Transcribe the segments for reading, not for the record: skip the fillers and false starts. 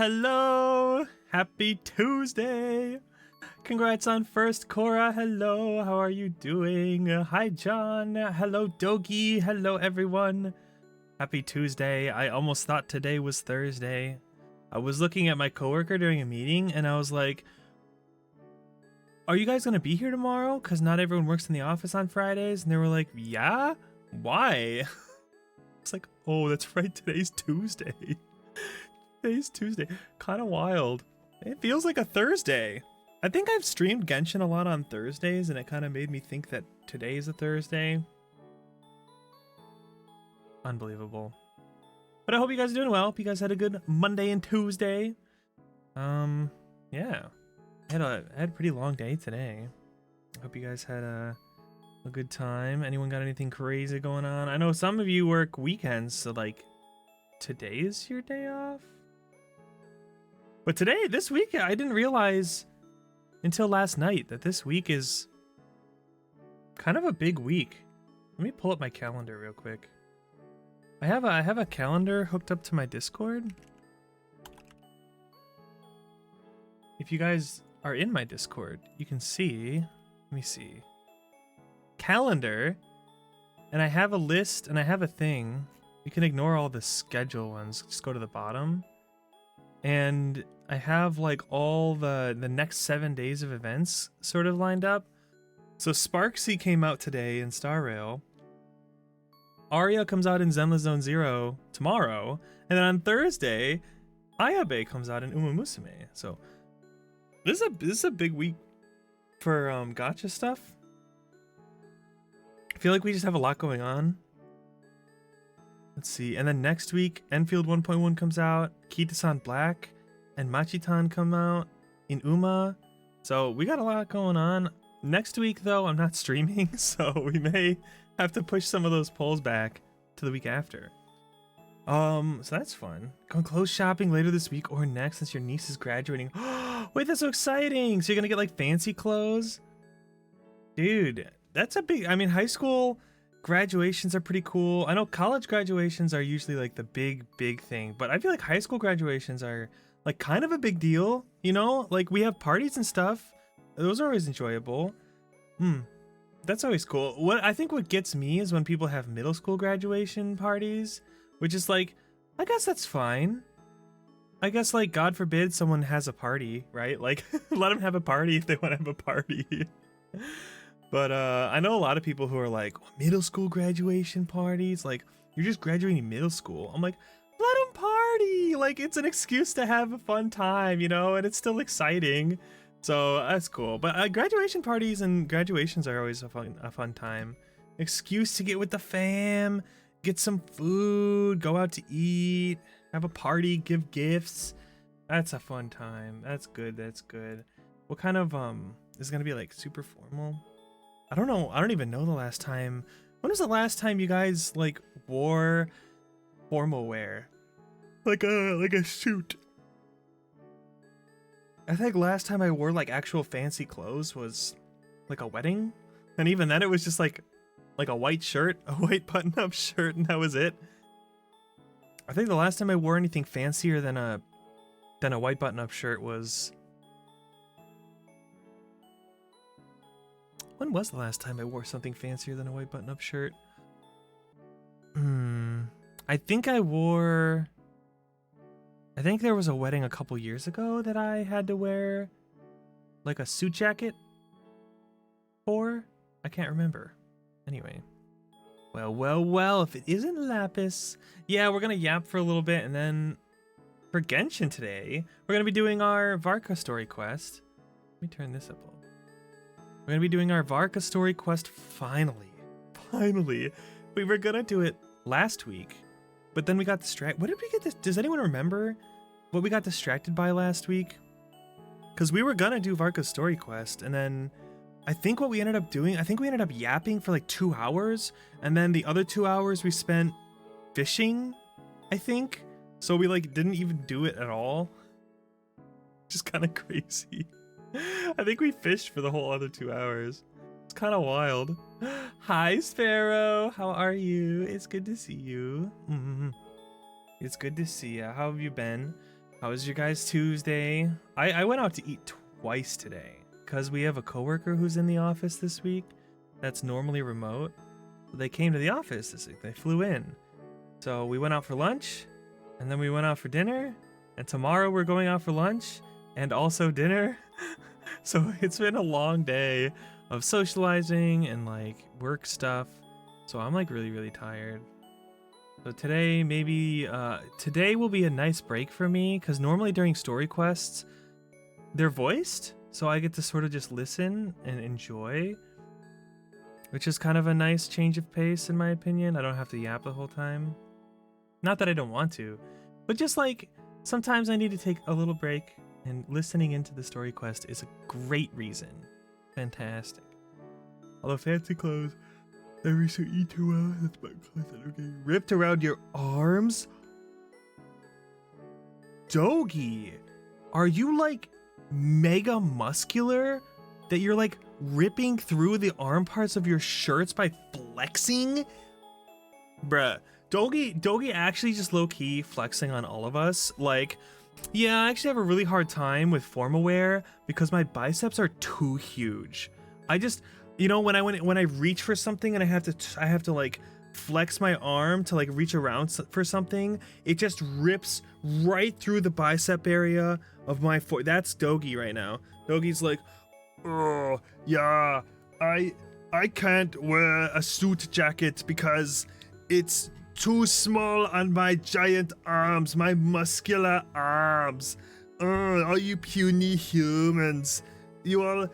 Hello! Happy Tuesday! Congrats on first, Cora. Hello, how are you doing? Hi, John. Hello, Dogi. Hello, everyone. Happy Tuesday. I almost thought today was Thursday. I was looking at my coworker during a meeting and I was like, are you guys going to be here tomorrow? Because not everyone works in the office on Fridays. And they were like, yeah? Why? It's like, oh, that's right. Today's Tuesday. Today's Tuesday. Kind of wild. It feels like a Thursday. I think I've streamed Genshin a lot on Thursdays, and it kind of made me think that today is a Thursday. Unbelievable. But I hope you guys are doing well. Hope you guys had a good Monday and Tuesday. Yeah. I had a pretty long day today. I hope you guys had a good time. Anyone got anything crazy going on? I know some of you work weekends, so like today is your day off. But today, this week, I didn't realize until last night that this week is kind of a big week. Let me pull up my calendar real quick. I have a calendar hooked up to my Discord. If you guys are in my Discord, you can see, let me see. Calendar, and I have a list and I have a thing. You can ignore all the schedule ones, just go to the bottom. And I have like all the next 7 days of events sort of lined up. So Sparksy came out today in Star Rail. Arya comes out in Zenless Zone Zero tomorrow. And then on Thursday, Ayabe comes out in Uma Musume. So this is a big week for gacha stuff. I feel like we just have a lot going on. Let's see, and then next week, Enfield 1.1 comes out, Kita-san Black and Machitan come out in Uma. So we got a lot going on. Next week, though, I'm not streaming, so we may have to push some of those polls back to the week after. So that's fun. Going clothes shopping later this week or next since your niece is graduating. Wait, that's so exciting! So you're gonna get like fancy clothes? Dude, that's a big, I mean, high school graduations are pretty cool. I know college graduations are usually like the big thing, but I feel like high school graduations are like kind of a big deal, you know? Like we have parties and stuff. Those are always enjoyable. That's always cool. What gets me is when people have middle school graduation parties, which is like, I guess that's fine. I guess like God forbid someone has a party, right? Like let them have a party if they want to have a party. But I know a lot of people who are like, middle school graduation parties, like you're just graduating middle school. I'm like, let them party. Like it's an excuse to have a fun time, you know, and it's still exciting. So that's cool. But graduation parties and graduations are always a fun time. Excuse to get with the fam, get some food, go out to eat, have a party, give gifts. That's a fun time. That's good. That's good. What kind of is it gonna be like super formal? I don't know. I don't even know the last time. When was the last time you guys like wore formal wear? Like a suit. I think last time I wore like actual fancy clothes was like a wedding. And even then it was just like a white shirt, a white button-up shirt, and that was it. I think the last time I wore anything fancier than a white button-up shirt was, when was the last time I wore something fancier than a white button-up shirt? I think there was a wedding a couple years ago that I had to wear like a suit jacket for. I can't remember. Anyway. Well, if it isn't Lapis. Yeah, we're gonna yap for a little bit, and then for Genshin today, we're gonna be doing our Varka story quest. Let me turn this up a little bit. We're gonna be doing our Varka story quest finally. We were gonna do it last week, but then we got distracted. What did we get this? Does anyone remember what we got distracted by last week? Because we were gonna do Varka's story quest, and then I think what we ended up doing, I think we ended up yapping for like 2 hours, and then the other 2 hours we spent fishing, I think. So we like didn't even do it at all. Just kind of crazy. I think we fished for the whole other 2 hours. It's kind of wild. Hi, Sparrow. How are you? It's good to see you. It's good to see you. How have you been? How was your guys' Tuesday? I went out to eat twice today because we have a coworker who's in the office this week that's normally remote. They came to the office this week. They flew in. So we went out for lunch, and then we went out for dinner, and tomorrow we're going out for lunch and also dinner. So it's been a long day of socializing and like work stuff. So I'm like really tired. So today today will be a nice break for me because normally during story quests, they're voiced. So I get to sort of just listen and enjoy, which is kind of a nice change of pace in my opinion. I don't have to yap the whole time. Not that I don't want to, but just like sometimes I need to take a little break, and listening into the story quest is a great reason. Fantastic. Although fancy clothes never suit you too well. That's my clothes that are getting ripped around your arms. Dogi, are you like mega muscular that you're like ripping through the arm parts of your shirts by flexing? Bruh, Dogi actually just low-key flexing on all of us. Like, yeah, I actually have a really hard time with formal wear because my biceps are too huge. I just, you know, when I reach for something and I have to like flex my arm to like reach around for something, it just rips right through the bicep area of my foot. That's Dogi right now. Dogi's like, oh yeah, I can't wear a suit jacket because it's too small on my giant arms, my muscular arms. All you puny humans, you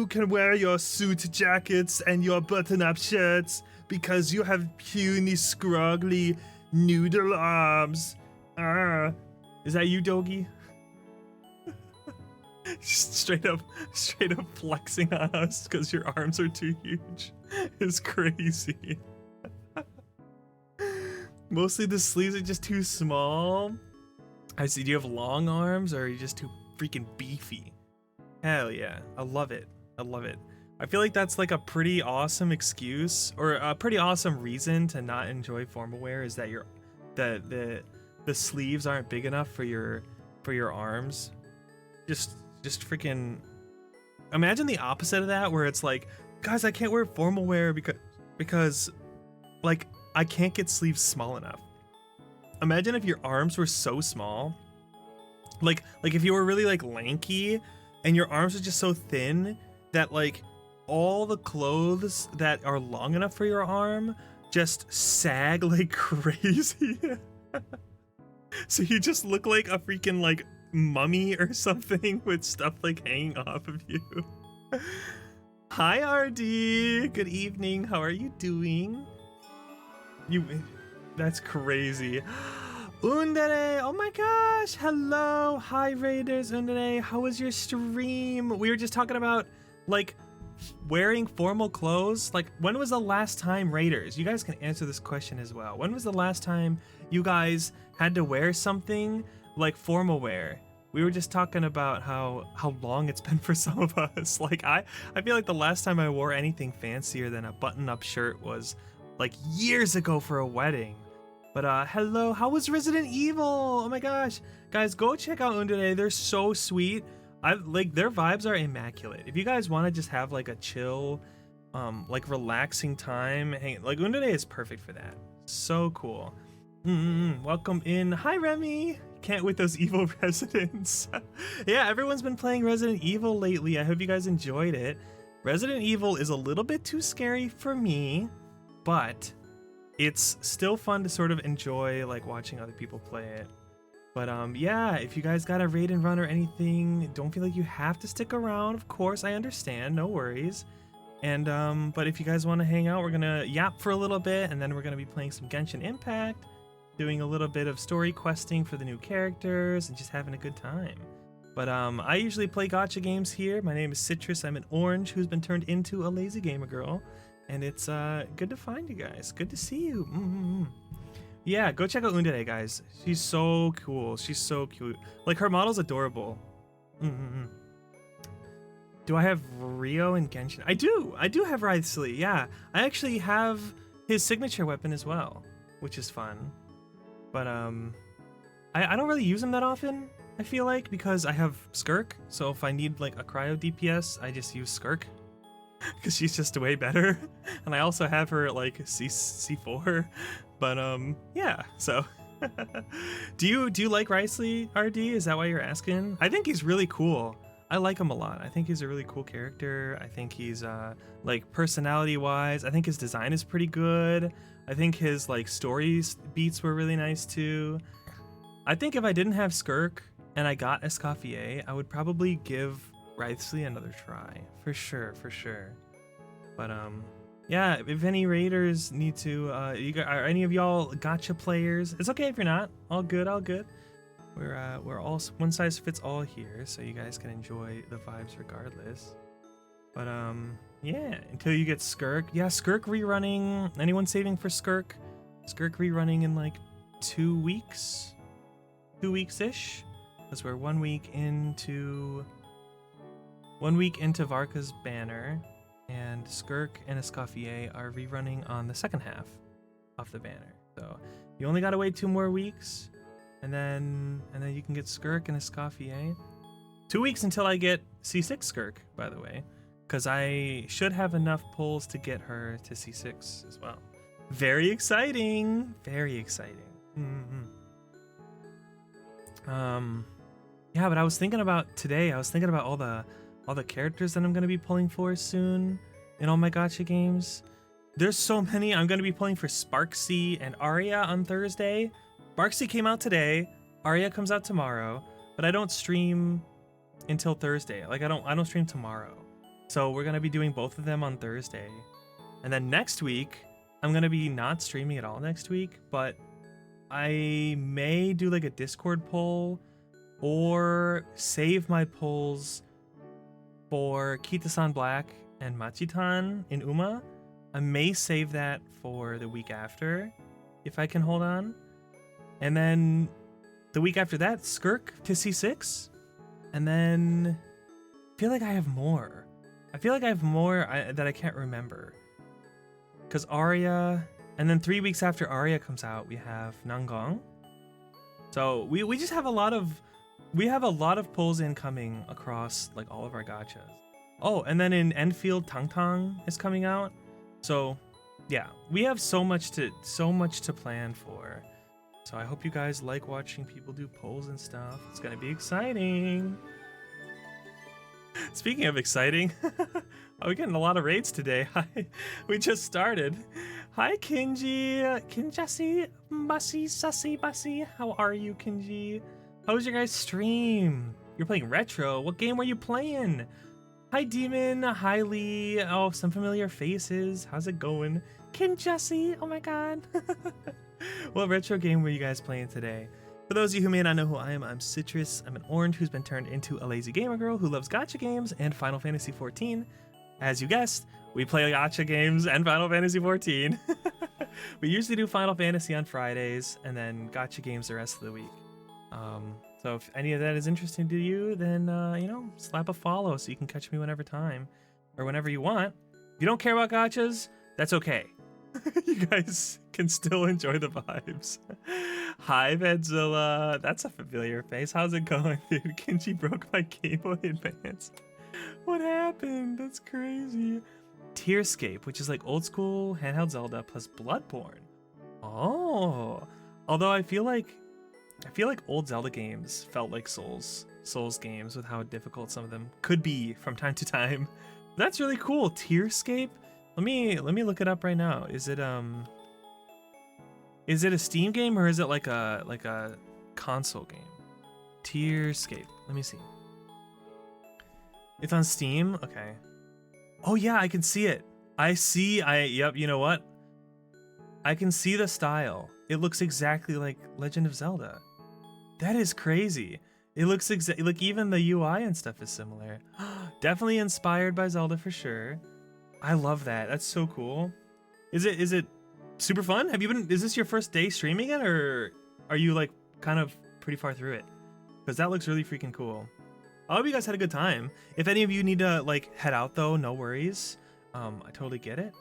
can wear your suit jackets and your button-up shirts because you have puny, scroggly noodle arms. Is that you, Dogi? Just straight up flexing on us because your arms are too huge. It's crazy. Mostly the sleeves are just too small. I see. Do you have long arms or are you just too freaking beefy? Hell yeah. I love it. I feel like that's like a pretty awesome excuse or a pretty awesome reason to not enjoy formal wear is that the sleeves aren't big enough for your arms. Just freaking imagine the opposite of that where it's like, guys, I can't wear formal wear because like I can't get sleeves small enough. Imagine if your arms were so small. Like if you were really like lanky and your arms are just so thin that like all the clothes that are long enough for your arm just sag like crazy. So you just look like a freaking like mummy or something with stuff like hanging off of you. Hi RD, good evening, how are you doing? That's crazy. Undere, oh my gosh, hello, hi Raiders. Undere, how was your stream? We were just talking about like wearing formal clothes. Like, when was the last time, Raiders, you guys can answer this question as well, when was the last time you guys had to wear something like formal wear? We were just talking about how long it's been for some of us. Like I feel like the last time I wore anything fancier than a button-up shirt was like years ago for a wedding. But hello, how was Resident Evil? Oh my gosh, guys, go check out Undere. They're so sweet. Like their vibes are immaculate. If you guys want to just have like a chill, like relaxing time, like Undere is perfect for that. So cool. Welcome in. Hi Remy. Can't wait those evil residents. Yeah, everyone's been playing Resident Evil lately. I hope you guys enjoyed it. Resident Evil is a little bit too scary for me, but it's still fun to sort of enjoy like watching other people play it. But yeah, if you guys got a raid and run or anything, don't feel like you have to stick around. Of course, I understand, no worries. And but if you guys want to hang out, we're gonna yap for a little bit, and then we're gonna be playing some Genshin Impact, doing a little bit of story questing for the new characters, and just having a good time. But I usually play gacha games here. My name is Citrus. I'm an orange who's been turned into a lazy gamer girl. And it's good to find you guys. Good to see you. Yeah, go check out Undere, guys. She's so cool. She's so cute. Like, her model's adorable. Do I have Rio and Genshin? I do. I do have Wriothesley. Yeah, I actually have his signature weapon as well, which is fun. But I don't really use him that often, I feel like, because I have Skirk. So if I need like a cryo DPS, I just use Skirk because she's just way better. And I also have her at like C4. But yeah, so do you like Risley, RD? Is that why you're asking? I think he's really cool. I like him a lot. I think he's a really cool character. I think he's like personality wise, I think his design is pretty good. I think his like stories beats were really nice too. I think if I didn't have Skirk and I got Escoffier, I would probably give Risley another try. For sure, for sure. But yeah, if any raiders need to are any of y'all gacha players, it's okay if you're not. All good, all good. We're all one size fits all here, so you guys can enjoy the vibes regardless. But yeah, until you get Skirk. Yeah, Skirk rerunning. Anyone saving for Skirk? Skirk rerunning in like 2 weeks? 2 weeks-ish? Because we're 1 week into Varka's banner, and Skirk and Escoffier are rerunning on the second half of the banner. So you only gotta wait 2 more weeks, and then you can get Skirk and Escoffier. 2 weeks until I get C6 Skirk, by the way, because I should have enough pulls to get her to C6 as well. Very exciting! Very exciting. Yeah, but I was thinking about all the characters that I'm gonna be pulling for soon in all my gacha games. There's so many. I'm gonna be pulling for Sparksy and Arya on Thursday. Sparksy came out today, Arya comes out tomorrow, but I don't stream until Thursday. Like I don't stream tomorrow. So we're gonna be doing both of them on Thursday. And then next week, I'm gonna be not streaming at all next week, but I may do like a Discord poll or save my polls for Kita-san Black and Machitan in Uma. I may save that for the week after if I can hold on. And then the week after that, Skirk to C6. And then I feel like I have more. That I can't remember. Because Arya, and then 3 weeks after Arya comes out, we have Nangong. So we just have a lot of pulls incoming across like all of our gachas. Oh, and then in Enfield, Tang Tang is coming out. So yeah, we have so much to plan for. So I hope you guys like watching people do polls and stuff. It's gonna be exciting. Speaking of exciting, we're getting a lot of raids today. Hi, we just started. Hi, Kinji, Kinjasi, Basi, Sussy, Basi. How are you, Kinji? How was your guys' stream? You're playing retro. What game were you playing? Hi, Demon. Hi, Lee. Oh, some familiar faces. How's it going? Kinjasi. Oh my god. What retro game were you guys playing today? For those of you who may not know who I am, I'm Citrus. I'm an orange who's been turned into a lazy gamer girl who loves gacha games and Final Fantasy XIV. As you guessed, we play gacha games and Final Fantasy XIV. We usually do Final Fantasy on Fridays and then gacha games the rest of the week. So if any of that is interesting to you, then, slap a follow so you can catch me whenever you want. If you don't care about gachas, that's okay. You guys can still enjoy the vibes. Hi, Vedzilla. That's a familiar face. How's it going, dude? Kinji broke my Game Boy Advance. What happened? That's crazy. Tearscape, which is like old school handheld Zelda plus Bloodborne. Oh, although I feel like old Zelda games felt like Souls games with how difficult some of them could be from time to time. That's really cool. Tearscape. Let me look it up right now. Is it a Steam game or is it like a console game? Tearscape. Let me see. It's on Steam. Okay. Oh yeah, I can see it. Yep, you know what? I can see the style. It looks exactly like Legend of Zelda. That is crazy. It looks like even the UI and stuff is similar. Definitely inspired by Zelda for sure. I love that. That's so cool. Is it super fun? Is this your first day streaming it, or are you like kind of pretty far through it? Because that looks really freaking cool. I hope you guys had a good time. If any of you need to like head out though, no worries. I totally get it.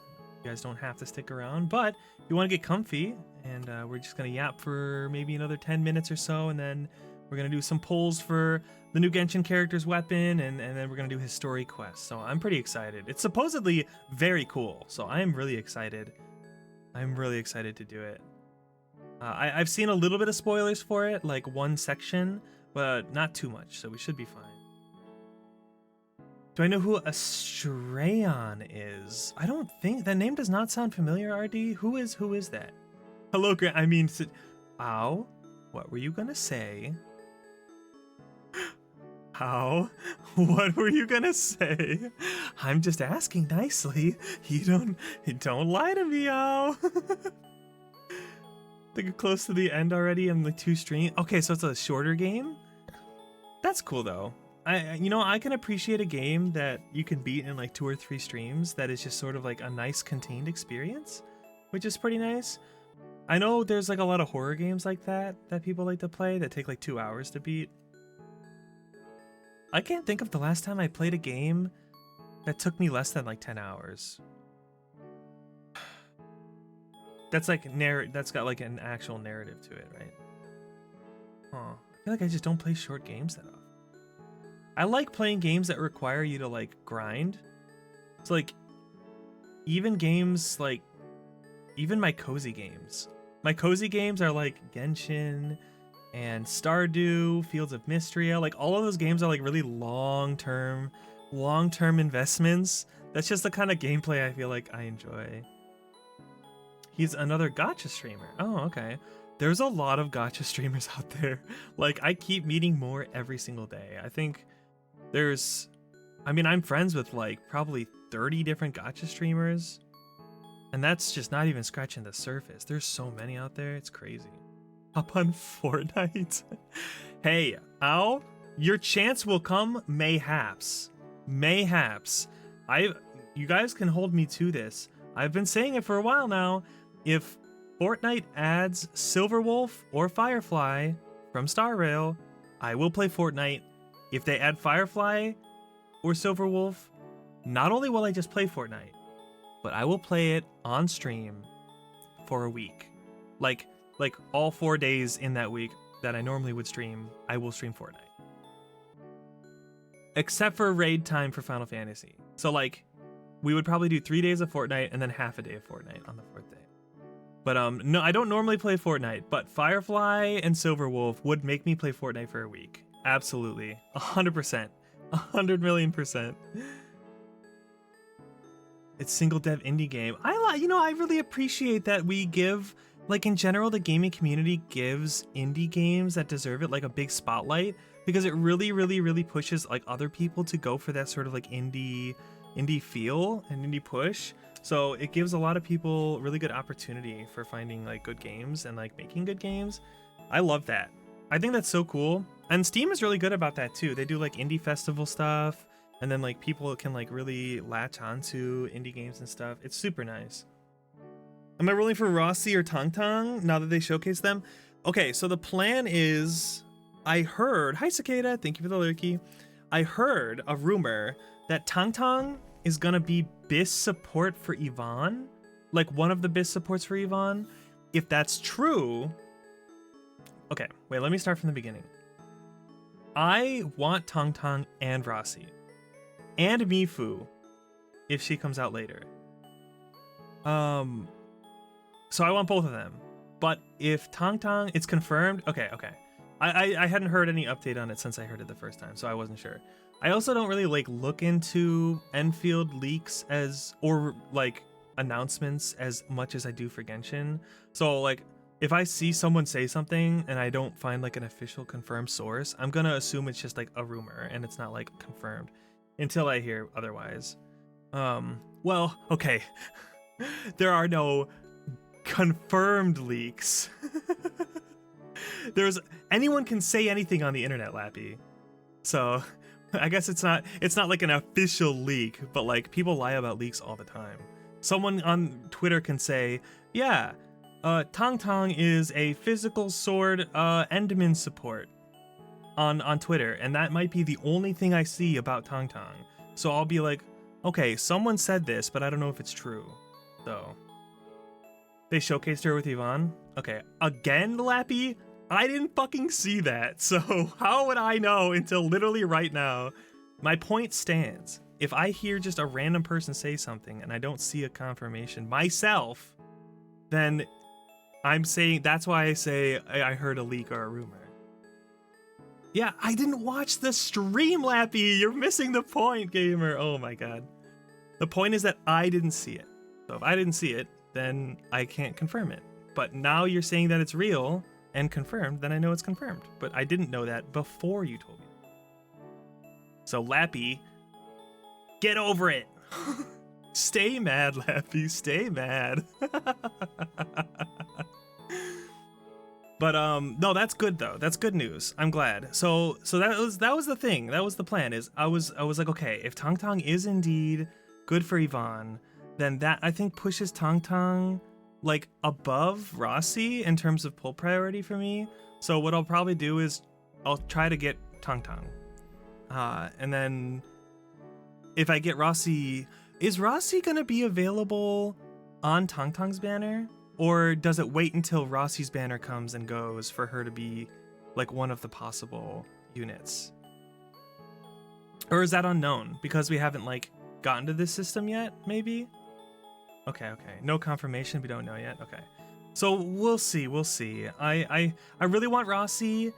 You guys don't have to stick around, but if you want to get comfy and we're just gonna yap for maybe another 10 minutes or so, and then we're gonna do some polls for the new Genshin character's weapon, and then we're gonna do his story quest. So I'm pretty excited. It's supposedly very cool, so I'm really excited. I'm really excited to do it. I've seen a little bit of spoilers for it, like one section, but not too much, so we should be fine. Do I know who Astraeon is? I don't think that name does not sound familiar. RD, who is that? Hello, Grant. I mean, ow. What were you gonna say? How? What were you gonna say? I'm just asking nicely. You don't lie to me, ow. Think we're close to the end already. I'm like 2 streams. Okay, so it's a shorter game. That's cool though. I can appreciate a game that you can beat in like 2 or 3 streams that is just sort of like a nice contained experience, which is pretty nice. I know there's like a lot of horror games like that people like to play that take like 2 hours to beat. I can't think of the last time I played a game that took me less than like 10 hours. That's like that's got like an actual narrative to it, right? Huh. I feel like I just don't play short games that often. I like playing games that require you to like grind. So like even games like even my cozy games. My cozy games are like Genshin and Stardew, Fields of Mystria. Like all of those games are like really long-term investments. That's just the kind of gameplay I feel like I enjoy. He's another gacha streamer. Oh, okay. There's a lot of gacha streamers out there. Like I keep meeting more every single day. I think I'm friends with like probably 30 different gacha streamers. And that's just not even scratching the surface. There's so many out there. It's crazy. Hop on Fortnite. Hey, ow. Your chance will come mayhaps. Mayhaps. You guys can hold me to this. I've been saying it for a while now. If Fortnite adds Silverwolf or Firefly from Star Rail, I will play Fortnite. If they add Firefly or Silverwolf, not only will I just play Fortnite, but I will play it on stream for a week. Like all 4 days in that week that I normally would stream, I will stream Fortnite. Except for raid time for Final Fantasy. So like, we would probably do 3 days of Fortnite and then half a day of Fortnite on the 4th day. But no, I don't normally play Fortnite, but Firefly and Silverwolf would make me play Fortnite for a week. Absolutely. 100%. 100 million%. It's single dev indie game. I really appreciate that we give, like in general, the gaming community gives indie games that deserve it like a big spotlight, because it really, really, really pushes like other people to go for that sort of like indie feel and indie push. So it gives a lot of people really good opportunity for finding like good games and like making good games. I love that. I think that's so cool. And Steam is really good about that too. They do like indie festival stuff, and then like people can like really latch onto indie games and stuff. It's super nice. Am I rolling for Rossi or Tang Tang now that they showcase them? Okay, so the plan is, I heard, hi Cicada, thank you for the lurky. I heard a rumor that Tang Tang is gonna be BIS support for Yvonne, like one of the BIS supports for Yvonne. If that's true, okay, wait, let me start from the beginning. I want Tang Tang and Rossi, and Mifu, if she comes out later. So I want both of them. But if Tang Tang, it's confirmed. Okay. I hadn't heard any update on it since I heard it the first time, so I wasn't sure. I also don't really like look into Enfield leaks or like announcements as much as I do for Genshin. So like if I see someone say something and I don't find like an official confirmed source, I'm gonna assume it's just like a rumor and it's not like confirmed until I hear otherwise. Well, okay. There are no confirmed leaks. Anyone can say anything on the internet, Lappy. So I guess it's not like an official leak, but like people lie about leaks all the time. Someone on Twitter can say, yeah, Tang Tang is a physical sword Enderman support on Twitter, and that might be the only thing I see about Tang Tang. So I'll be like, okay, someone said this, but I don't know if it's true. So they showcased her with Yvonne. Okay, again, Lappy? I didn't fucking see that, so how would I know until literally right now? My point stands. If I hear just a random person say something and I don't see a confirmation myself, then I'm saying, that's why I say I heard a leak or a rumor. Yeah, I didn't watch the stream, Lappy. You're missing the point, gamer. Oh my god. The point is that I didn't see it. So if I didn't see it, then I can't confirm it. But now you're saying that it's real and confirmed, then I know it's confirmed. But I didn't know that before you told me. So Lappy, get over it. Stay mad, Lappy. Stay mad. But no, that's good though. That's good news. I'm glad. So that was the thing. That was the plan. Is I was like, okay, if Tong Tong is indeed good for Yvonne, then that I think pushes Tong Tong like above Rossi in terms of pull priority for me. So what I'll probably do is I'll try to get Tong Tong, and then if I get Rossi, is Rossi gonna be available on Tong Tong's banner? Or does it wait until Rossi's banner comes and goes for her to be like one of the possible units? Or is that unknown because we haven't like gotten to this system yet, maybe? Okay. No confirmation, we don't know yet. Okay. So we'll see. I really want Rossi.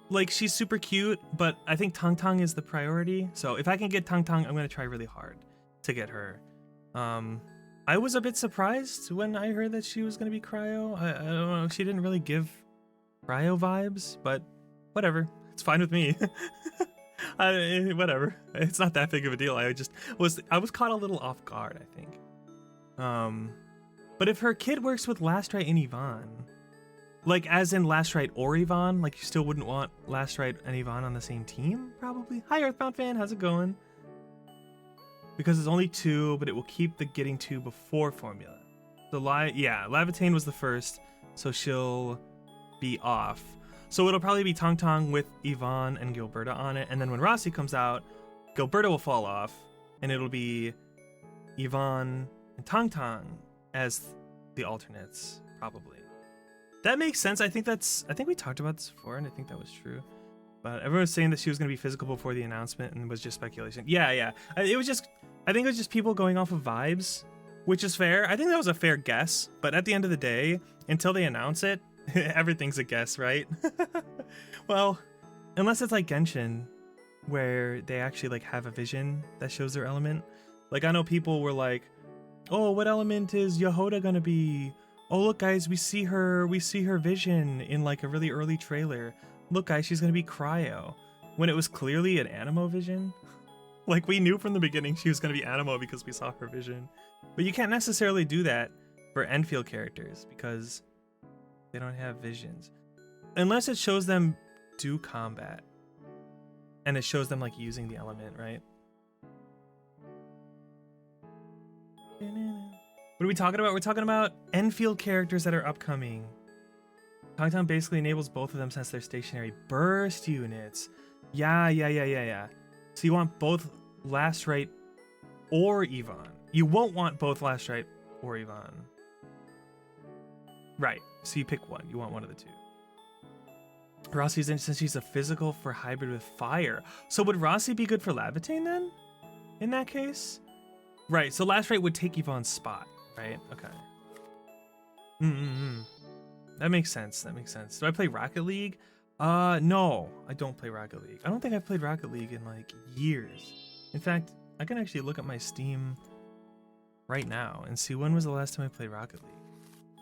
Like, she's super cute, but I think Tong Tong is the priority. So if I can get Tong Tong, I'm gonna try really hard to get her. I was a bit surprised when I heard that she was going to be Cryo. I don't know, she didn't really give Cryo vibes, but whatever. It's fine with me. Whatever. It's not that big of a deal. I was caught a little off guard, I think. But if her kid works with Lastrite and Yvonne, like as in Lastrite or Yvonne, like you still wouldn't want Lastrite and Yvonne on the same team, probably. Hi, Earthbound fan, how's it going? Because it's only 2, but it will keep the getting 2 before formula. So Lavatane was the first, so she'll be off. So it'll probably be Tong Tong with Yvonne and Gilberta on it, and then when Rossi comes out, Gilberta will fall off, and it'll be Yvonne and Tong Tong as the alternates, probably. That makes sense. I think we talked about this before, and I think that was true. But everyone was saying that she was going to be physical before the announcement, and it was just speculation. Yeah. I think it was just people going off of vibes, which is fair. I think that was a fair guess. But at the end of the day, until they announce it, everything's a guess, right? Well, unless it's like Genshin, where they actually like have a vision that shows their element. Like I know people were like, "Oh, what element is Yehoda gonna be? Oh, look, guys, we see her vision in like a really early trailer. Look, guys, she's gonna be Cryo," when it was clearly an Animo vision. Like, we knew from the beginning she was gonna be Animo because we saw her vision. But you can't necessarily do that for Enfield characters because they don't have visions. Unless it shows them do combat. And it shows them, like, using the element, right? What are we talking about? We're talking about Enfield characters that are upcoming. Tong Tong basically enables both of them since they're stationary burst units. Yeah. So you want both Lastrite or Yvonne. You won't want both Lastrite or Yvonne. Right. So you pick one. You want one of the two. Rossi's in since she's a physical for hybrid with fire. So would Rossi be good for Lavatane then? In that case? Right. So Lastrite would take Yvonne's spot, right? Okay. That makes sense. Do I play Rocket League? No, I don't play Rocket League. I don't think I've played Rocket League in like years. In fact, I can actually look at my Steam right now and see when was the last time I played Rocket League.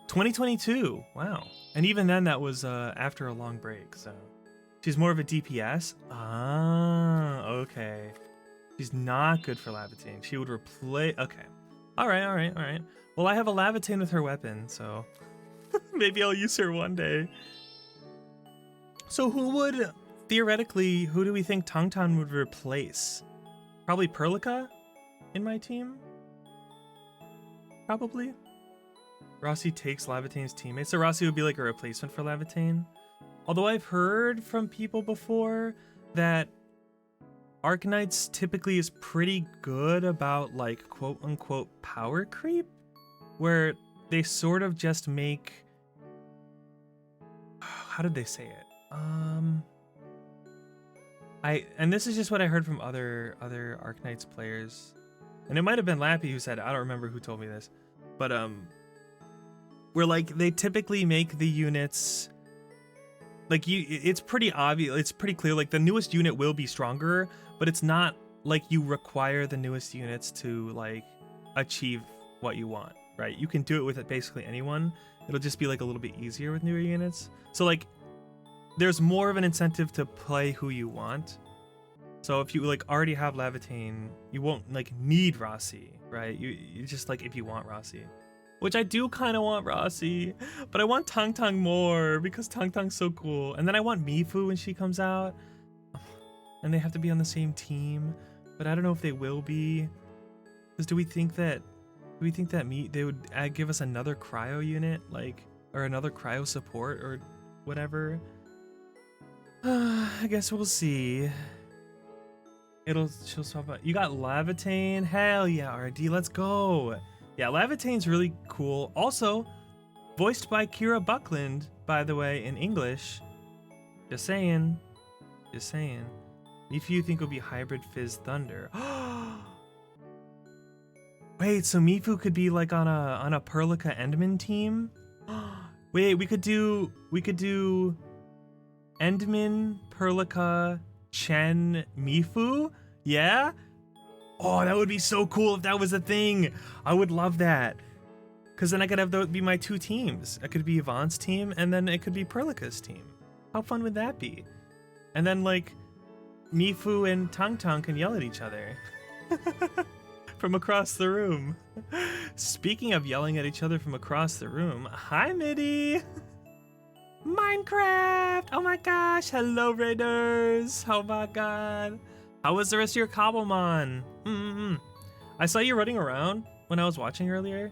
2022. Wow. And even then that was after a long break, so she's more of a DPS. Ah, okay. She's not good for Lavatane. She would replace. Okay. All right. Well, I have a Lavatane with her weapon, so maybe I'll use her one day. So who do we think Tong Tong would replace? Probably Perlica in my team? Probably. Rossi takes Lavatane's teammates. So Rossi would be like a replacement for Lavatane. Although I've heard from people before that Arcanites typically is pretty good about like quote unquote power creep, where they sort of just make how did they say it? And this is just what I heard from other Arknights players, and it might have been Lappy who said it. I don't remember who told me this, but where like they typically make the units like it's pretty obvious, it's pretty clear, like the newest unit will be stronger, but it's not like you require the newest units to like achieve what you want, right? You can do it with basically anyone. It'll just be like a little bit easier with newer units. So like there's more of an incentive to play who you want. So if you like already have Levitain, you won't like need Rossi, right? You just like if you want Rossi, which I do kind of want Rossi, but I want Tang Tang more because Tang Tang's so cool. And then I want Mifu when she comes out, and they have to be on the same team, but I don't know if they will be. Because do we think that they would give us another cryo unit, like, or another cryo support or whatever? I guess we'll see. She'll swap out. You got Levitain? Hell yeah, RD, let's go. Yeah, Levitain's really cool. Also, voiced by Kira Buckland, by the way, in English. Just saying. Just saying. If you think it'll be hybrid Fizz Thunder. Wait, so Mifu could be like on a Perlica Endman team? Wait, we could do Endman, Perlica, Chen, Mifu? Yeah? Oh, that would be so cool if that was a thing. I would love that. Because then I could have those be my two teams. It could be Yvonne's team, and then it could be Perlica's team. How fun would that be? And then, like, Mifu and Tang Tang can yell at each other. From across the room. Speaking of yelling at each other from across the room, hi, Midi! Minecraft! Oh my gosh, hello Raiders! Oh my god. How was the rest of your Cobblemon? I saw you running around when I was watching earlier.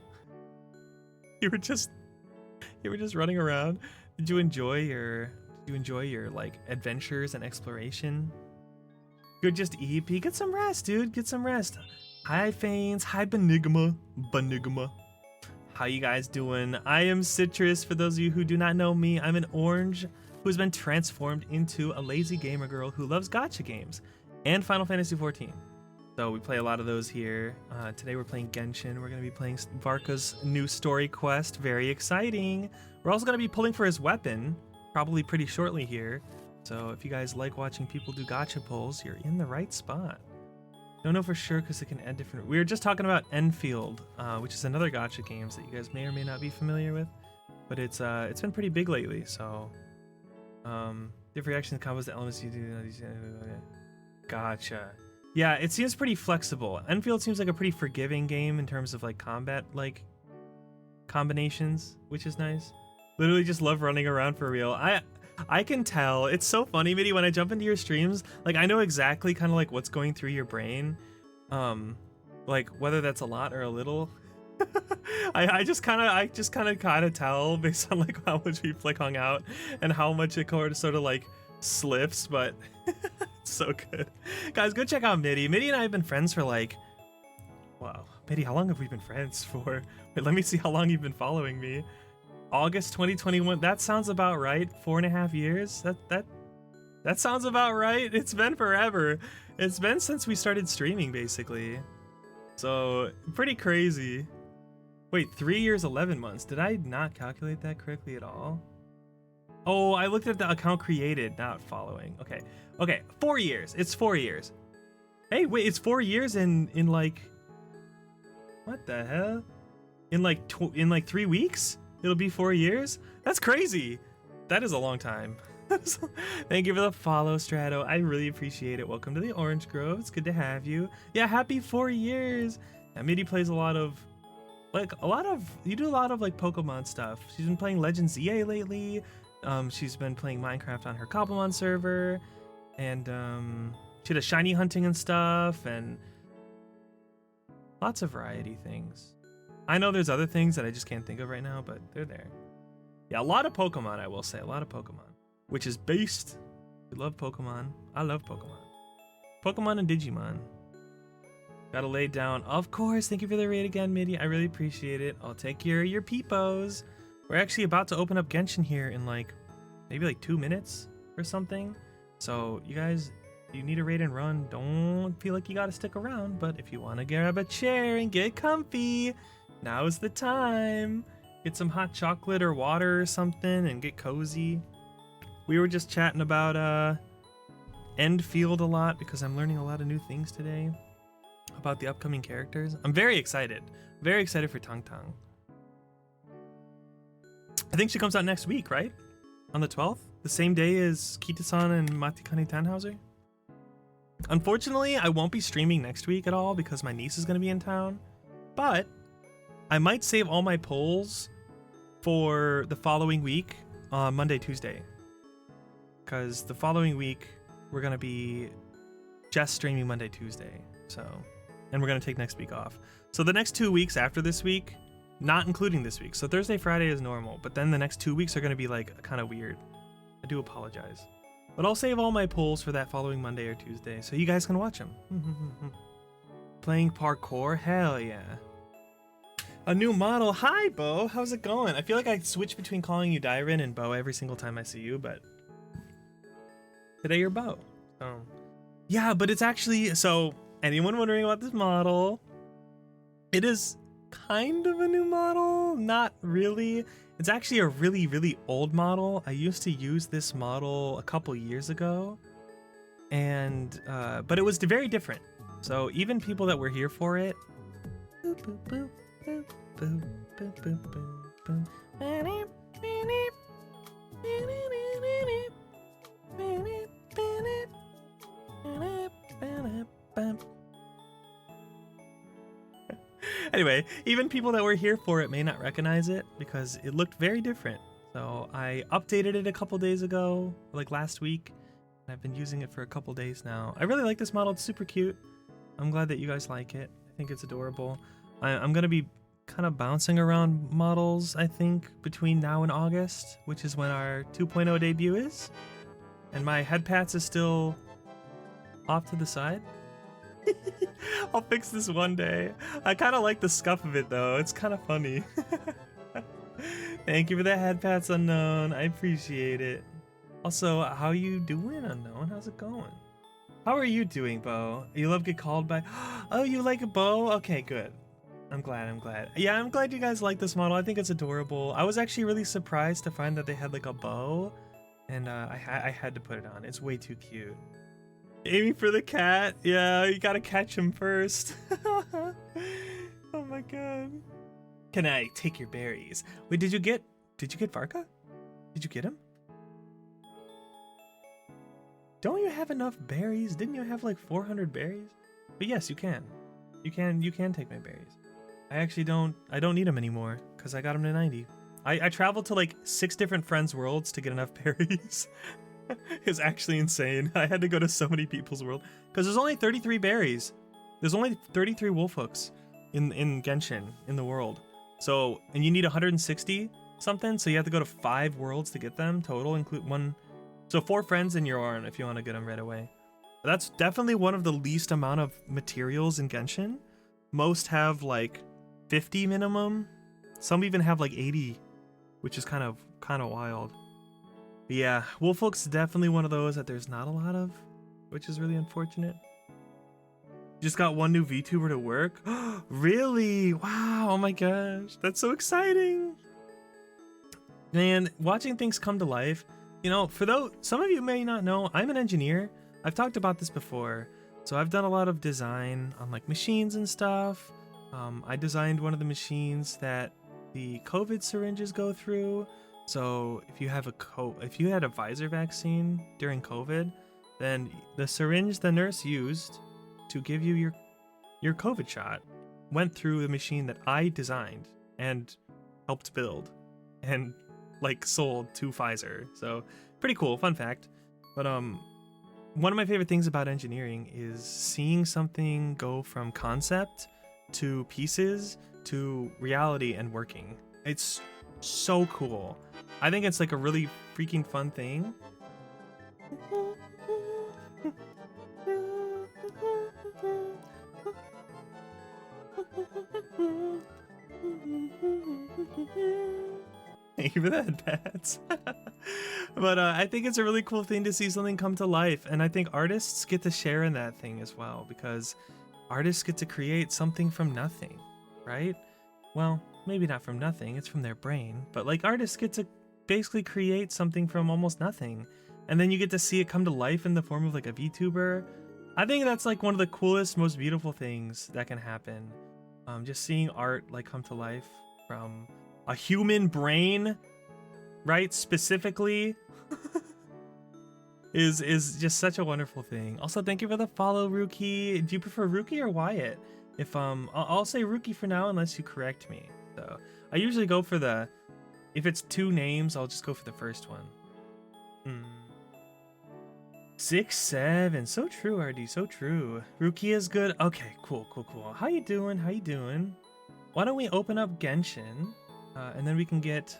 You were just running around. Did you enjoy your like adventures and exploration? You're just EP. Get some rest, dude. Get some rest. Hi Fanes. Hi Benigma. How you guys doing? I am Citrus. For those of you who do not know me, I'm an orange who's been transformed into a lazy gamer girl who loves gacha games and Final Fantasy XIV. So we play a lot of those here. Today we're playing Genshin. We're going to be playing Varka's new story quest. Very exciting. We're also going to be pulling for his weapon, probably pretty shortly here. So if you guys like watching people do gacha pulls, you're in the right spot. Don't know for sure because it can add different. We were just talking about Enfield, which is another gacha games that you guys may or may not be familiar with, but it's been pretty big lately. So, different reactions, combos, the elements you do. Gotcha. Yeah, it seems pretty flexible. Enfield seems like a pretty forgiving game in terms of like combat like combinations, which is nice. Literally just love running around for real. I can tell. It's so funny, Midi, when I jump into your streams, like I know exactly kind of like what's going through your brain. Like whether that's a lot or a little. I just kind of tell based on like how much we've like hung out and how much it sort of like slips, but it's so good. Guys, go check out Midi. Midi and I have been friends for like, wow, Midi, how long have we been friends for? Wait, let me see how long you've been following me. August 2021. That sounds about right. 4.5 years. That sounds about right. It's been forever. It's been since we started streaming, basically. So pretty crazy. Wait, 3 years, 11 months. Did I not calculate that correctly at all? Oh, I looked at the account created, not following. Okay, 4 years. It's 4 years. Hey, wait, it's 4 years in like, what the hell? In like 3 weeks? It'll be 4 years? That's crazy. That is a long time. Thank you for the follow, Strato. I really appreciate it. Welcome to the Orange Grove. It's good to have you. Yeah, happy 4 years. And Midi plays you do a lot of like Pokemon stuff. She's been playing Legends EA lately. She's been playing Minecraft on her Cobblemon server. And she does shiny hunting and stuff and lots of variety things. I know there's other things that I just can't think of right now, but they're there. Yeah, a lot of Pokemon, I will say. A lot of Pokemon. Which is based. We love Pokemon. I love Pokemon. Pokemon and Digimon. Gotta lay down. Of course, thank you for the raid again, Midi. I really appreciate it. I'll take your peepos. We're actually about to open up Genshin here in like maybe like 2 minutes or something. So you guys, you need a raid and run. Don't feel like you gotta stick around, but if you want to grab a chair and get comfy, now's the time. Get some hot chocolate or water or something and get cozy. We were just chatting about Enfield a lot because I'm learning a lot of new things today about the upcoming characters. I'm very excited. Very excited for Tang Tang. I think she comes out next week, right? On the 12th? The same day as Kita-san and Matikani Tannhauser? Unfortunately, I won't be streaming next week at all because my niece is going to be in town. But I might save all my polls for the following week on Monday, Tuesday. Because the following week, we're going to be just streaming Monday, Tuesday. So, and we're going to take next week off. So the next 2 weeks after this week, not including this week. So Thursday, Friday is normal. But then the next 2 weeks are going to be like kind of weird. I do apologize. But I'll save all my polls for that following Monday or Tuesday so you guys can watch them. Playing parkour? Hell yeah. A new model. Hi, Bo. How's it going? I feel like I switch between calling you Dyron and Bo every single time I see you, but today you're Bo. So yeah, but it's actually, so anyone wondering about this model, it is kind of a new model. Not really. It's actually a really, really old model. I used to use this model a couple years ago, and but it was very different. So even people that were here for it, anyway, even people that were here for it may not recognize it because it looked very different. So I updated it a couple days ago, like last week. I've been using it for a couple days now. I really like this model. It's super cute. I'm glad that you guys like it. I think it's adorable. I'm going to be kind of bouncing around models, I think, between now and August, which is when our 2.0 debut is. And my head pats is still off to the side. I'll fix this one day. I kind of like the scuff of it though. It's kind of funny. Thank you for the head pats, Unknown. I appreciate it. Also, how you doing, Unknown? How's it going? How are you doing, Bo? You love get called by... Oh, you like a Bo? Okay, good. I'm glad. Yeah, I'm glad you guys like this model. I think it's adorable. I was actually really surprised to find that they had like a bow, and I had to put it on. It's way too cute. Aiming for the cat. Yeah, you gotta catch him first. Oh my god. Can I take your berries? Wait, did you get Varka? Did you get him? Don't you have enough berries? Didn't you have like 400 berries? But yes, you can. You can take my berries. I don't need them anymore because I got them to 90. I traveled to like 6 different friends' worlds to get enough berries. It's actually insane. I had to go to so many people's world because there's only 33 berries. There's only 33 wolf hooks in Genshin in the world. So, and you need 160 something, so you have to go to 5 worlds to get them total, include one. So 4 friends in your arm if you want to get them right away. That's definitely one of the least amount of materials in Genshin. Most have like 50 minimum. Some even have like 80, which is kind of wild. But yeah, Wolfhook's definitely one of those that there's not a lot of, which is really unfortunate. Just got one new VTuber to work. Really? Wow, oh my gosh. That's so exciting. Man, watching things come to life. You know, for those, some of you may not know, I'm an engineer. I've talked about this before. So I've done a lot of design on like machines and stuff. I designed one of the machines that the COVID syringes go through. So if you have if you had a Pfizer vaccine during COVID, then the syringe the nurse used to give you your COVID shot went through the machine that I designed and helped build and like sold to Pfizer. So pretty cool, fun fact. But one of my favorite things about engineering is seeing something go from concept to pieces to reality and working. It's so cool. I think it's like a really freaking fun thing. Even that bats. But I think it's a really cool thing to see something come to life, and I think artists get to share in that thing as well, because artists get to create something from nothing, right? Well, maybe not from nothing, it's from their brain, but like artists get to basically create something from almost nothing, and then you get to see it come to life in the form of like a VTuber. I think that's like one of the coolest, most beautiful things that can happen. Just seeing art like come to life from a human brain, right? Specifically, is just such a wonderful thing. Also, thank you for the follow, Rookie. Do you prefer Rookie or Wyatt? If I'll say Rookie for now, unless you correct me. So I usually go for the, if it's two names, I'll just go for the first one. 6-7, so true, RD, so true. Rookie is good. Okay, cool. How you doing? Why don't we open up Genshin, and then we can get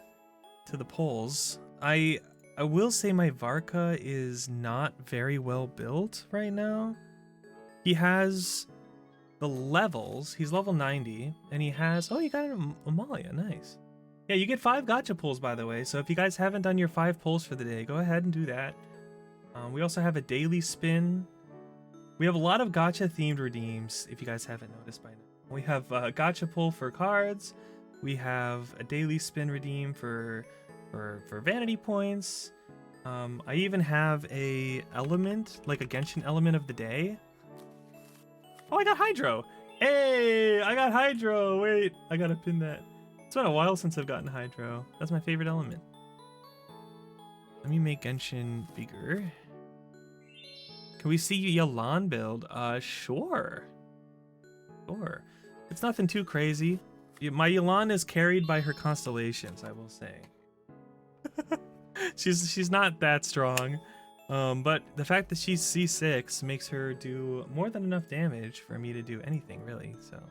to the polls. I will say my Varka is not very well built right now. He has the levels. He's level 90, and he has, oh, you got an Amalia, nice. Yeah, you get 5 gacha pulls, by the way, so if you guys haven't done your 5 pulls for the day, go ahead and do that. We also have a daily spin. We have a lot of gacha themed redeems, if you guys haven't noticed by now. We have a gacha pull for cards. We have a daily spin redeem for vanity points. I even have a element, like a Genshin element of the day. Oh, I got Hydro! Hey, I got Hydro! Wait, I gotta pin that. It's been a while since I've gotten Hydro. That's my favorite element. Let me make Genshin bigger. Can we see Yalan build? Sure. It's nothing too crazy. My Yalan is carried by her constellations, I will say. she's not that strong. But the fact that she's C6 makes her do more than enough damage for me to do anything, really, so.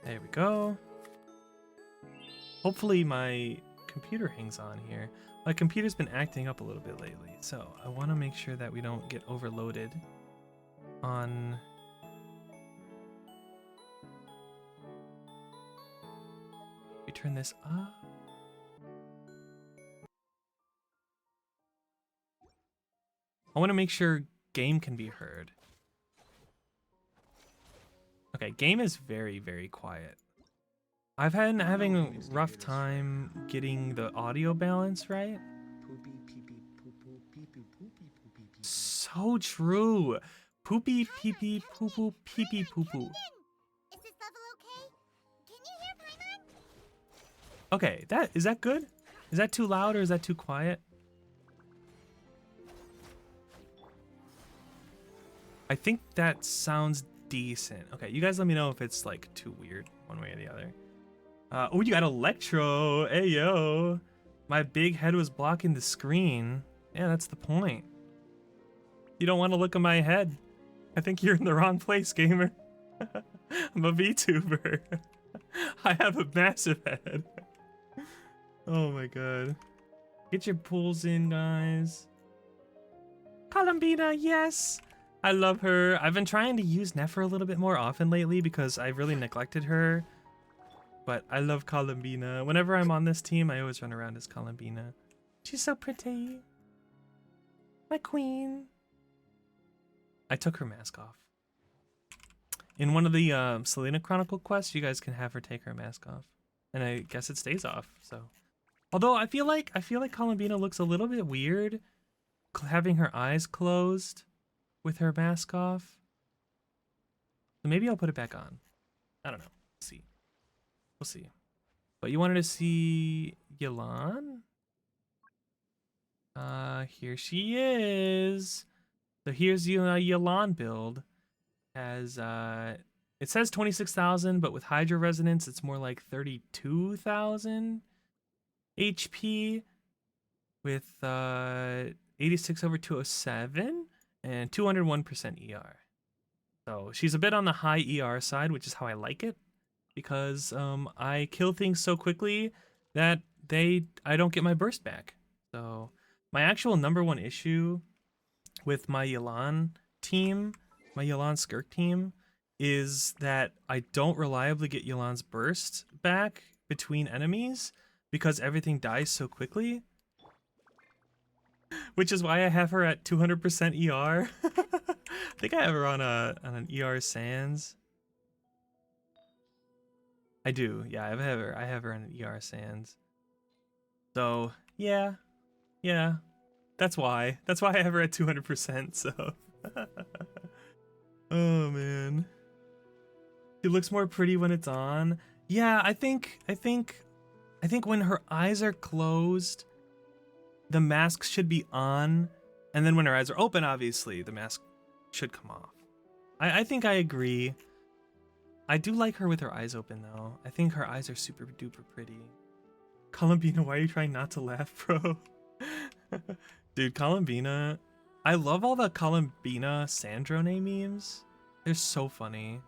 There we go. Hopefully my computer hangs on here. My computer's been acting up a little bit lately, so I want to make sure that we don't get overloaded on... We turn this up. I want to make sure game can be heard. Okay, game is very, very quiet. I've been having a rough time getting the audio balance right. So true. Poopy pee pee poo poo pee pee poo poo. Is this level okay? Can you hear Paimon? Okay, is that good? Is that too loud or is that too quiet? I think that sounds decent. Okay, you guys let me know if it's like too weird one way or the other. Oh, you got Electro. Hey, yo. My big head was blocking the screen. Yeah, that's the point. You don't want to look at my head. I think you're in the wrong place, gamer. I'm a VTuber. I have a massive head. Oh my god. Get your pulls in, guys. Columbina, yes. I love her. I've been trying to use Nefer a little bit more often lately because I really neglected her. But I love Columbina. Whenever I'm on this team, I always run around as Columbina. She's so pretty. My queen. I took her mask off. In one of the Selena Chronicle quests, you guys can have her take her mask off. And I guess it stays off, so. Although I feel like Columbina looks a little bit weird having her eyes closed with her mask off. So maybe I'll put it back on. I don't know. Let's see. We'll see. But you wanted to see Yelan? Here she is. So here's Yelan build. As it says 26,000, but with Hydra Resonance, it's more like 32,000 HP with 86 over 207 and 201% ER. So she's a bit on the high ER side, which is how I like it. Because I kill things so quickly that I don't get my burst back. So my actual #1 issue with my Yelan team my Yelan Skirk team is that I don't reliably get Yelan's burst back between enemies because everything dies so quickly. Which is why I have her at 200% ER. I think I have her on an ER Sans. I do, yeah, I have her on an ER Sans. So yeah. That's why I have her at 200%, so. Oh man. She looks more pretty when it's on. Yeah, I think when her eyes are closed, the mask should be on, and then when her eyes are open, obviously, the mask should come off. I think I agree. I do like her with her eyes open, though. I think her eyes are super duper pretty. Columbina, why are you trying not to laugh, bro? Dude, Columbina. I love all the Columbina Sandrone memes. They're so funny.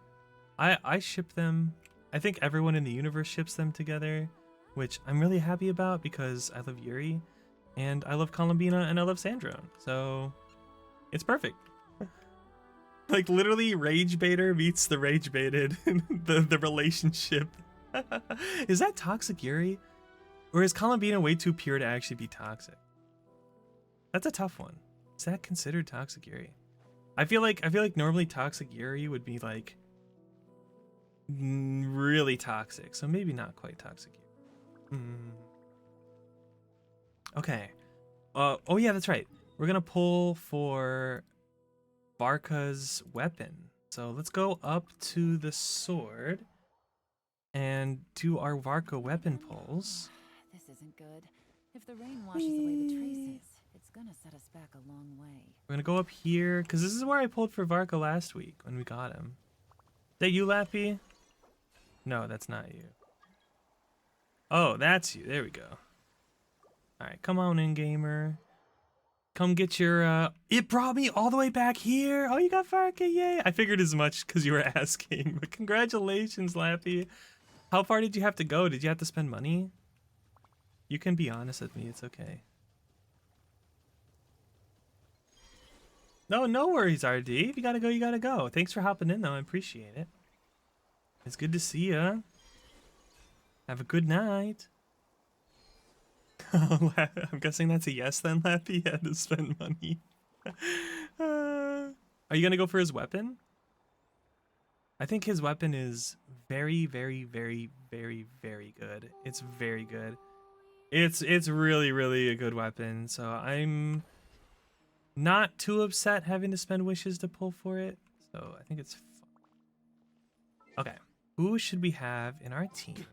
I ship them. I think everyone in the universe ships them together, which I'm really happy about because I love Yuri, and I love Columbina, and I love Sandrone. So it's perfect. Like literally Rage Baiter meets the Rage Baited, the relationship. Is that toxic Yuri? Or is Columbina way too pure to actually be toxic? That's a tough one. Is that considered toxic Yuri? I feel like normally toxic Yuri would be like really toxic. So maybe not quite toxic Yuri. Okay. Oh yeah, that's right. We're gonna pull for Varka's weapon. So let's go up to the sword and do our Varka weapon pulls. This isn't good. If the rain washes away the traces, it's gonna set us back a long way. We're gonna go up here, because this is where I pulled for Varka last week when we got him. Is that you, Lappy? No, that's not you. Oh, that's you. There we go. Alright, come on in, gamer. Come get your, it brought me all the way back here. Oh, you got Varka, yay. I figured as much because you were asking, but congratulations, Lappy. How far did you have to go? Did you have to spend money? You can be honest with me, it's okay. No worries, RD. If you gotta go, you gotta go. Thanks for hopping in, though. I appreciate it. It's good to see ya. Have a good night. I'm guessing that's a yes then, Lappy. He had to spend money. Are you gonna go for his weapon? I think his weapon is very, very, very, very, very good. It's very good. It's really, really a good weapon. So I'm not too upset having to spend wishes to pull for it. So I think it's fun. Okay, who should we have in our team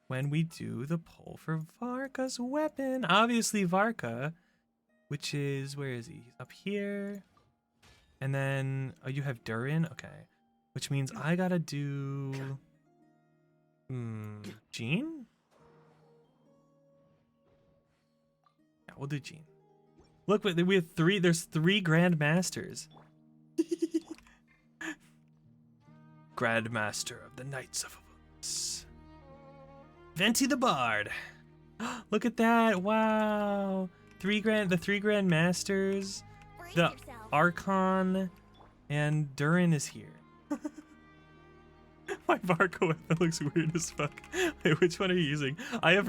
when we do the pull for Varka's weapon? Obviously Varka, which is, where is he? He's up here. And then, oh, you have Durin? Okay. Which means I gotta do... Jean? Yeah, we'll do Jean. Look, we have three, there's 3 Grandmasters. Grandmaster of the Knights of Olympus. Venti the Bard. Look at that, wow. The 3 Grandmasters, Brace the yourself. Archon, and Durin is here. My Varka weapon looks weird as fuck. Wait, which one are you using? I have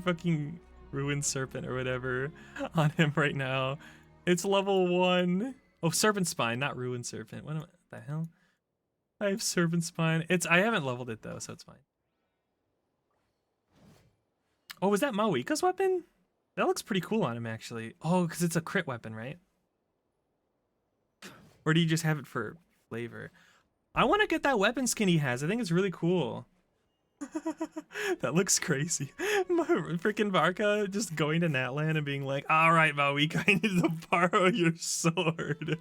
fucking Ruined Serpent or whatever on him right now. It's level 1. Oh, Serpent Spine, not Ruined Serpent. What the hell? I have Serpent Spine. I haven't leveled it though, so it's fine. Oh, was that Mawika's weapon? That looks pretty cool on him actually. Oh, because it's a crit weapon, right? Or do you just have it for flavor? I want to get that weapon skin he has. I think it's really cool. That looks crazy. Freaking Varka just going to Natlan and being like, all right, Mawika, I need to borrow your sword.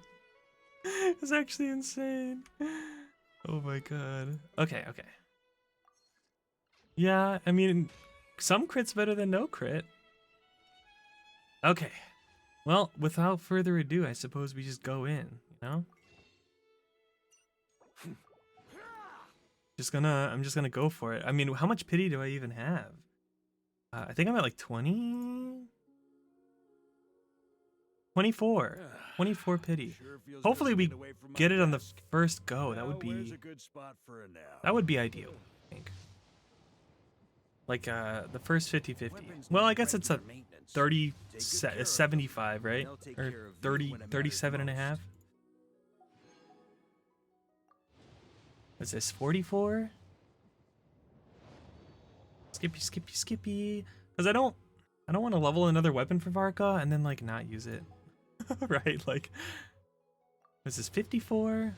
It's actually insane. Oh my god. Okay. Yeah, I mean, some crit's better than no crit. Okay. Well, without further ado, I suppose we just go in, you know? I'm just gonna go for it. I mean, how much pity do I even have? I think I'm at like 20. 24. 24 pity. Hopefully we get it on the first go. That would be ideal, I think. Like the first 50-50. Well, I guess it's a 75, right? Or 37 and a half. What's this? 44? Skippy. Because I don't want to level another weapon for Varka and then like not use it. Right? Like, this is 54.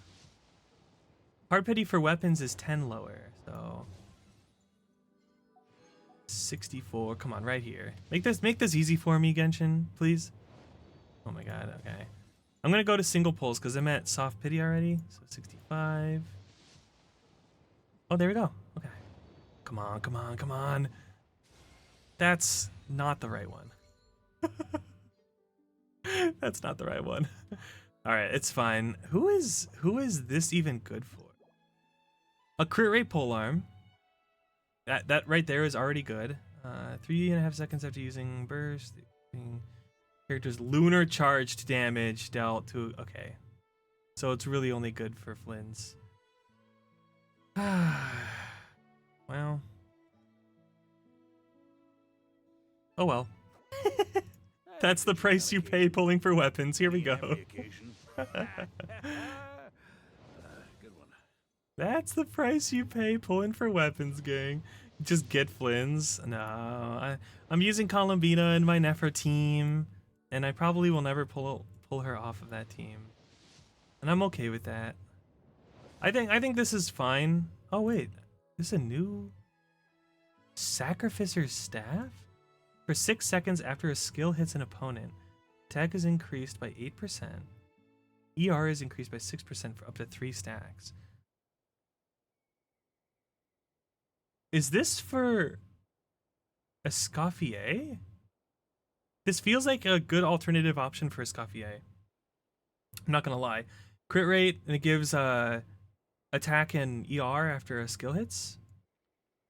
Hard pity for weapons is 10 lower, so 64. Come on, right here. Make this easy for me, Genshin, please. Oh my god. Okay, I'm gonna go to single pulls because I'm at soft pity already. So 65. Oh, there we go. Okay. Come on. That's not the right one. That's not the right one. All right, it's fine. Who is this even good for? A crit rate polearm. That right there is already good. 3.5 seconds after using burst. Character's lunar charged damage dealt to. Okay, so it's really only good for Flynn's. Well. Oh well. That's the price you pay pulling for weapons. Here we go. That's the price you pay pulling for weapons, gang. Just get Flynn's. No, I'm using Columbina in my Nephra team, and I probably will never pull her off of that team, and I'm okay with that. I think this is fine. Oh wait, this is a new Sacrificer's Staff? For 6 seconds after a skill hits an opponent, attack is increased by 8%. ER is increased by 6% for up to 3 stacks. Is this for Escoffier? This feels like a good alternative option for Escoffier. I'm not gonna lie. Crit rate, and it gives attack and ER after a skill hits.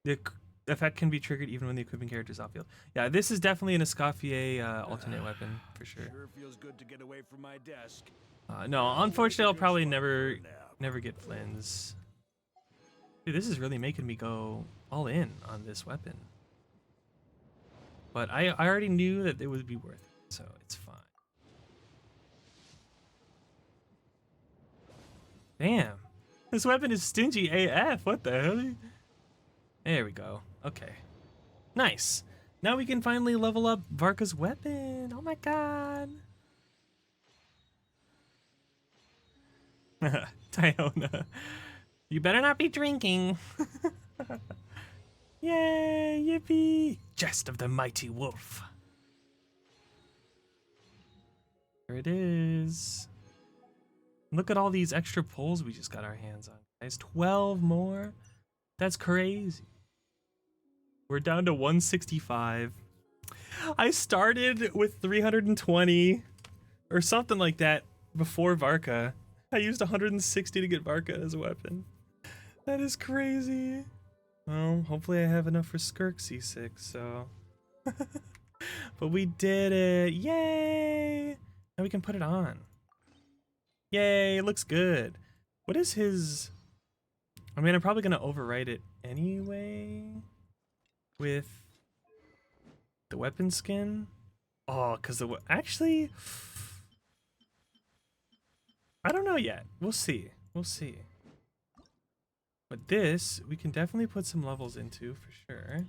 The effect can be triggered even when the equipping character is off field. Yeah, this is definitely an Escoffier alternate weapon for sure. Sure feels good to get away from my desk. No, unfortunately, I'll probably never get Flynn's. Dude, this is really making me go all in on this weapon. But I already knew that it would be worth it, so it's fine. Damn, this weapon is stingy AF. What the hell? There we go. Okay. Nice. Now we can finally level up Varka's weapon. Oh my god. Tyona. You better not be drinking. Yay, yippee. Jest of the mighty wolf. There it is. Look at all these extra pulls we just got our hands on, guys. 12 more. That's crazy. We're down to 165. I started with 320 or something like that before Varka. I used 160 to get Varka as a weapon. That is crazy. Well, hopefully I have enough for Skirk C6, so. But we did it. Yay! Now we can put it on. Yay, it looks good. What is his... I mean, I'm probably going to overwrite it anyway with the weapon skin. Oh, because the... Actually, I don't know yet. We'll see. We'll see. But this, we can definitely put some levels into for sure.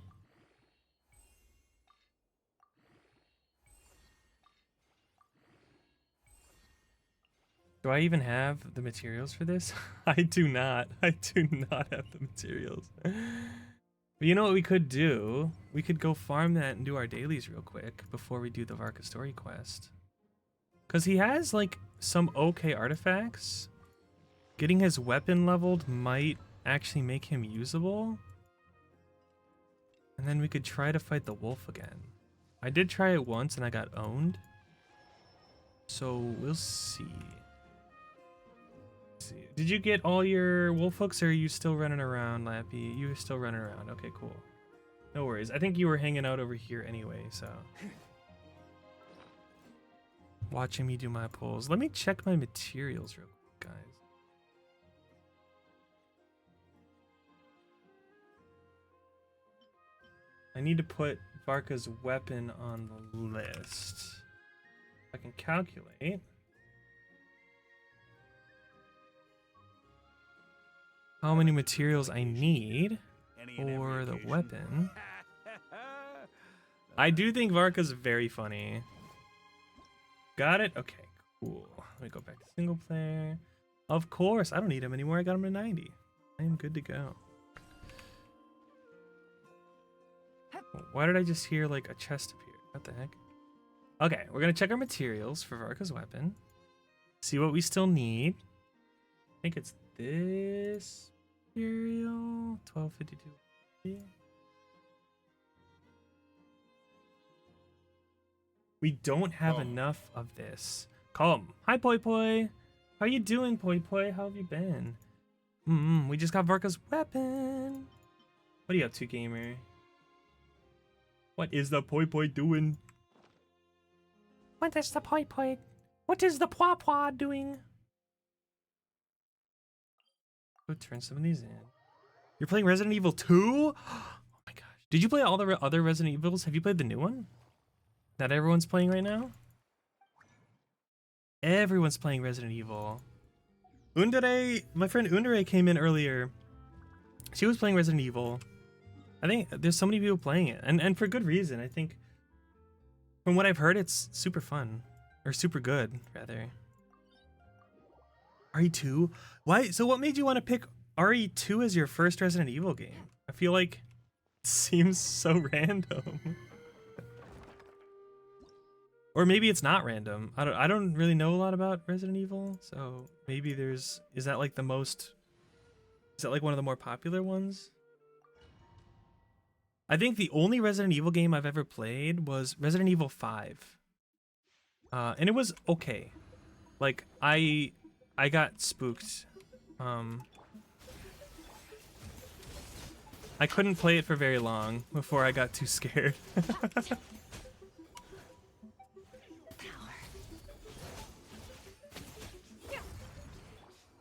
Do I even have the materials for this? I do not. I do not have the materials. But you know what we could do? We could go farm that and do our dailies real quick before we do the Varka story quest. Because he has like some okay artifacts. Getting his weapon leveled might actually make him usable. And then we could try to fight the wolf again. I did try it once and I got owned. So we'll see. Did you get all your wolf hooks or are you still running around, Lappy? You were still running around. Okay, cool. No worries. I think you were hanging out over here anyway, so. watching me do my pulls. Let me check my materials real quick, guys. I need to put Varka's weapon on the list. I can calculate. How many materials I need for the weapon. I do think Varka's very funny. Got it? Okay, cool. Let me go back to single player. Of course, I don't need him anymore. I got him to 90. I am good to go. Why did I just hear like a chest appear? What the heck? Okay, we're gonna check our materials for Varka's weapon. See what we still need. I think it's this material. 1252. We don't have enough of this. Come. Hi, Poi Poi. How you doing, Poi Poi? How have you been? We just got Varka's weapon. What are you up to, gamer? What is the Poi Poi doing? What is the Poi Poi? What is the Poi Poi doing? Go turn some of these in. You're playing Resident Evil 2? Oh my gosh. Did you play all the other Resident Evils? Have you played the new one that everyone's playing right now? Everyone's playing Resident Evil. Undere, my friend Undere came in earlier. She was playing Resident Evil. I think there's so many people playing it, and for good reason. I think from what I've heard, it's super fun, or super good, rather. RE2? Why? So what made you want to pick RE2 as your first Resident Evil game? I feel like it seems so random. Or maybe it's not random. I don't really know a lot about Resident Evil, so maybe is that like one of the more popular ones? I think the only Resident Evil game I've ever played was Resident Evil 5. And it was okay. Like I got spooked. I couldn't play it for very long before I got too scared.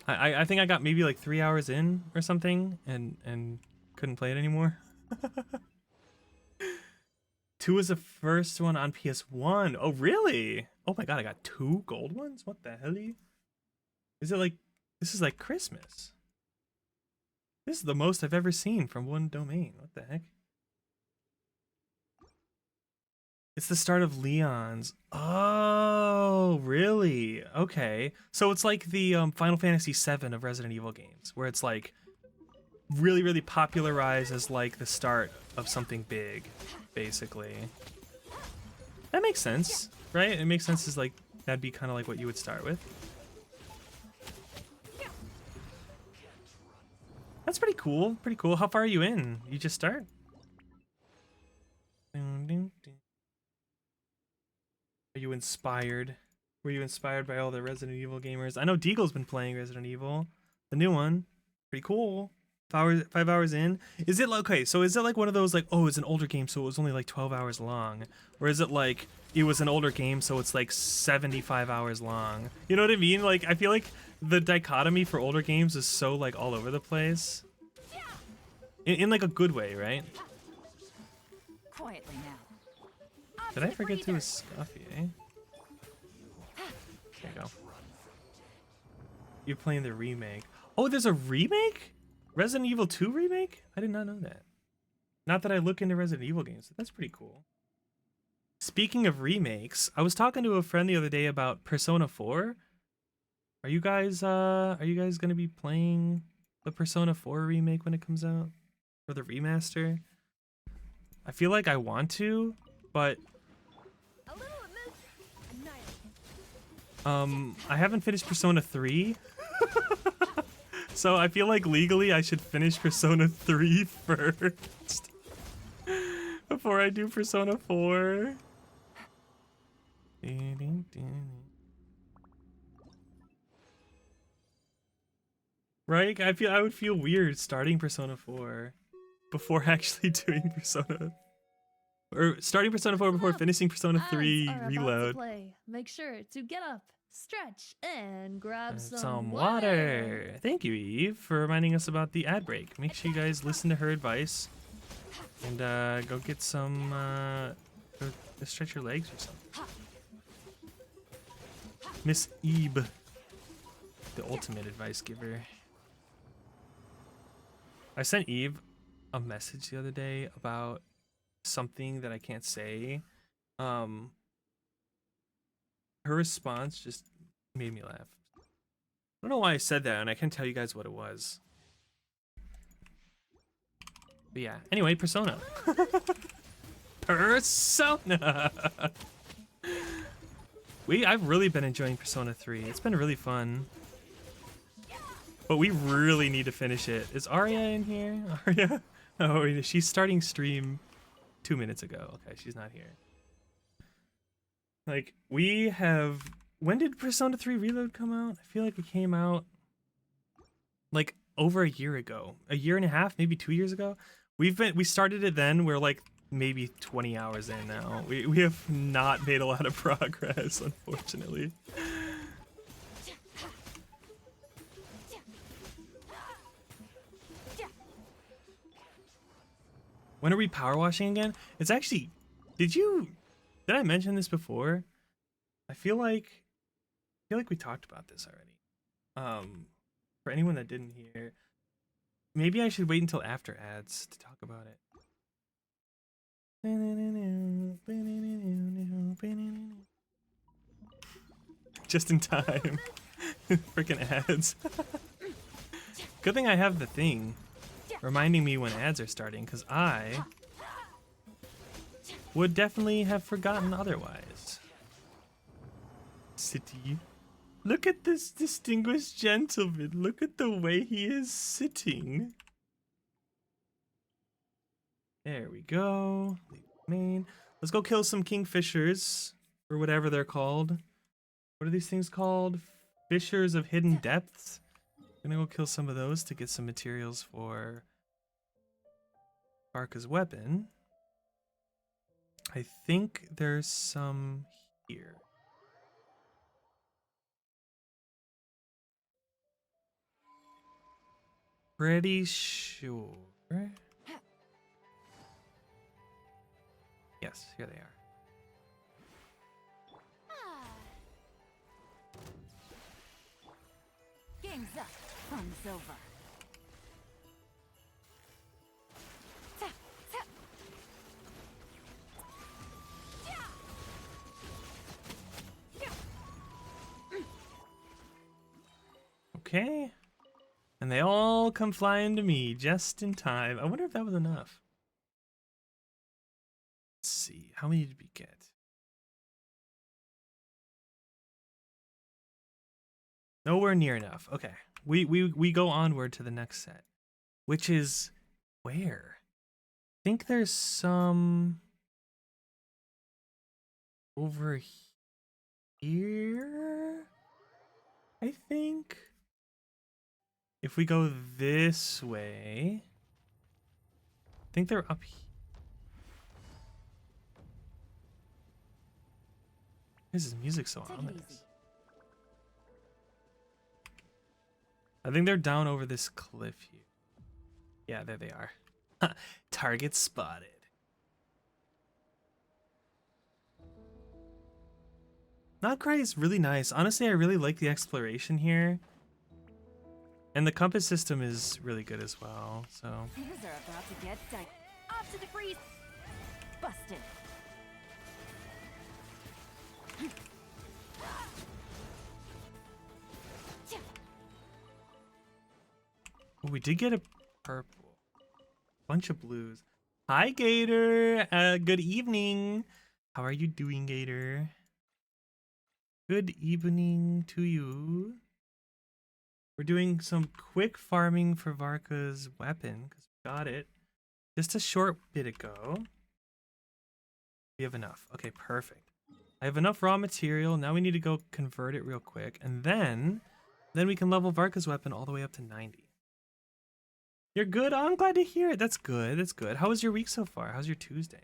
I think I got maybe like 3 hours in or something and couldn't play it anymore. 2 was the first one on PS1. Oh, really? Oh my god, I got 2 gold ones? What the hell? Is it like, this is like Christmas. This is the most I've ever seen from one domain. What the heck? It's the start of Leon's. Oh, really? Okay. So it's like the Final Fantasy VII of Resident Evil games, where it's like really, really popularized as like the start of something big, basically. That makes sense, right? It makes sense as like, that'd be kind of like what you would start with. That's pretty cool. Pretty cool. How far are you in? You just start? Are you inspired? Were you inspired by all the Resident Evil gamers? I know Deagle's been playing Resident Evil, the new one. Pretty cool. 5 hours in. Is it like, okay, so is it like one of those like, oh, it's an older game, so it was only like 12 hours long? Or is it like, it was an older game, so it's like 75 hours long? You know what I mean? Like, I feel like the dichotomy for older games is so like all over the place. In like a good way, right? Quietly now. Did I forget to Scuffy, eh? There you go. You're playing the remake. Oh, there's a remake? Resident Evil 2 remake? I did not know that. Not that I look into Resident Evil games. That's pretty cool. Speaking of remakes, I was talking to a friend the other day about Persona 4. Are you guys gonna be playing the Persona 4 remake when it comes out? Or the remaster? I feel like I want to, but I haven't finished Persona 3. So I feel like legally I should finish Persona 3 first before I do Persona 4. Right? I would feel weird starting Persona 4 before actually doing Persona Or starting Persona 4 before Up. finishing Persona Ads 3 are about to Reload. play. Make sure to get up, stretch, and grab Some water. Thank you, Eve, for reminding us about the ad break. Make sure you guys listen to her advice and go get some. Go stretch your legs or something. Miss Ebe, the ultimate advice giver. I sent Eve a message the other day about something that I can't say. Her response just made me laugh. I don't know why I said that, and I can't tell you guys what it was. But yeah, anyway, Persona. Persona! I've really been enjoying Persona 3. It's been really fun. But we really need to finish it. Is Arya in here? Arya? Oh, she's starting stream 2 minutes ago. Okay, she's not here. Like, we have... When did Persona 3 Reload come out? I feel like it came out like over a year ago. A year and a half, maybe 2 years ago. We started it then. We're like maybe 20 hours in now. We have not made a lot of progress, unfortunately. When are we power washing again? It's actually... Did I mention this before? I feel like we talked about this already. For anyone that didn't hear, maybe I should wait until after ads to talk about it. Just in time. Freaking ads. Good thing I have the thing reminding me when ads are starting, because I would definitely have forgotten otherwise. City. Look at this distinguished gentleman. Look at the way he is sitting. There we go. Main. Let's go kill some kingfishers, or whatever they're called. What are these things called? Fishers of hidden depths. I'm gonna go kill some of those to get some materials for Varka's weapon. I think there's some here. Pretty sure. Yes, here they are. Game's up. Fun's over. Okay. And they all come flying to me just in time. I wonder if that was enough. Let's see. How many did we get? Nowhere near enough. Okay. We go onward to the next set. Which is where? I think there's some over here. I think. If we go this way, I think they're up here. Why is this music so ominous? I think they're down over this cliff here. Yeah, there they are. Target spotted. Notcry is really nice. Honestly, I really like the exploration here. And the compass system is really good as well, so... Things are about to get tight. Off to the freeze! Busted. Oh, we did get a purple. Bunch of blues. Hi, Gator! Good evening! How are you doing, Gator? Good evening to you. We're doing some quick farming for Varka's weapon, because we got it just a short bit ago. We have enough. Okay, perfect. I have enough raw material. Now we need to go convert it real quick, and then we can level Varka's weapon all the way up to 90. You're good? Oh, I'm glad to hear it. That's good. That's good. How was your week so far? How's your Tuesday?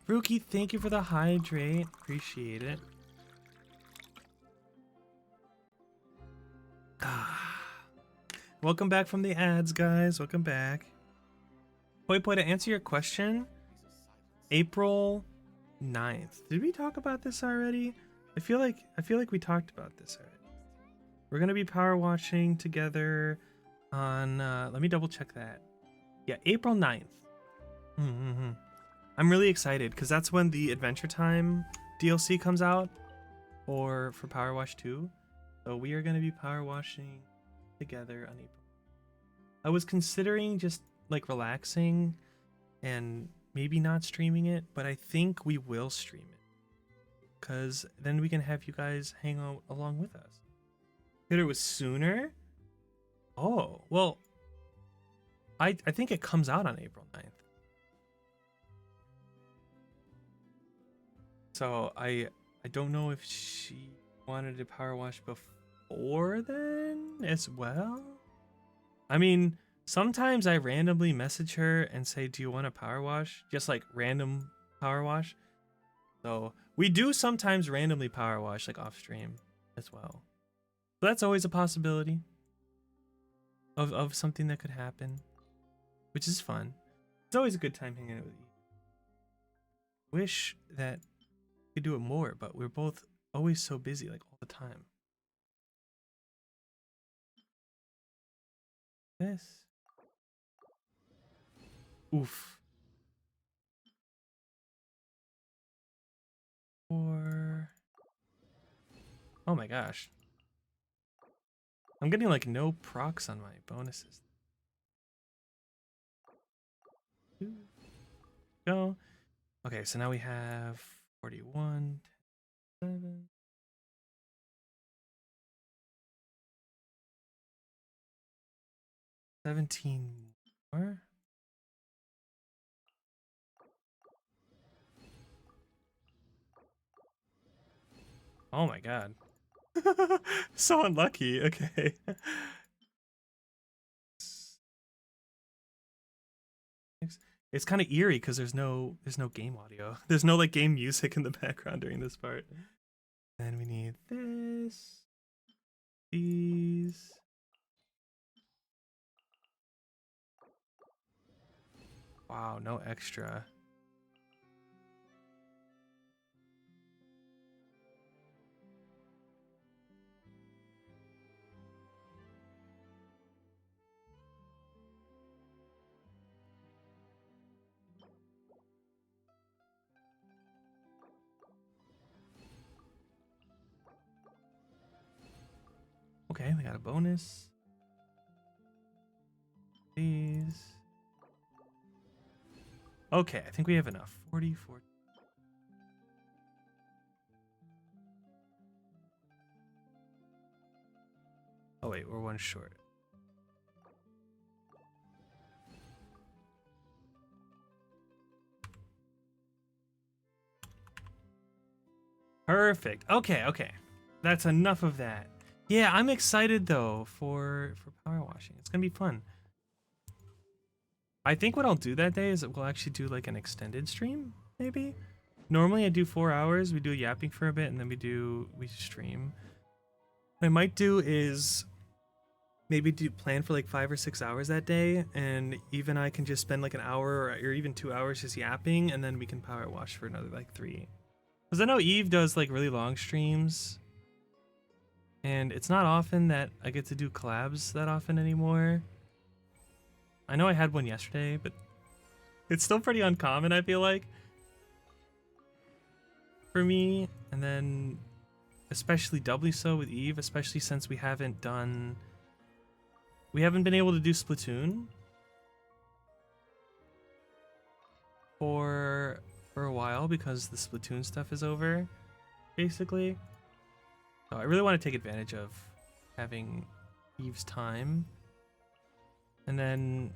Rookie, thank you for the hydrate. Appreciate it. Welcome back from the ads, guys. Welcome back. Poi, to answer your question, April 9th. Did we talk about this already? I feel like we talked about this already. We're gonna be power watching together on let me double check that. Yeah, April 9th. I'm really excited because that's when the Adventure Time DLC comes out for Power Wash 2. So we are gonna be power washing together on April. I was considering just like relaxing and maybe not streaming it, but I think we will stream it because then we can have you guys hang out along with us. If it was sooner, oh well, I think it comes out on April 9th. So I don't know if she wanted to power wash before then as well. I mean, sometimes I randomly message her and say, do you want to power wash? Just like random power wash. So we do sometimes randomly power wash like off stream as well. So that's always a possibility of something that could happen, which is fun. It's always a good time hanging out with you. Wish that we could do it more, but we're both always so busy like all the time. This. Oof. Or oh my gosh. I'm getting like no procs on my bonuses. Go. Okay, so now we have 41, 7. $17 more. Oh my god. So unlucky. Okay. It's kind of eerie because there's no game audio. There's no like game music in the background during this part. And we need this. These. Wow, no extra. Okay, we got a bonus. These. Okay, I think we have enough. 40, 40. Oh wait, we're one short. Perfect. Okay, okay. That's enough of that. Yeah, I'm excited though for power washing. It's gonna be fun. I think what I'll do that day is we'll actually do like an extended stream, maybe. Normally I do 4 hours. We do yapping for a bit and then we stream. What I might do is maybe plan for like 5 or 6 hours that day, and even I can just spend like an hour or even 2 hours just yapping, and then we can power wash for another like 3. Because I know Eve does like really long streams, and it's not often that I get to do collabs that often anymore. I know I had one yesterday, but it's still pretty uncommon, I feel like, for me. And then especially doubly so with Eve, especially since we haven't been able to do Splatoon for a while because the Splatoon stuff is over, basically. So I really want to take advantage of having Eve's time. And then,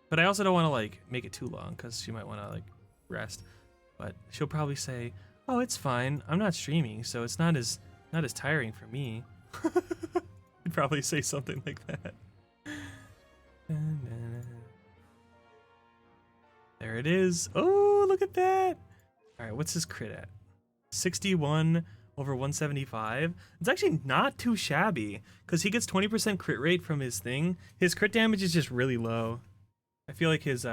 but I also don't want to like make it too long because she might want to like rest. But she'll probably say, "Oh, it's fine. I'm not streaming, so it's not as tiring for me." I'd probably say something like that. There it is. Oh, look at that. All right, what's his crit at? 61 over 175. It's actually not too shabby because he gets 20% crit rate from his thing. His crit damage is just really low. I feel like his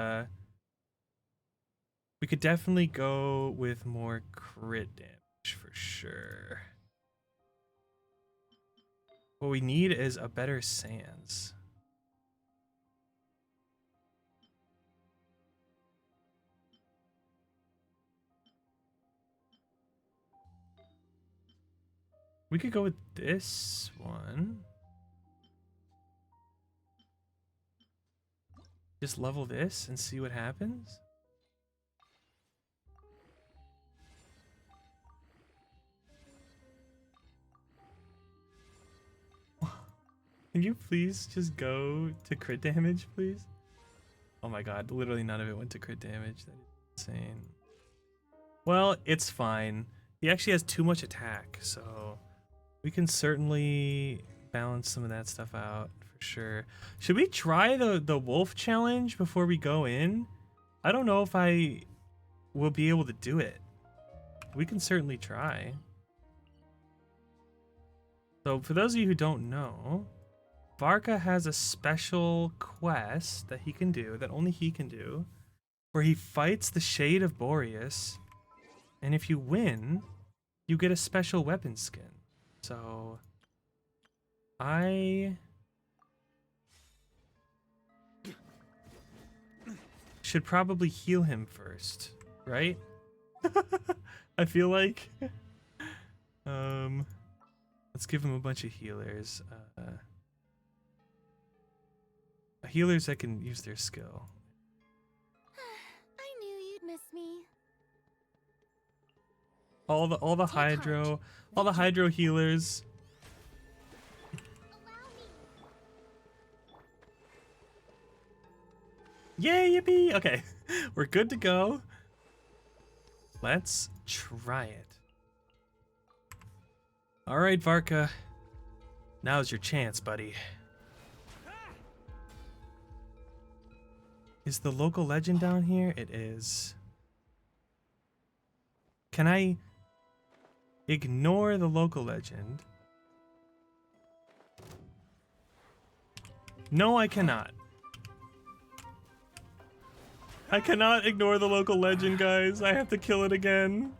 we could definitely go with more crit damage for sure. What we need is a better Sans. We could go with this one. Just level this and see what happens. Can you please just go to crit damage, please? Oh my god, literally none of it went to crit damage. That is insane. Well, it's fine. He actually has too much attack, so we can certainly balance some of that stuff out for sure. Should we try the wolf challenge before we go in? I don't know if I will be able to do it. We can certainly try. So for those of you who don't know, Varka has a special quest that he can do, that only he can do, where he fights the Shade of Boreas, and if you win, you get a special weapon skin. So I should probably heal him first, right? I feel like let's give him a bunch of healers. Healers that can use their skill. I knew you'd miss me. All the hydro healers. Allow me. Yay, yippee! Okay, we're good to go. Let's try it. All right, Varka. Now's your chance, buddy. Is the local legend down here? It is. Can I ignore the local legend? No, I cannot. I cannot ignore the local legend, guys. I have to kill it again.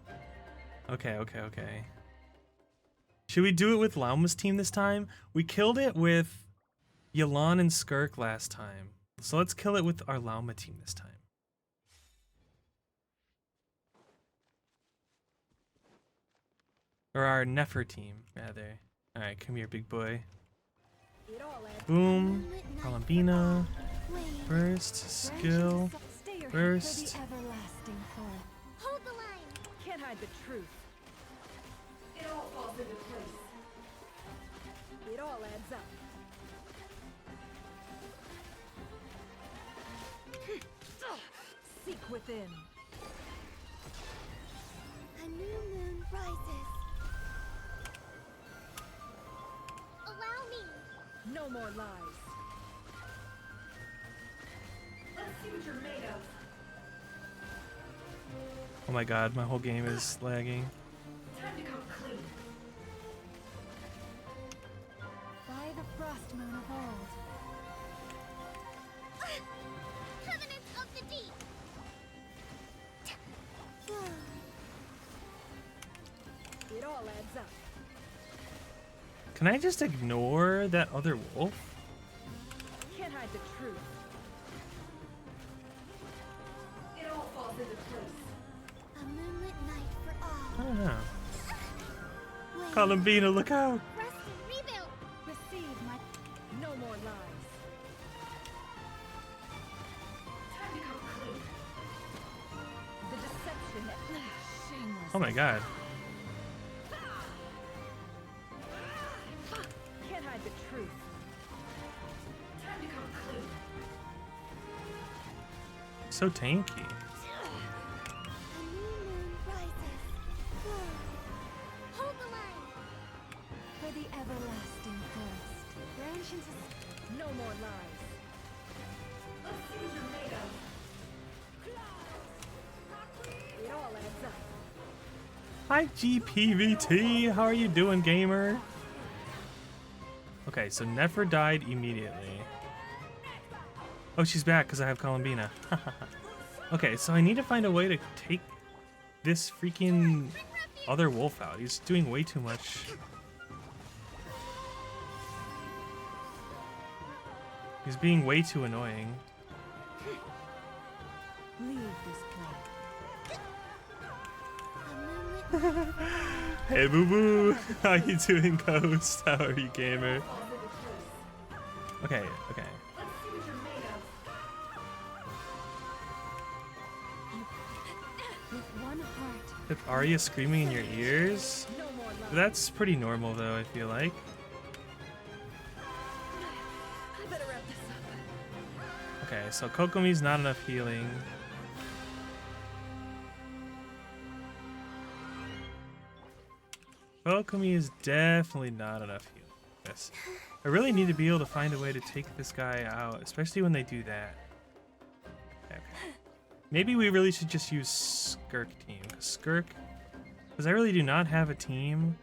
Okay. Should we do it with Lauma's team this time? We killed it with Yelan and Skirk last time. So let's kill it with our Lauma team this time. Or our Nefer team, rather. Alright, come here, big boy. Boom. Columbina. Burst. Skill. Burst. Hold the line. Can't hide the truth. It all falls into place. It all adds up. Seek within. A new moon rises. Allow me. No more lies. Let's see what you're made of. Oh my god, my whole game is lagging. Time to come clean. By the frost moon of old. Covenants of the deep. It all adds up. Can I just ignore that other wolf? Can't hide the truth. It all falls into place. A moonlit night for all. I don't know. Wait. Columbina, look out! Rest and rebuild. Receive my... No more lies. Time to come clean. The deception that... Shameless. Oh my god. Can't hide the truth. Time to come clean. So tanky. A new moon rises. Hold the line. For the everlasting forest. Branches of... No more lies. Let's see what you're made of. It all adds up. Hi GPVT, how are you doing, gamer? Okay, so Nefer died immediately. Oh, she's back because I have Columbina. Okay, so I need to find a way to take this freaking other wolf out. He's doing way too much. He's being way too annoying. Leave this place. Hey boo boo, how you doing, Ghost? How are you, gamer? Okay, okay. With one heart. With Arya screaming in your ears? No more love. That's pretty normal though, I feel like. I better wrap this up. Okay, so Kokomi's not enough healing. Kokomi is definitely not enough healing. Yes. I really need to be able to find a way to take this guy out, especially when they do that. Okay. Maybe we really should just use Skirk team. Because I really do not have a team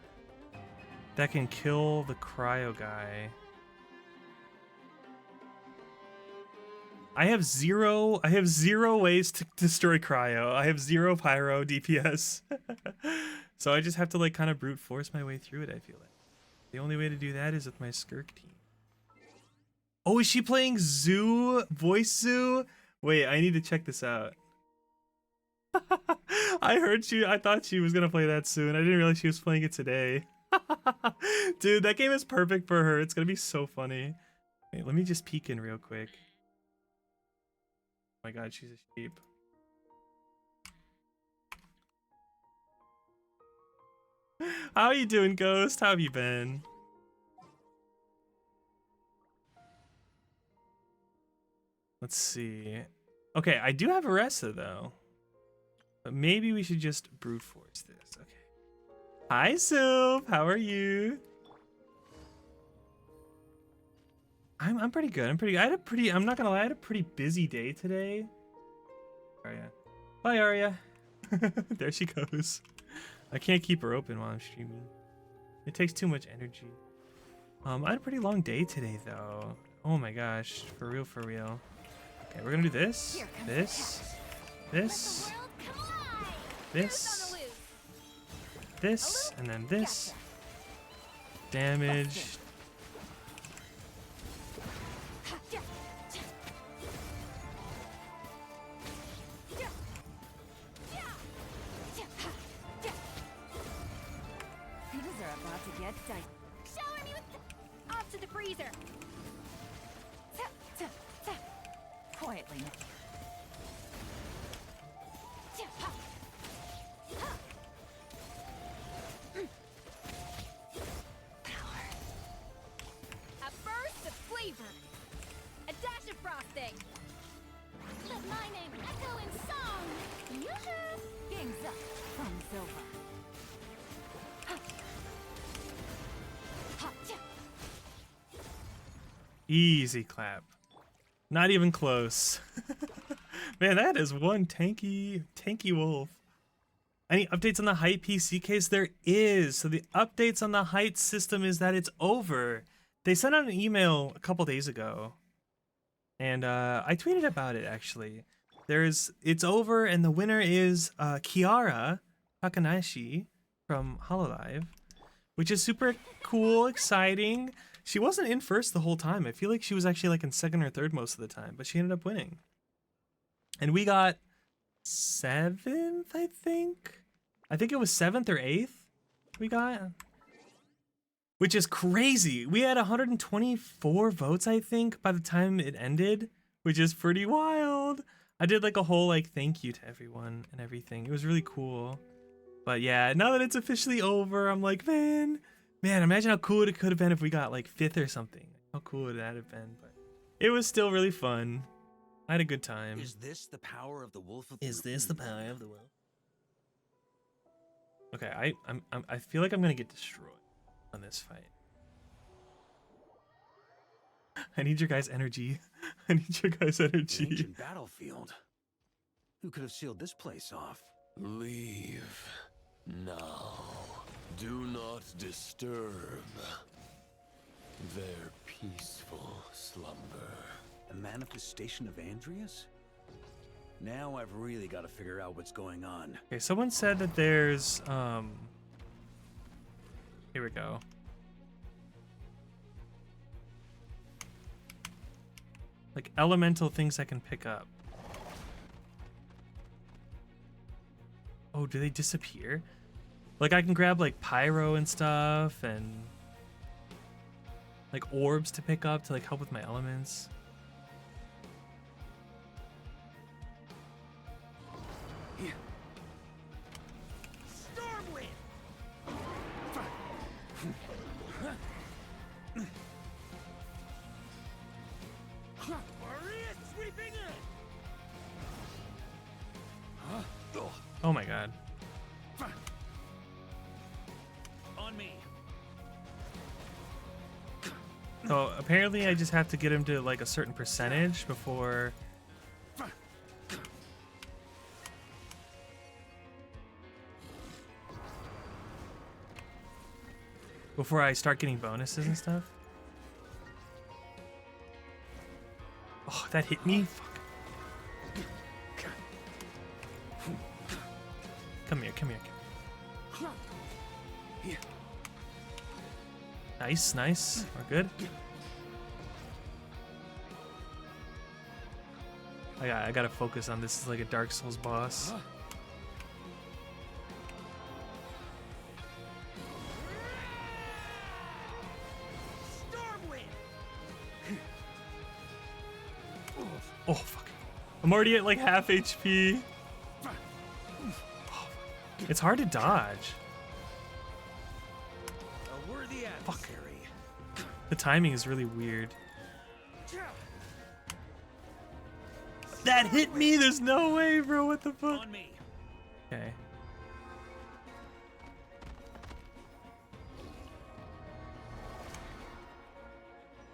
that can kill the cryo guy. I have zero ways to destroy cryo. I have 0 pyro DPS. So I just have to like kind of brute force my way through it, I feel like. The only way to do that is with my Skirk team. Oh, is she playing Zoo? Voice Zoo? Wait, I need to check this out. I thought she was gonna play that soon. I didn't realize she was playing it today. Dude, that game is perfect for her. It's gonna be so funny. Wait, let me just peek in real quick. Oh my god, she's a sheep. How you doing, Ghost? How have you been? Let's see. Okay, I do have Aressa though. But maybe we should just brute force this. Okay. Hi, Sylph. How are you? I'm pretty good. I'm pretty good. I'm not gonna lie, I had a pretty busy day today. Arya. Bye, Arya. There she goes. I can't keep her open while I'm streaming. It takes too much energy. I had a pretty long day today though. Oh my gosh, for real, for real. Okay, we're gonna do this, this, this, this, and then this. Damage. Things are about to get dicey. Shower me with the... Off to the freezer. Quietly. A burst of flavor. A dash of frosting. Let my name echo in song. Yoo-hoo! Game's up from Silva. Easy clap. Not even close. Man, that is one tanky wolf. Any updates on the height PC case? There is. So the updates on the height system is that it's over. They sent out an email a couple days ago. And I tweeted about it actually. It's over and the winner is Kiara Takanashi from Hololive, which is super cool, exciting. She wasn't in first the whole time. I feel like she was actually like in second or third most of the time, but she ended up winning. And we got 7th, I think. I think it was 7th or 8th we got. Which is crazy. We had 124 votes, I think, by the time it ended, which is pretty wild. I did like a whole like thank you to everyone and everything. It was really cool. But yeah, now that it's officially over, I'm like, man, imagine how cool it could have been if we got like 5th or something. How cool would that have been? But it was still really fun. I had a good time. Is this the power of the wolf? Is this the power of the wolf? Okay, I feel like I'm gonna get destroyed on this fight. I need your guys' energy. I need your guys' energy. Ancient battlefield. Who could have sealed this place off? Leave. Now, do not disturb their peaceful slumber. A manifestation of Andreas? Now I've really got to figure out what's going on. Okay, someone said that there's here we go. Like elemental things I can pick up. Oh, do they disappear? Like I can grab like pyro and stuff and like orbs to pick up to like help with my elements. Oh my god. On me. So apparently I just have to get him to like a certain percentage before I start getting bonuses and stuff. Oh, that hit me? Fuck. Come here, come here. Nice, nice. We're good. I gotta focus on this. Is like a Dark Souls boss. Oh fuck! I'm already at like half HP. It's hard to dodge. A worthy adversary. The timing is really weird. That hit me! There's no way, bro. What the fuck? On me. Okay.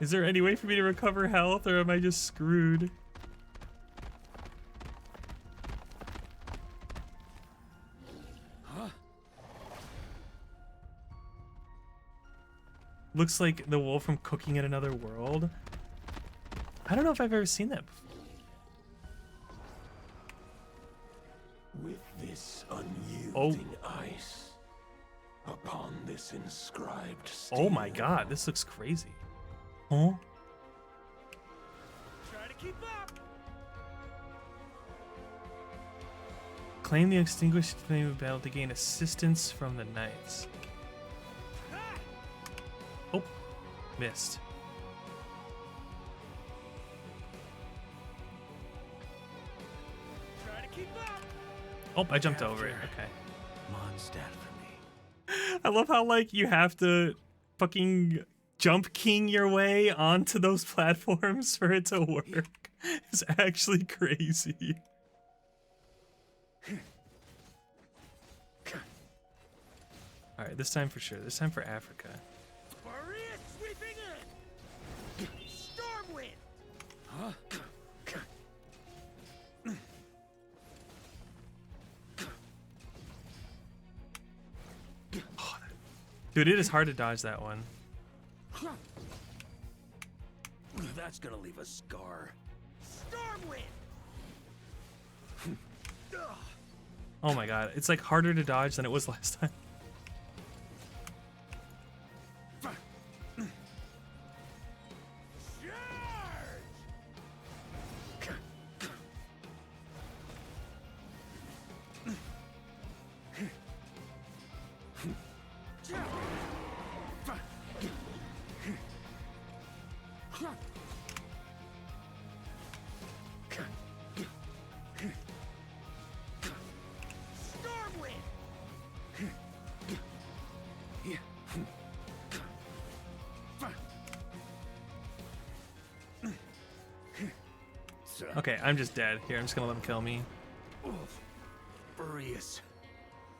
Is there any way for me to recover health, or am I just screwed? Looks like the wolf from Cooking in Another World. I don't know if I've ever seen that before. With this unyielding ice, upon this inscribed steel. Oh my god, this looks crazy. Huh? Try to keep up. Claim the extinguished flame of battle to gain assistance from the knights. Oh, missed. Try to keep up. Oh, I jumped over it. Okay. Mondstadt for me. I love how like you have to fucking jump king your way onto those platforms for it to work. It's actually crazy. All right, this time for sure. This time for Africa. Warrior sweeping in. Stormwind. Huh? Dude, it is hard to dodge that one. That's gonna leave a scar. Stormwind. Oh my god, it's like harder to dodge than it was last time. Okay, I'm just dead. Here, I'm just gonna let him kill me. Furious.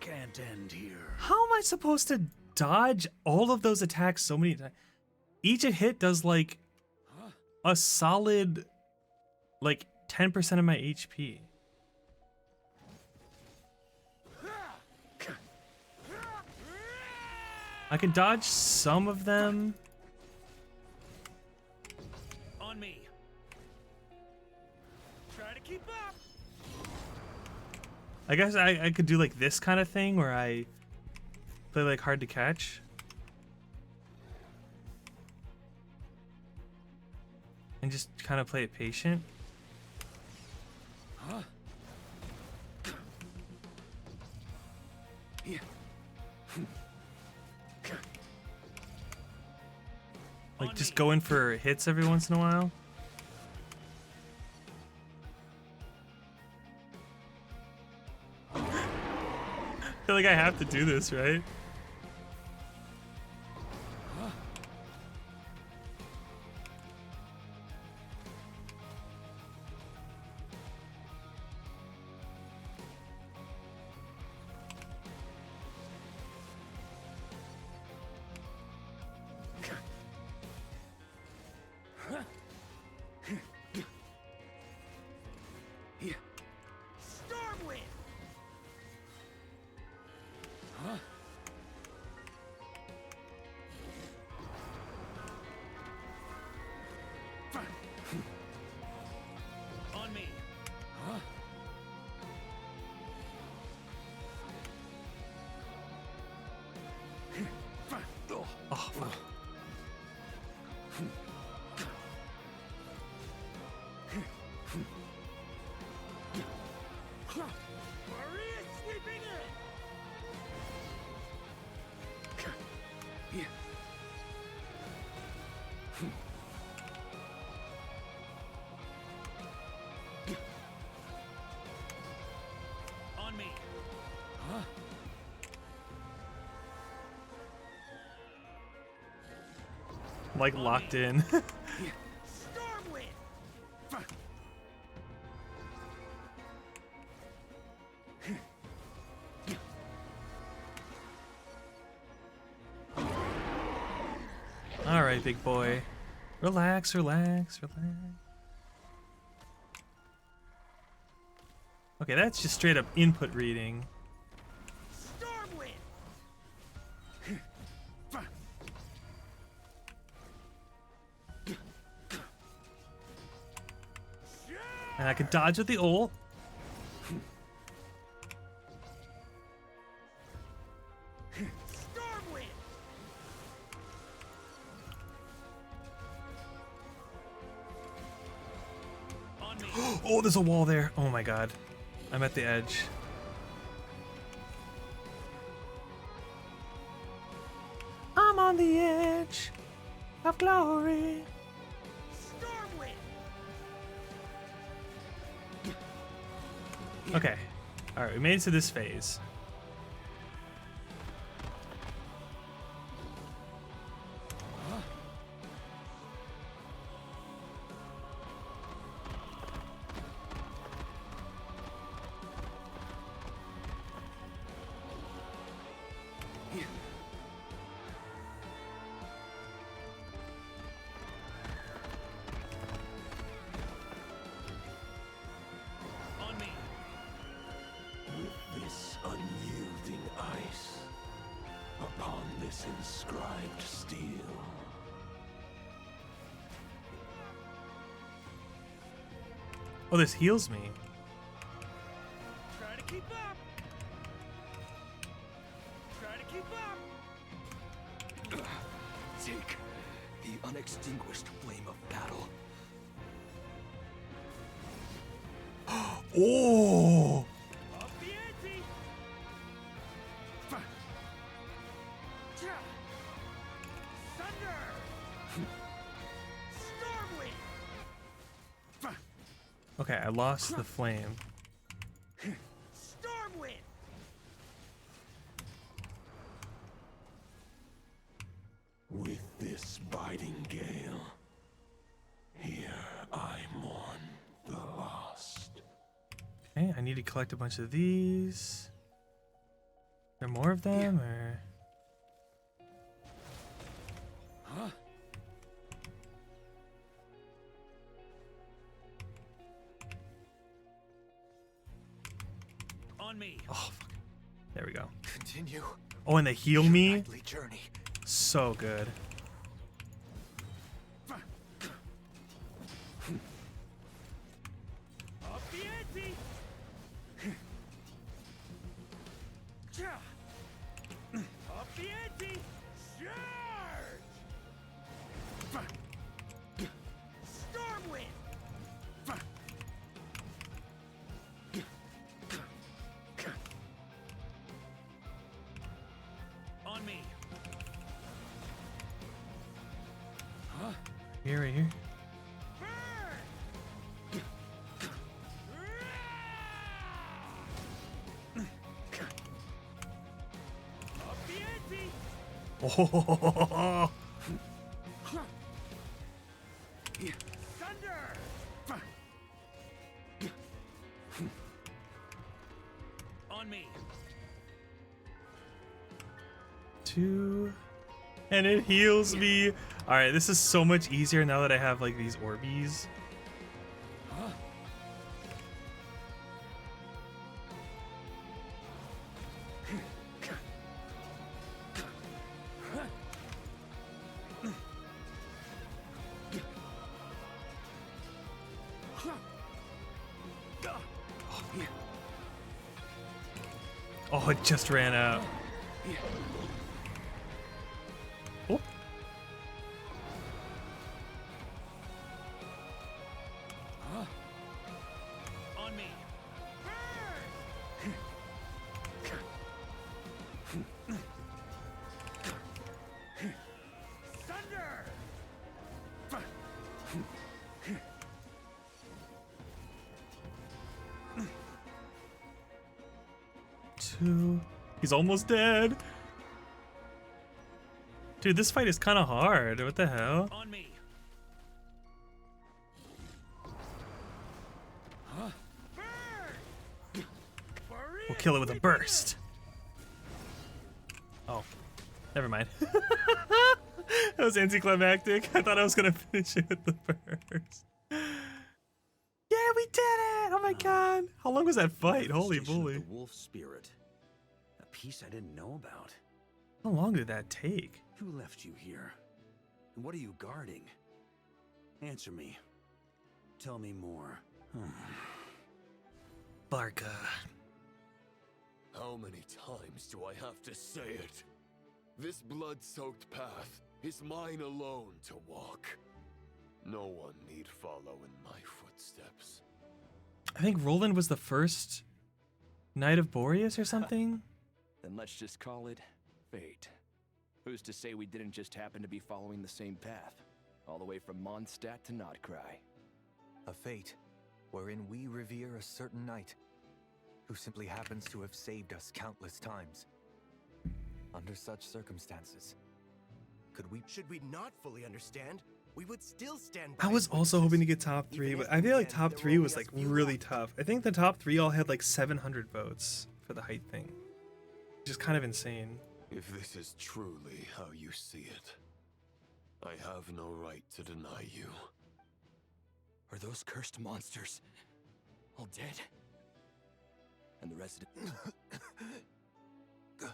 Can't end here. How am I supposed to dodge all of those attacks so many times? Each hit does like a solid like 10% of my HP. I can dodge some of them. On me. Try to keep up. I guess I could do like this kind of thing where I play like hard to catch. And just kind of play it patient. Huh? Yeah. Like just go in for hits every once in a while. I feel like I have to do this, right? Stormwind. Huh? On me. Huh? Oh, fuck. Maria sweeping in. Yeah. On me. Huh? I'm like locked in. Stormwind. All right, big boy. Relax, relax, relax. Okay, that's just straight up input reading. Stormwind. And I can dodge with the ult. Stormwind. On me. Oh, there's a wall there. Oh my god. I'm at the edge. I'm on the edge of glory. Stormwind. Okay. Alright, we made it to this phase. On me. With this unyielding ice, upon this inscribed steel. Oh, this heals me. Try to keep up. Try to keep up. Take the unextinguished flame of battle. Oh! Up the ante. Thunder. Stormwind. Okay, I lost the flame. Stormwind. With this biting gale, here I mourn the lost. Okay, I need to collect a bunch of these. Are there more of them, or? Huh? On me. Oh, fuck. There we go. Continue Oh, and they heal me? Nightly journey. So good. Up the ante! Up the ante! Charge! Stormwind! On me! Here, right here. Burn! Up the ante! Oh, Thunder! On me! 2. And it heals me. All right, this is so much easier now that I have like these Orbeez. Oh, it just ran out. Oh. On me! Thunder! 2. He's almost dead. Dude, this fight is kind of hard. What the hell? On me! Burn! We'll kill it with a burst. Oh, never mind. That was anticlimactic. I thought I was gonna finish it with the burst. Yeah, we did it! Oh my god! How long was that fight? Holy Manifestation of moly! The wolf spirit. A piece I didn't know about. How long did that take? Who left you here? And what are you guarding? Answer me. Tell me more. Varka. How many times do I have to say it? This blood-soaked path is mine alone to walk. No one need follow in my footsteps. I think Roland was the first Knight of Boreas or something. Then let's just call it fate. Who's to say we didn't just happen to be following the same path, all the way from Mondstadt to Notcry? A fate wherein we revere a certain knight who simply happens to have saved us countless times. Under such circumstances, should we not fully understand, we would still stand I by was as also hoping to get top Even 3, if but in I the feel like end, top there 3 were was only like a few really left. tough. I think the top 3 all had like 700 votes for the height thing, which is kind of insane. If this is truly how you see it, I have no right to deny you. Are those cursed monsters all dead? And the resident... good.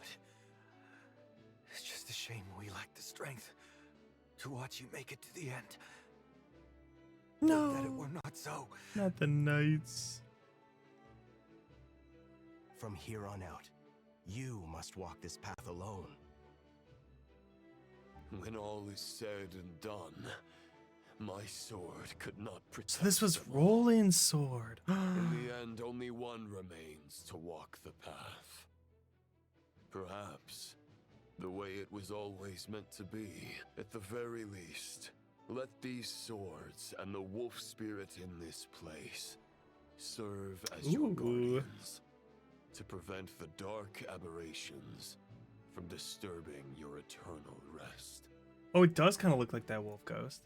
It's just a shame we lack the strength to watch you make it to the end. No, That it were not so. not the Knights. From here on out, you must walk this path alone. When all is said and done, my sword could not protect So this was them all. Roland's sword. In the end, only one remains to walk the path. Perhaps the way it was always meant to be. At the very least, let these swords and the wolf spirit in this place serve as your Ooh. guardians to prevent the dark aberrations from disturbing your eternal rest. Oh, it does kind of look like that wolf ghost.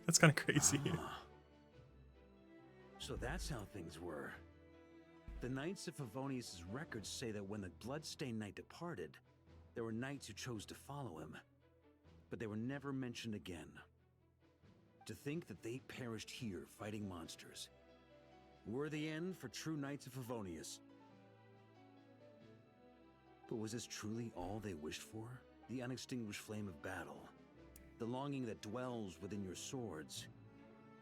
That's kind of crazy. So that's how things were. The Knights of Favonius' records say that when the Bloodstained Knight departed, there were knights who chose to follow him, but they were never mentioned again. To think that they perished here fighting monsters. Were the end for true Knights of Favonius. But was this truly all they wished for? The unextinguished flame of battle? The longing that dwells within your swords?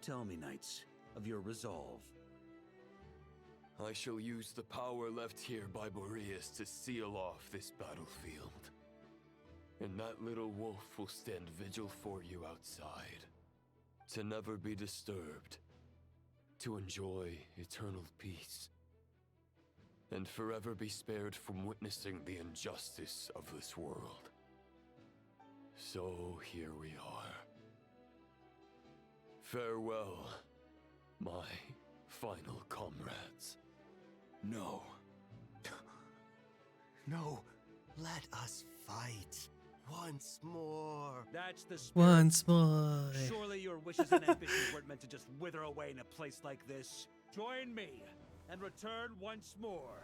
Tell me, knights, of your resolve. I shall use the power left here by Boreas to seal off this battlefield. And that little wolf will stand vigil for you outside, to never be disturbed, to enjoy eternal peace, and forever be spared from witnessing the injustice of this world. So here we are. Farewell, my final comrades. No. No. Let us fight. Once more. That's the spirit. Once more. Surely your wishes and ambitions weren't meant to just wither away in a place like this. Join me and return once more.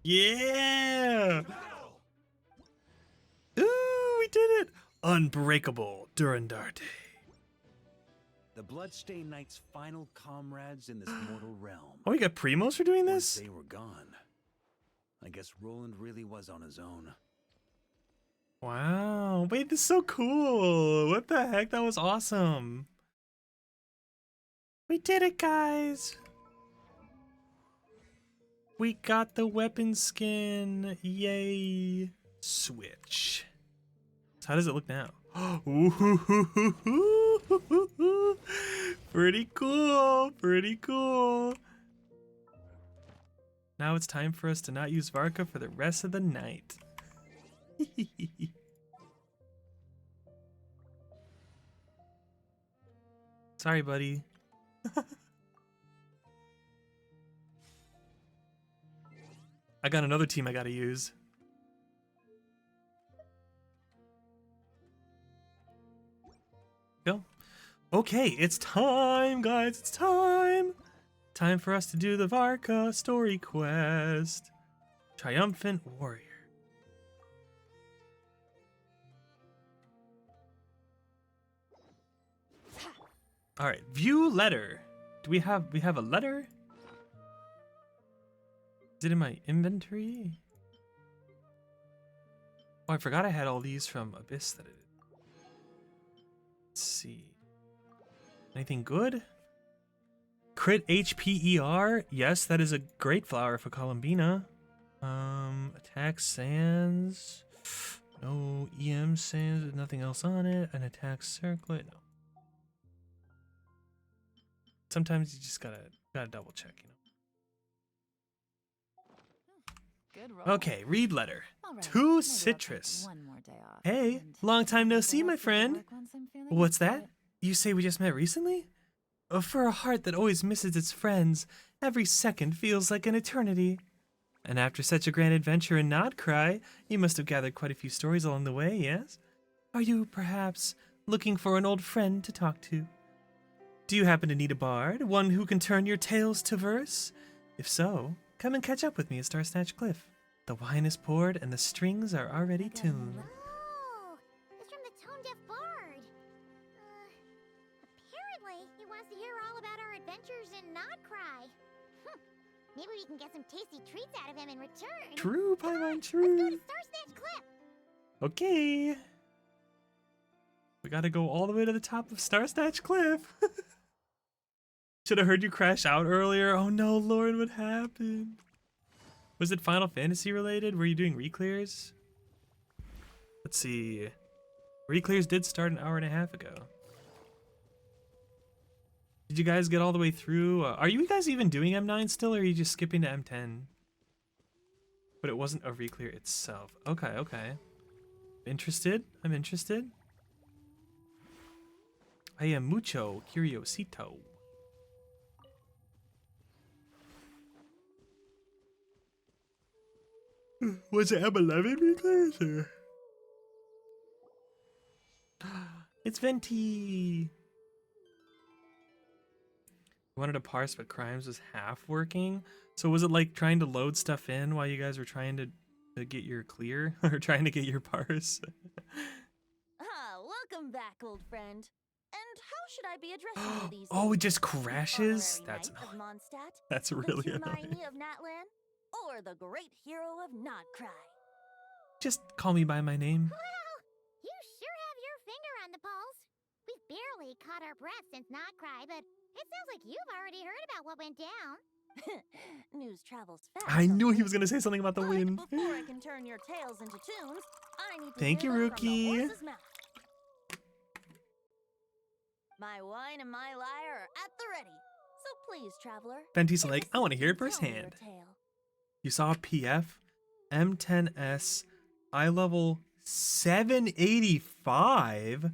Yeah! Ooh, we did it! Unbreakable Durandarte. The Bloodstained Knight's final comrades in this mortal realm. Oh, we got Primos for doing Once this? they were gone, I guess Roland really was on his own. Wow. Wait, this is so cool. What the heck? That was awesome. We did it, guys. We got the weapon skin. Yay. Switch. So how does it look now? Ooh, pretty cool. Pretty cool. Now it's time for us to not use Varka for the rest of the night. Sorry, buddy. I got another team I gotta use. Go. Okay, it's time, guys. It's time. Time for us to do the Varka story quest. Triumphant Warrior. All right, view letter. Do we have a letter? Is it in my inventory? Oh, I forgot I had all these from Abyss that I did. Let's see. Anything good? Crit HPER? Yes, that is a great flower for Columbina. Attack Sands. No EM Sands, nothing else on it. An attack circlet. No. Sometimes you just gotta double check, you know. Good roll. Okay, read letter. All right, To maybe I'll take Citrus. one more day off, Hey, and long time no I'll see, get my off to friend. work once I'm feeling What's that? quiet. You say we just met recently? For a heart that always misses its friends, every second feels like an eternity. And after such a grand adventure in Nodcry, you must have gathered quite a few stories along the way, yes? Are you, perhaps, looking for an old friend to talk to? Do you happen to need a bard, one who can turn your tales to verse? If so, come and catch up with me at Starsnatch Cliff. The wine is poured and the strings are already tuned. Oh, it's from the Tone Deaf Bard. Apparently, he wants to hear all about our adventures in Nodcry. Maybe we can get some tasty treats out of him in return. True, Come on, Paimon, let's go true. to Starsnatch Cliff. Okay. We gotta go all the way to the top of Starsnatch Cliff. Should have heard you crash out earlier. Oh no, Lord, what happened? Was it Final Fantasy related? Were you doing reclears? Let's see. Reclears did start an hour and a half ago. Did you guys get all the way through? Are you guys even doing M9 still, or are you just skipping to M10? But it wasn't a reclear itself. Okay, okay. Interested? I'm interested. I am mucho curiosito. Was it M11 reclears or? It's Venti. Wanted to parse, but Crimes was half working. So was it like trying to load stuff in while you guys were trying to get your clear or trying to get your parse? Welcome back, old friend. And how should I be addressing you these days? Oh, it just crashes? Honorary That's Knight of annoying. Mondstadt, That's the really Hermione annoying. of Natlan, or the great hero of Nodcry? Just call me by my name. Well, you sure have your finger on the pulse. We've barely caught our breath since Not Cry, but it sounds like you've already heard about what went down. News travels fast. I on knew the he was wind. gonna say something about the But wind. before I can turn your tales into tunes, I need to Thank you, hear them from the Rookie. horse's mouth. My wine and my lyre are at the ready. So please, traveler. Venti's take like, a I want to seat hear it and tell me your firsthand. tale. You saw PF M10S eye level 785?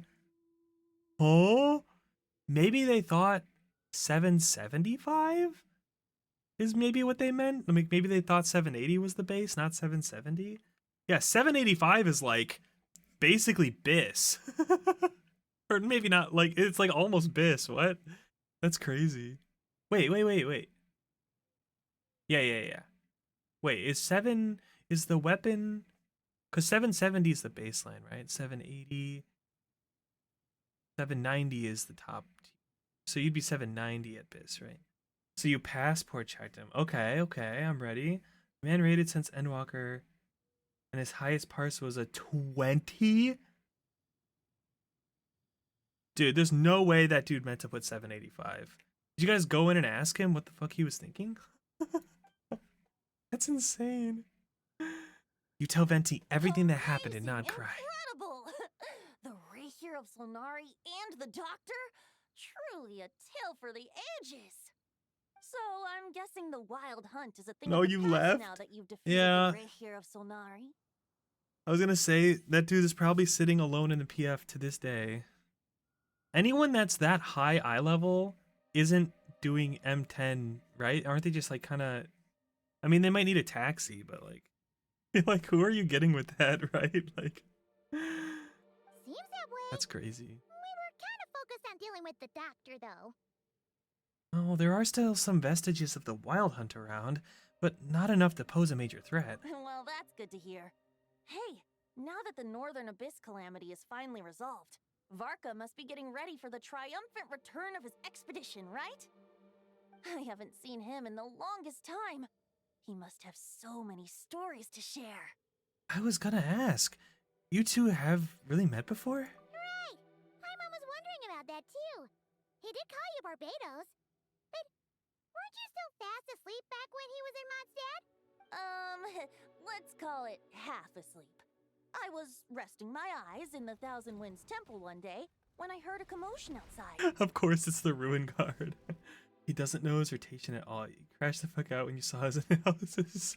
Oh? Maybe they thought 775 is maybe what they meant? Like maybe they thought 780 was the base, not 770? Yeah, 785 is like basically BIS. Or maybe not, like it's like almost BIS. What? That's crazy. Wait. Yeah. Wait, is the weapon, because 770 is the baseline, right? 780, 790 is the top tier. So you'd be 790 at BIS, right? So you passport checked him. Okay, I'm ready. Man rated since Endwalker, and his highest parse was a 20? Dude, there's no way that dude meant to put 785. Did you guys go in and ask him what the fuck he was thinking? That's insane. You tell Venti everything that happened and not cry. Incredible! The Rapier of Solnari and the Doctor? Truly a tale for the ages. So I'm guessing the Wild Hunt is a thing No, of the you past left? now that you've defeated Yeah. the Rapier of Solnari. I was gonna say, that dude is probably sitting alone in the PF to this day. Anyone that's that high eye level isn't doing M10, right? Aren't they just like kind of... I mean, they might need a taxi, but like... like, who are you getting with that, right? Like... Seems that way. That's crazy. We were kind of focused on dealing with the Doctor, though. Oh, there are still some vestiges of the Wild Hunt around, but not enough to pose a major threat. Well, that's good to hear. Hey, now that the Northern Abyss calamity is finally resolved, Varka must be getting ready for the triumphant return of his expedition, right? I haven't seen him in the longest time. He must have so many stories to share. I was gonna ask, you two have really met before? Hooray! Paimon was wondering about that, too. He did call you Barbados. But weren't you still fast asleep back when he was in Mondstadt? Let's call it half asleep. I was resting my eyes in the Thousand Winds Temple one day when I heard a commotion outside. Of course, it's the Ruin Guard. He doesn't know his rotation at all. You crashed the fuck out when you saw his analysis.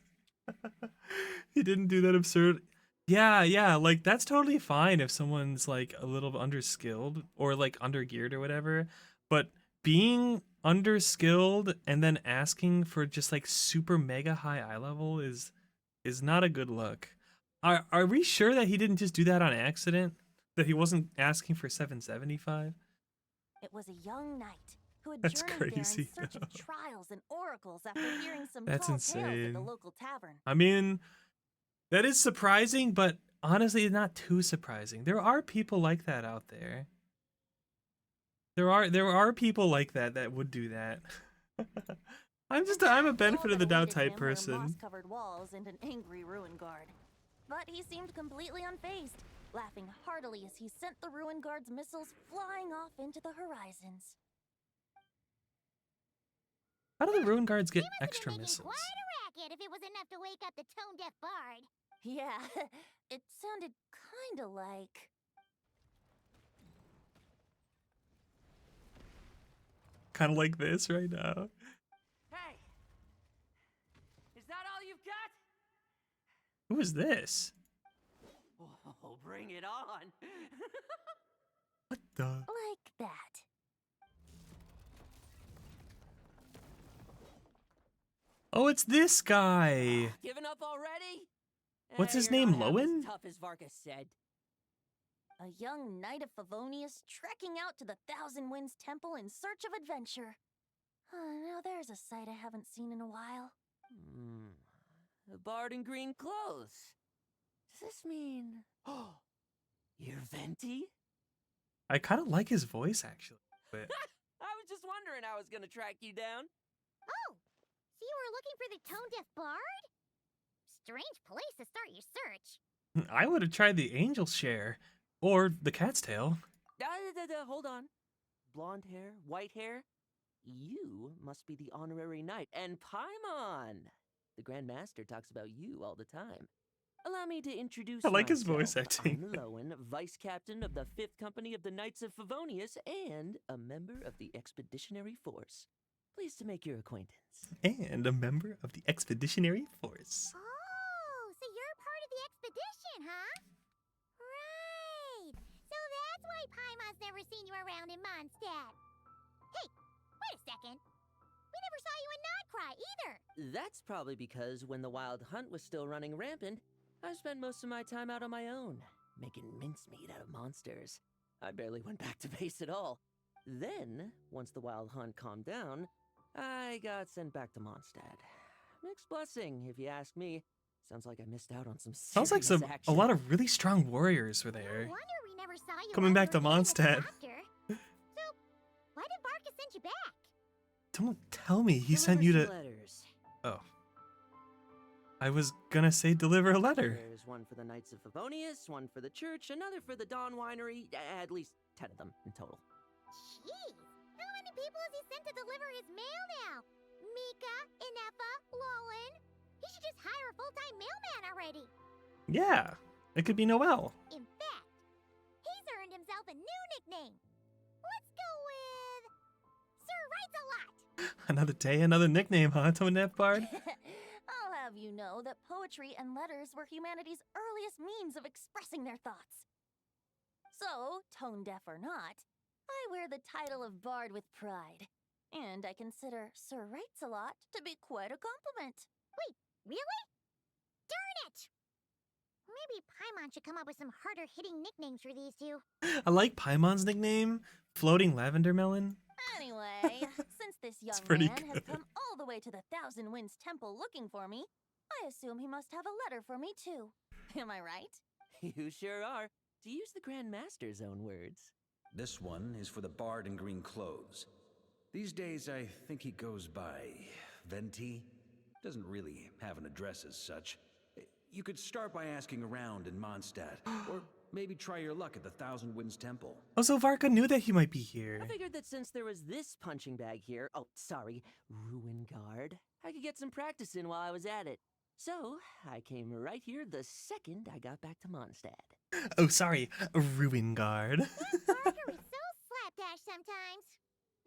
He didn't do that absurd... Yeah, like, that's totally fine if someone's, like, a little underskilled or, like, undergeared or whatever. But being underskilled and then asking for just, like, super mega high eye level is not a good look. Are we sure that he didn't just do that on accident? That he wasn't asking for 775? It was a young knight who had That's journeyed crazy, there in search of though. trials and oracles after hearing some That's tall tales at insane. the local tavern. I mean, that is surprising, but honestly, not too surprising. There are people like that out there. There are people like that would do that. I'm a benefit of the doubt type person. Moss-covered walls and an angry ruin guard. But he seemed completely unfazed, laughing heartily as he sent the ruin guard's missiles flying off into the horizons. How do the Ruin Guards get He must have extra been making missiles? quite a racket if it was enough to wake up the tone-deaf bard. Yeah, it sounded kinda like... Kind of like this right now. Hey! Is that all you've got? Who is this? Oh, bring it on! What the? like that. Oh, it's this guy. Giving up already? What's his You're name, not half as Lowen? tough as Varka said. A young knight of Favonius trekking out to the Thousand Winds Temple in search of adventure. Now there's a sight I haven't seen in a while. A bard in green clothes. Does this mean... Oh, you're Venti? I kind of like his voice, actually. But I was just wondering how I was gonna track you down. Oh, so you were looking for the tone-deaf bard? Strange place to start your search. I would have tried the angel's share or the cat's tail. Hold on. Blonde hair, white hair. You must be the honorary knight. And Paimon! The Grand Master talks about you all the time. Allow me to introduce I like his myself. voice acting. I'm Lowen, Vice Captain of the 5th Company of the Knights of Favonius and a member of the Expeditionary Force. Pleased to make your acquaintance. And a member of the Expeditionary Force. Oh, so you're part of the expedition, huh? Right. So that's why Paimon's never seen you around in Mondstadt. Hey, wait a second. We never saw you in Nodcry either. That's probably because when the Wild Hunt was still running rampant, I spent most of my time out on my own, making mincemeat out of monsters. I barely went back to base at all. Then, once the Wild Hunt calmed down, I got sent back to Mondstadt. Mixed blessing, if you ask me. Sounds like I missed out on some serious Sounds like a action. lot of really strong warriors were No there. wonder we never saw you Coming while back you to were in the Mondstadt. chapter. So, why did Varka send you back? Don't tell me he Deliver sent you some to... letters. Oh. I was gonna say deliver a letter. There's one for the Knights of Favonius, one for the church, another for the Dawn Winery, at least 10 of them in total. Jeez, how many people has he sent to deliver his mail now? Mika, Inefa, Lowen. He should just hire a full-time mailman already. Yeah, it could be Noel. In fact, he's earned himself a new nickname. Let's go with Sir Writes a Lot. Another day, another nickname, huh, Tone Deaf Bard? I'll have you know that poetry and letters were humanity's earliest means of expressing their thoughts. So, tone deaf or not, I wear the title of Bard with pride. And I consider Sir Writes a Lot to be quite a compliment. Wait, really? Darn it! Maybe Paimon should come up with some harder-hitting nicknames for these two. I like Paimon's nickname, Floating Lavender Melon. Anyway, since this young pretty man has good. come all the way to the Thousand Winds Temple looking for me, I assume he must have a letter for me too. Am I right? You sure are, to use the Grand Master's own words. This one is for the bard in green clothes. These days, I think he goes by Venti. Doesn't really have an address as such. You could start by asking around in Mondstadt, or maybe try your luck at the Thousand Winds Temple. Oh, so Varka knew that he might be here. I figured that since there was this punching bag here, Ruin Guard, I could get some practice in while I was at it. So, I came right here the second I got back to Mondstadt. Oh, sorry, Ruin Guard. Varka is so slapdash sometimes.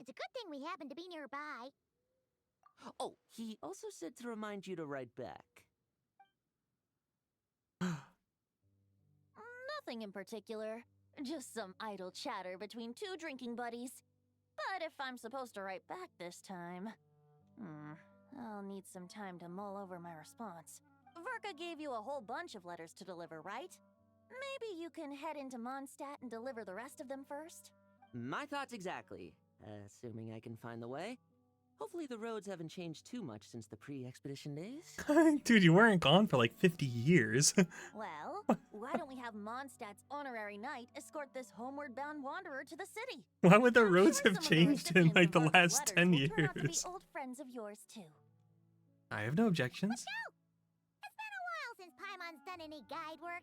It's a good thing we happen to be nearby. Oh, he also said to remind you to write back. Nothing in particular. Just some idle chatter between two drinking buddies. But if I'm supposed to write back this time, I'll need some time to mull over my response. Varka gave you a whole bunch of letters to deliver, right? Maybe you can head into Mondstadt and deliver the rest of them first? My thoughts exactly. Assuming I can find the way. Hopefully the roads haven't changed too much since the pre-expedition days. Dude, you weren't gone for like 50 years. Well, why don't we have Mondstadt's honorary knight escort this homeward-bound wanderer to the city? Why would the I'm roads sure have some of the changed in recipients like of the Varka's last letters 10 will turn out to be years? old friends of yours too. I have no objections. It's been a while since Paimon's done any guide work.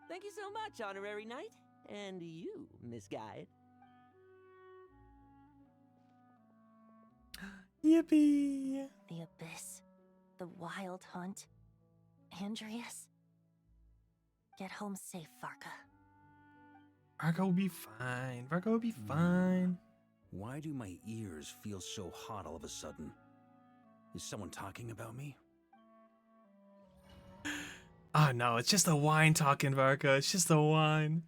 Thank you so much, honorary knight. And you, Miss Guide. Yippee! The Abyss. The Wild Hunt. Andreas. Get home safe, Varka. Varka will be fine. Varka will be fine. Why do my ears feel so hot all of a sudden? Is someone talking about me? Oh no, it's just the wine talking, Varka. It's just the wine.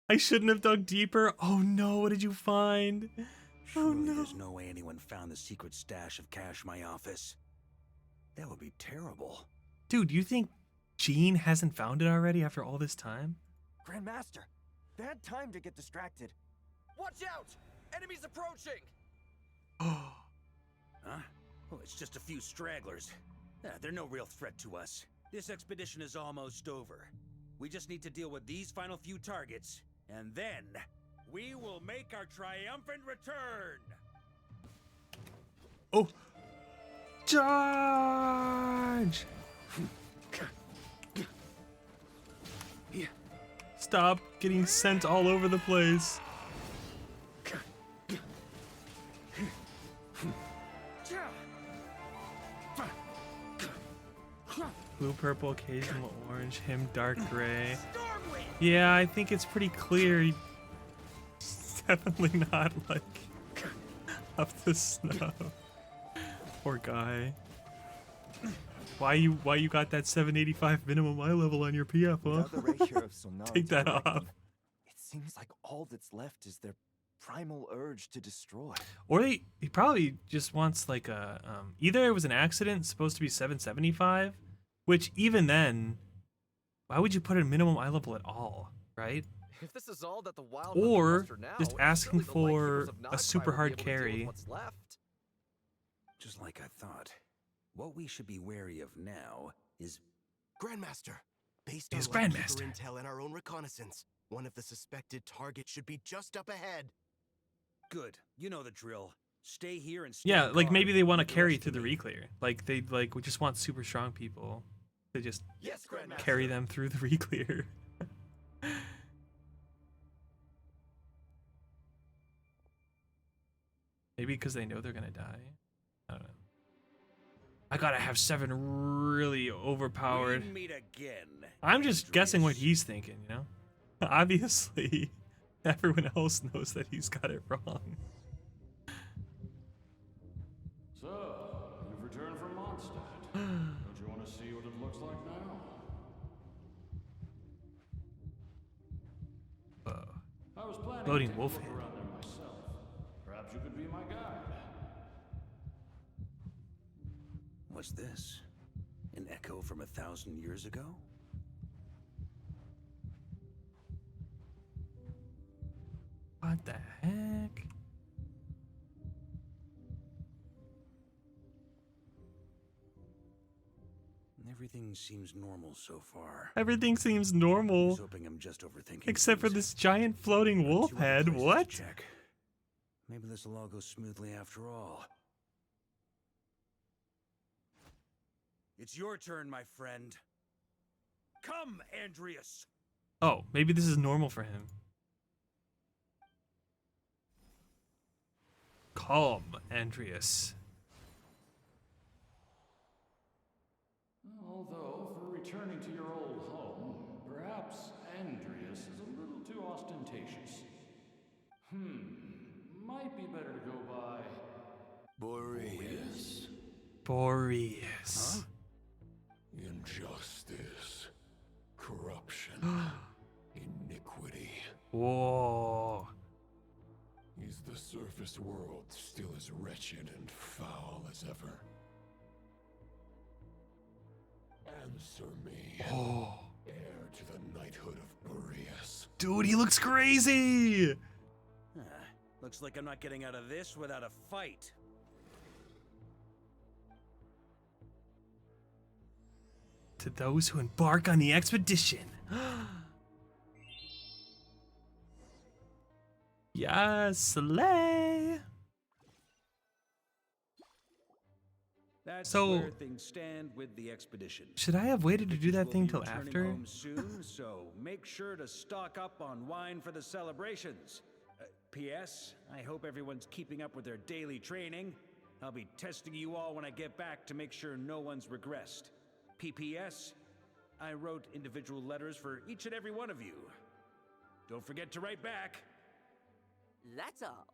I shouldn't have dug deeper. Oh no, what did you find? Oh Surely no. there's no way anyone found the secret stash of cash in my office. That would be terrible. Dude, you think Jean hasn't found it already after all this time? Grandmaster, bad time to get distracted. Watch out! Enemies approaching! Huh? Oh, it's just a few stragglers. They're no real threat to us. This expedition is almost over. We just need to deal with these final few targets, and then we will make our triumphant return! Oh! Charge! stop getting sent all over the place. Blue, purple, occasional orange, him dark gray. Yeah, I think it's pretty clear. He's definitely not like up to snuff. Poor guy. Why you got that 785 minimum eye level on your PF, huh? Without the Reikir of Solnari Take that directing off. them, it seems like all that's left is their primal urge to destroy. Or he probably just wants like a either it was an accident supposed to be 775, which even then, why would you put a minimum eye level at all, right? If this is all that the wild Or muster now, just it's asking surely the light heroes for of a Noctis super will be hard able to deal with carry. what's left. Just like I thought. What we should be wary of now is Grandmaster, based Yes, on light Grandmaster. keeper intel and our own reconnaissance, one of the suspected targets should be just up ahead. good. You know the drill. Stay here and stay Yeah, like guard. maybe they want to Leave the carry rest through to the me. reclear. Like they we just want super strong people to just Yes, Grandmaster. carry them through the reclear. Maybe because they know they're gonna die. I don't know. I gotta have 7 really overpowered. We meet again. I'm just guessing what Andreas. he's thinking, you know? Obviously, everyone else knows that he's got it wrong. So, you've returned from Mondstadt. Don't you want to see what it looks like now? I was planning Floating to take wolf a look head. around there myself. Perhaps you could be my guide. What's this? An echo from 1,000 years ago? What the heck? Everything seems normal so far. Everything seems I was normal. hoping I'm just overthinking Except for things. this giant floating Got wolf 2 other head. places to What? check. Maybe this will all go smoothly after all. It's your turn, my friend. Come, Andreas. Oh, maybe this is normal for him. Calm, Andreas. Although, for returning to your old home, perhaps Andreas is a little too ostentatious. Might be better to go by Boreas. Boreas. Injustice. Corruption. Iniquity. Whoa. Is the surface world still as wretched and foul as ever? Answer me. Oh. Heir to the knighthood of Boreas. Dude, he looks crazy. Looks like I'm not getting out of this without a fight. To those who embark on the expedition. Yes, slay. That's So- where things stand with the expedition. Should I have waited to do that We'll thing be till returning after? home soon, so make sure to stock up on wine for the celebrations. P.S. I hope everyone's keeping up with their daily training. I'll be testing you all when I get back to make sure no one's regressed. P.P.S. I wrote individual letters for each and every one of you. Don't forget to write back. That's all.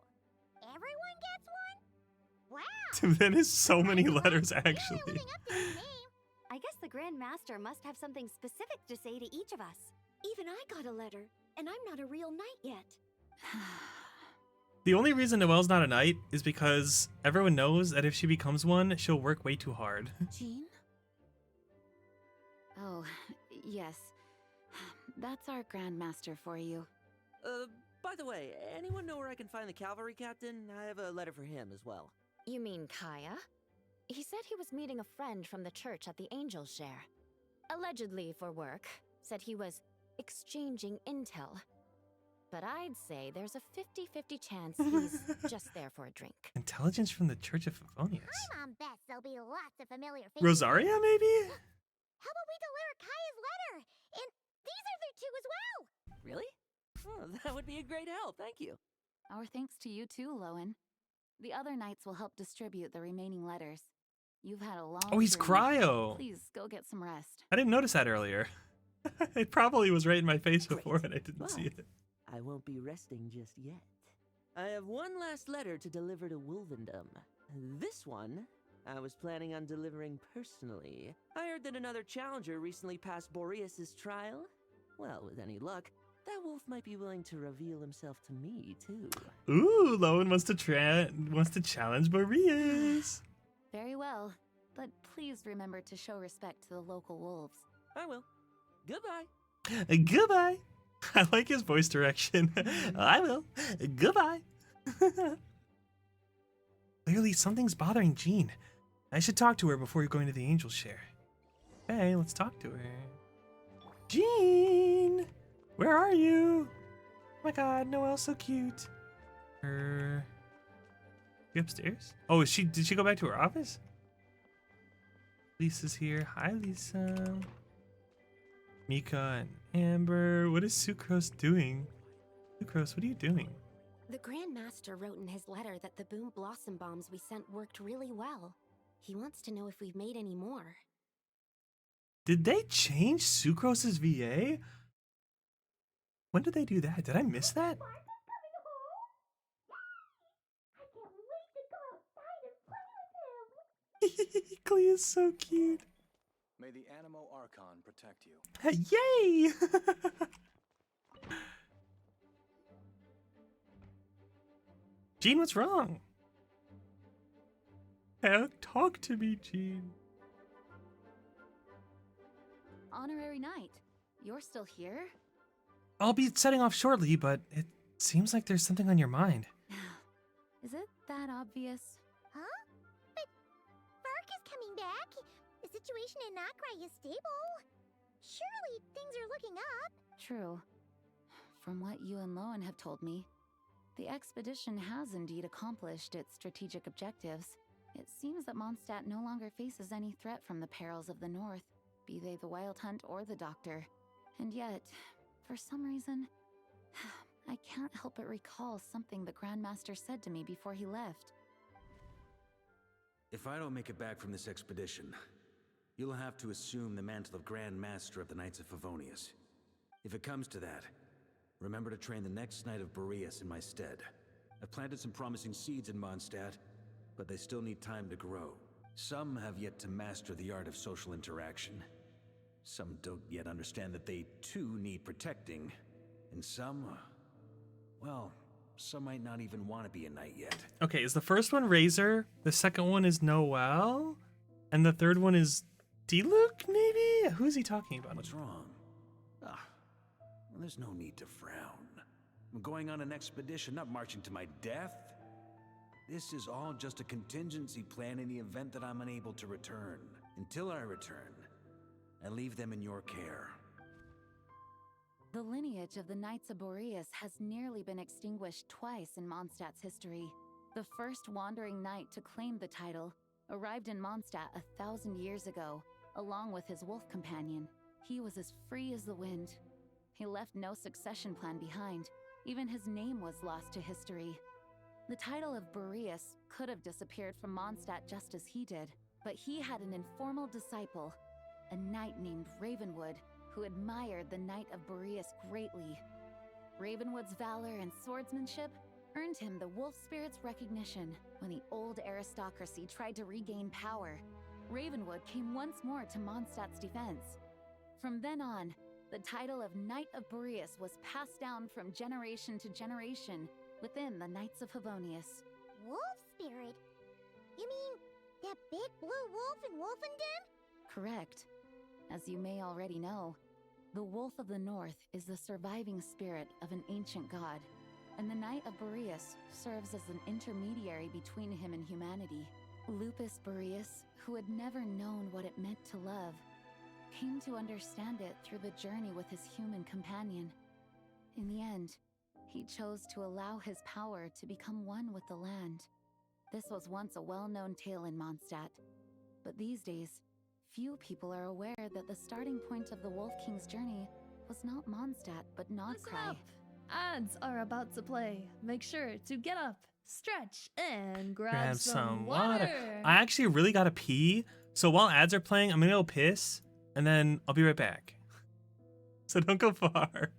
Everyone gets one? Wow! That is so many letters, Really actually. living up to his name. I guess the Grand Master must have something specific to say to each of us. Even I got a letter, and I'm not a real knight yet. The only reason Noelle's not a knight is because everyone knows that if she becomes one, she'll work way too hard. Jean? Oh, yes. That's our Grandmaster for you. By the way, anyone know where I can find the cavalry captain? I have a letter for him as well. You mean Kaya? He said he was meeting a friend from the church at the Angel Share. Allegedly for work. Said he was exchanging intel. But I'd say there's a 50-50 chance he's just there for a drink. Intelligence from the Church of Favonius. I'm on bets there'll be lots of familiar faces. Rosaria, maybe? How about we deliver Kaya's letter? And these are there too as well. Really? Oh, that would be a great help, thank you. Our thanks to you too, Lowen. The other knights will help distribute the remaining letters. You've had a long Oh, he's journey. cryo. Please go get some rest. I didn't notice that earlier. It probably was right in my face before and I didn't see it. I won't be resting just yet. I have one last letter to deliver to Wolvendom. This one, I was planning on delivering personally. I heard that another challenger recently passed Boreas's trial. Well, with any luck, that wolf might be willing to reveal himself to me, too. Ooh, Lowen wants to challenge Boreas. Very well, but please remember to show respect to the local wolves. I will. Goodbye. Goodbye. I like his voice direction. I will. Goodbye. Clearly, something's bothering Jean. I should talk to her before going to the angel share. Okay, let's talk to her. Jean! Where are you? Oh my god, Noelle's so cute. She upstairs? Oh, did she go back to her office? Lisa's here. Hi, Lisa. Mika and Amber. What is Sucrose doing? Sucrose, what are you doing? The Grand Master wrote in his letter that the Boom Blossom bombs we sent worked really well. He wants to know if we've made any more. Did they change Sucrose's VA? When did they do that? Did I miss that? Clee is so cute. May the Animo Archon protect you. Yay! Jean, what's wrong? Talk to me, Jean. Honorary Knight, you're still here? I'll be setting off shortly, but it seems like there's something on your mind. Is it that obvious? Huh? But Varka's coming back. The situation in Nokrai is stable. Surely things are looking up. True. From what you and Lowen have told me, the expedition has indeed accomplished its strategic objectives. It seems that Mondstadt no longer faces any threat from the perils of the North, be they the Wild Hunt or the Doctor. And yet, for some reason, I can't help but recall something the Grandmaster said to me before he left. If I don't make it back from this expedition, you'll have to assume the mantle of Grand Master of the Knights of Favonius. If it comes to that, remember to train the next Knight of Boreas in my stead. I've planted some promising seeds in Mondstadt, but they still need time to grow. Some have yet to master the art of social interaction. Some don't yet understand that they too need protecting. And some, well, some might not even want to be a knight yet. Okay, is the first one Razor, the second one is Noelle, and the third one is D-Luke, maybe? Who's he talking about? What's wrong? Well, there's no need to frown. I'm going on an expedition, not marching to my death. This is all just a contingency plan in the event that I'm unable to return. Until I return, I leave them in your care. The lineage of the Knights of Boreas has nearly been extinguished twice in Mondstadt's history. The first wandering knight to claim the title arrived in Mondstadt 1,000 years ago, along with his wolf companion. He was as free as the wind. He left no succession plan behind. Even his name was lost to history. The title of Boreas could have disappeared from Mondstadt just as he did, but he had an informal disciple, a knight named Ravenwood, who admired the Knight of Boreas greatly. Ravenwood's valor and swordsmanship earned him the wolf spirit's recognition. When the old aristocracy tried to regain power, Ravenwood came once more to Mondstadt's defense. From then on, the title of Knight of Boreas was passed down from generation to generation within the Knights of Favonius. Wolf spirit? You mean that big blue wolf in Wolfenden? Correct. As you may already know, the Wolf of the North is the surviving spirit of an ancient god, and the Knight of Boreas serves as an intermediary between him and humanity. Lupus Boreas, who had never known what it meant to love, came to understand it through the journey with his human companion. In the end, he chose to allow his power to become one with the land. This was once a well-known tale in Mondstadt, but these days, few people are aware that the starting point of the Wolf King's journey was not Mondstadt, but Nodcry. Ads are about to play. Make sure to get up, stretch, and Grab some water. water. I actually really gotta pee. So while ads are playing, I'm gonna go piss, and then I'll be right back. So don't go far.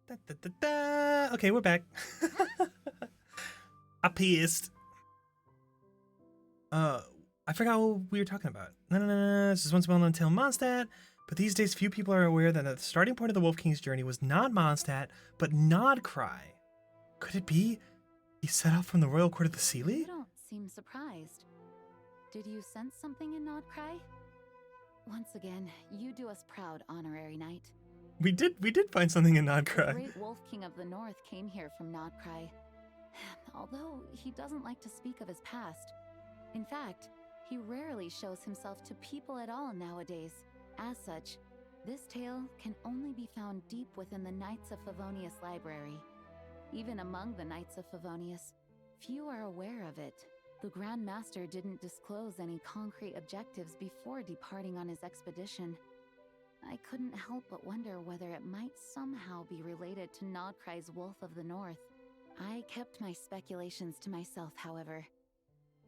Da, da, da, da. Okay, we're back. I pissed. I forgot what we were talking about. No. This is once well known tale of Mondstadt, but these days few people are aware that the starting point of the Wolf King's journey was not Mondstadt, but Nodcry. Could it be he set out from the royal court of the Sealy? You don't seem surprised. Did you sense something in Nodcry? Once again, you do us proud, honorary knight. We did find something in The Nodcry. great Wolf King of the North came here from Nodcry. Although he doesn't like to speak of his past. In fact, he rarely shows himself to people at all nowadays. As such, this tale can only be found deep within the Knights of Favonius library. Even among the Knights of Favonius, few are aware of it. The Grand Master didn't disclose any concrete objectives before departing on his expedition. I couldn't help but wonder whether it might somehow be related to Nodcry's Wolf of the North. I kept my speculations to myself, however.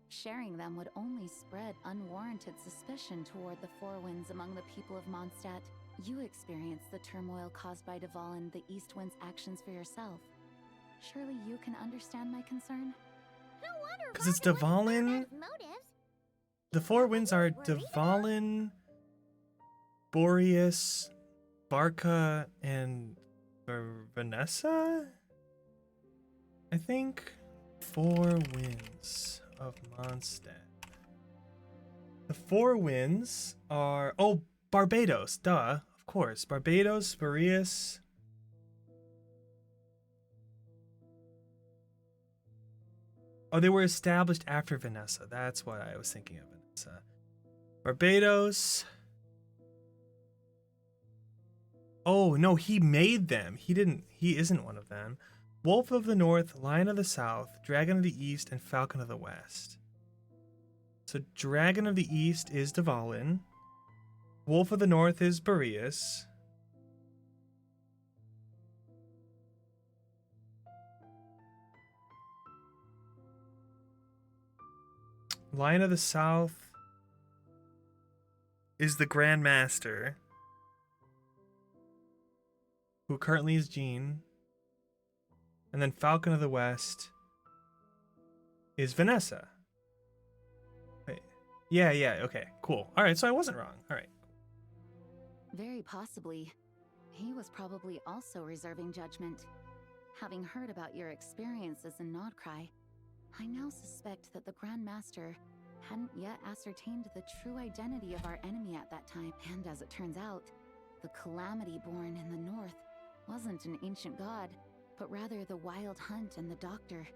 Sharing them would only spread unwarranted suspicion toward the Four Winds among the people of Mondstadt. You experienced the turmoil caused by Dvalin the East Wind's actions for yourself. Surely you can understand my concern? No wonder Because it's Varka wasn't found Dvalin. out his motives. The Four Winds are Dvalin, Boreas, Varka, and Vanessa? I think. Four Winds of Mondstadt. The Four Winds are... Oh, Barbados. Duh. Of course. Barbados, Boreas... Oh, they were established after Vanessa. That's what I was thinking of, Vanessa. Barbados. Oh, no, he made them. He isn't one of them. Wolf of the North, Lion of the South, Dragon of the East, and Falcon of the West. So Dragon of the East is Dvalin. Wolf of the North is Boreas. Lion of the South is the Grand Master, who currently is Jean. And then Falcon of the West is Vanessa. Wait. Yeah, okay, cool. Alright, so I wasn't wrong. Alright. Very possibly. He was probably also reserving judgment. Having heard about your experiences in Nodcry, I now suspect that the Grand Master hadn't yet ascertained the true identity of our enemy at that time. And as it turns out, the Calamity born in the north wasn't an ancient god, but rather the Wild Hunt and the Doctor.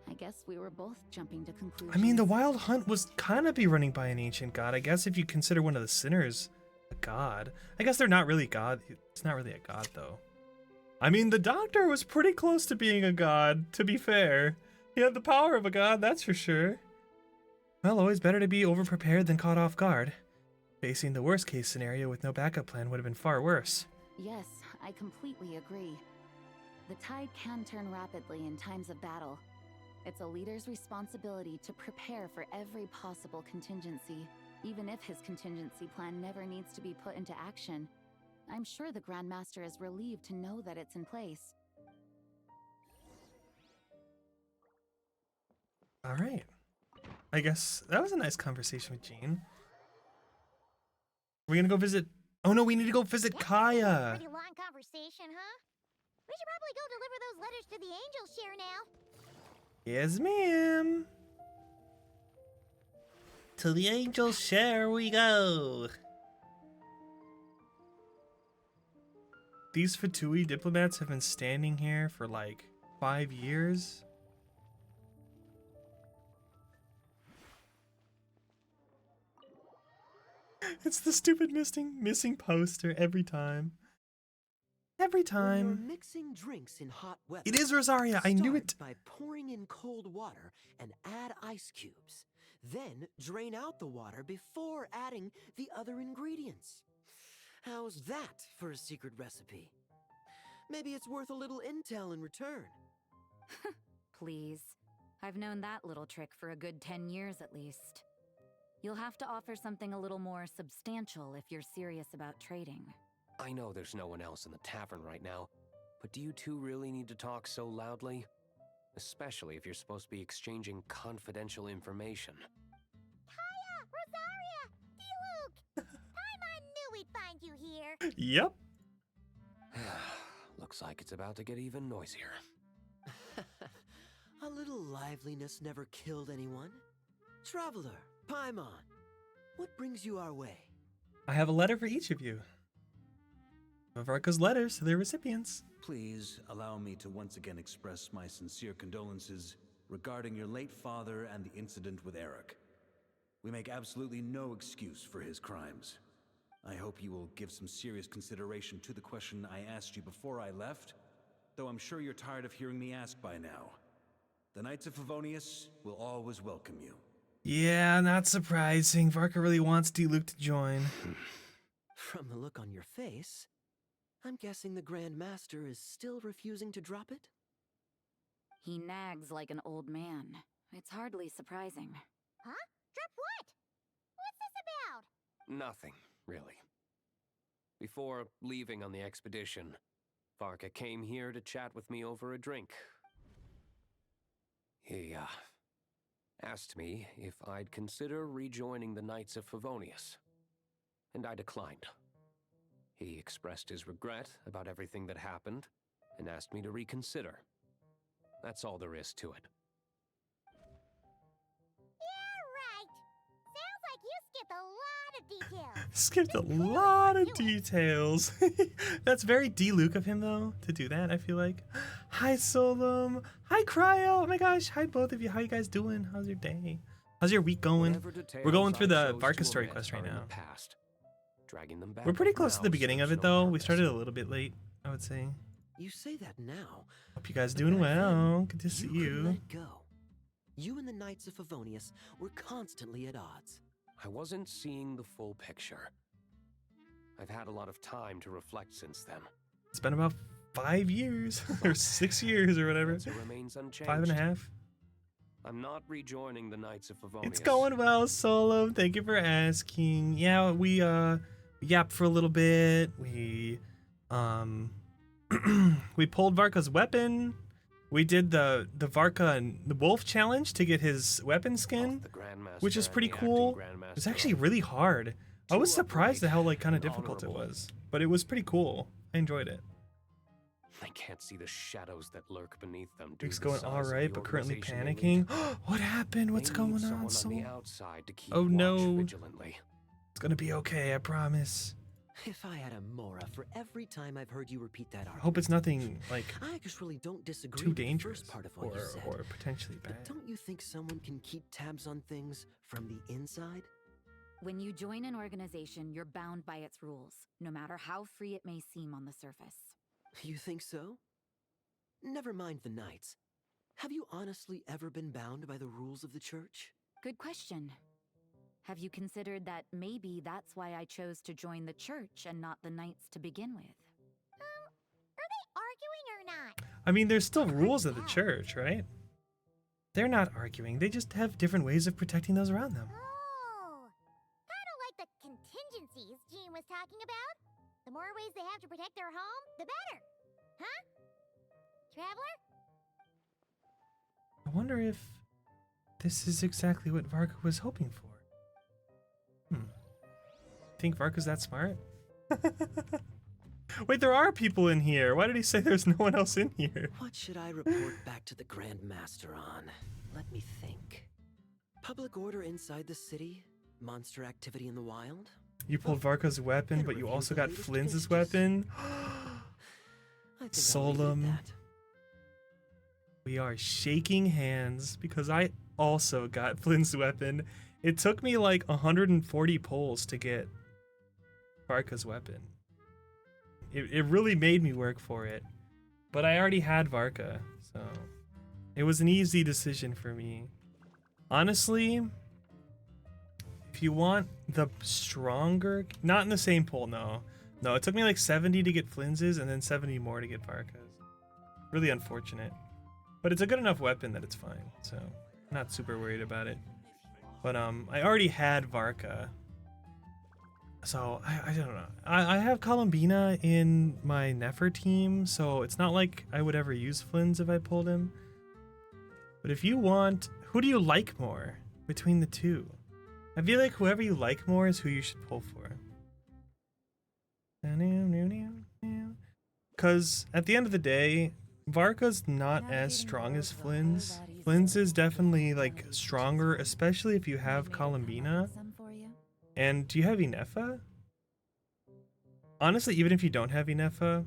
I guess we were both jumping to conclusions. I mean, the Wild Hunt was kind of be running by an ancient god. I guess if you consider one of the sinners a god. I guess they're not really god. It's not really a god, though. I mean, the Doctor was pretty close to being a god, to be fair. He had the power of a god, that's for sure. Well, always better to be overprepared than caught off guard. Facing the worst case scenario with no backup plan would have been far worse. Yes, I completely agree. The tide can turn rapidly in times of battle. It's a leader's responsibility to prepare for every possible contingency, even if his contingency plan never needs to be put into action. I'm sure the Grand Master is relieved to know that it's in place. Alright. I guess that was a nice conversation with Jean. We're gonna go visit... Oh no, we need to go visit Kaya! Pretty long conversation, huh? We should probably go deliver those letters to the Angel Share now. Yes, ma'am. To the Angel Share we go. These Fatui diplomats have been standing here for like 5 years. It's the stupid missing poster every time. Every When you're time. mixing drinks in hot weather, It is Rosaria, I knew it. start by pouring in cold water and add ice cubes. Then drain out the water before adding the other ingredients. How's that for a secret recipe? Maybe it's worth a little intel in return. Please. I've known that little trick for a good 10 years at least. You'll have to offer something a little more substantial if you're serious about trading. I know there's no one else in the tavern right now, but do you two really need to talk so loudly? Especially if you're supposed to be exchanging confidential information. Hiya, Rosaria, D-Luke! Paimon knew we'd find you here. Yep. Looks like it's about to get even noisier. A little liveliness never killed anyone. Traveler, Paimon, what brings you our way? I have a letter for each of you. Varka's letters to their recipients. Please allow me to once again express my sincere condolences regarding your late father and the incident with Eric. We make absolutely no excuse for his crimes. I hope you will give some serious consideration to the question I asked you before I left, though I'm sure you're tired of hearing me ask by now. The Knights of Favonius will always welcome you. Yeah, not surprising. Varka really wants D-Luke to join. From the look on your face, I'm guessing the Grand Master is still refusing to drop it? He nags like an old man. It's hardly surprising. Huh? Drop what? What's this about? Nothing, really. Before leaving on the expedition, Varka came here to chat with me over a drink. He, asked me if I'd consider rejoining the Knights of Favonius, and I declined. He expressed his regret about everything that happened, and asked me to reconsider. That's all there is to it. Yeah, right. Sounds like you Skipped skipped a lot of details. a lot of details. That's very D-Luke of him, though, to do that, I feel like. Hi, Solum. Hi, Cryo. Oh my gosh. Hi, both of you. How you guys doing? How's your day? How's your week going? We're going through the Varka story quest right now. Dragging them back. We're pretty close to the beginning of it, though. We started a little bit late, I would say. You say that now. Hope you guys doing well. Good to see you. Let it go. You and the Knights of Favonius were constantly at odds. I wasn't seeing the full picture. I've had a lot of time to reflect since then. It's been about 5 years, or 6 years, or whatever. It remains unchanged. 5.5. I'm not rejoining the Knights of Favonius. It's going well, Solo. Thank you for asking. Yeah, we yapped for a little bit. We we pulled Varka's weapon. We did the Varka and the Wolf challenge to get his weapon skin, which is pretty cool. It's actually really hard. I was surprised at how kind of difficult it was, but it was pretty cool. I enjoyed it. I can't see the shadows that lurk beneath them. Duke's going all right, but currently panicking. What happened? What's going on? Oh no! It's gonna be okay. I promise. If I had a Mora for every time I've heard you repeat that argument. I hope it's nothing I just really don't disagree too with dangerous the first part of what you said. or potentially bad. But don't you think someone can keep tabs on things from the inside? When you join an organization, you're bound by its rules, no matter how free it may seem on the surface. You think so? Never mind the Knights. Have you honestly ever been bound by the rules of the Church? Good question. Have you considered that maybe that's why I chose to join the Church and not the Knights to begin with? Are they arguing or not? I mean, there's still rules of the Church, right? They're not arguing. They just have different ways of protecting those around them. Oh, kind of like the contingencies Jean was talking about. The more ways they have to protect their home, the better. Huh? Traveler? I wonder if this is exactly what Varka was hoping for. Think Varka's that smart? Wait, there are people in here. Why did he say there's no one else in here? What should I report back to the Grand Master on? Let me think. Public order inside the city? Monster activity in the wild? You pulled Varka's weapon, but you also got Flynn's weapon? Solum. We are shaking hands because I also got Flynn's weapon. It took me like 140 pulls to get Varka's weapon. It really made me work for it. But I already had Varka, so it was an easy decision for me. Honestly, if you want the stronger, not in the same pull, no. No, it took me like 70 to get Flynn's and then 70 more to get Varka's. Really unfortunate. But it's a good enough weapon that it's fine, so I'm not super worried about it. But I already had Varka. So I don't know. I have Columbina in my Nefer team, so it's not like I would ever use Flynn's if I pulled him. But if you want, who do you like more between the two? I feel like whoever you like more is who you should pull for. Because at the end of the day, Varka's not as strong as Flynn's. Flynn's is definitely like stronger, especially if you have Columbina. And do you have Inefa? Honestly, even if you don't have Inefa,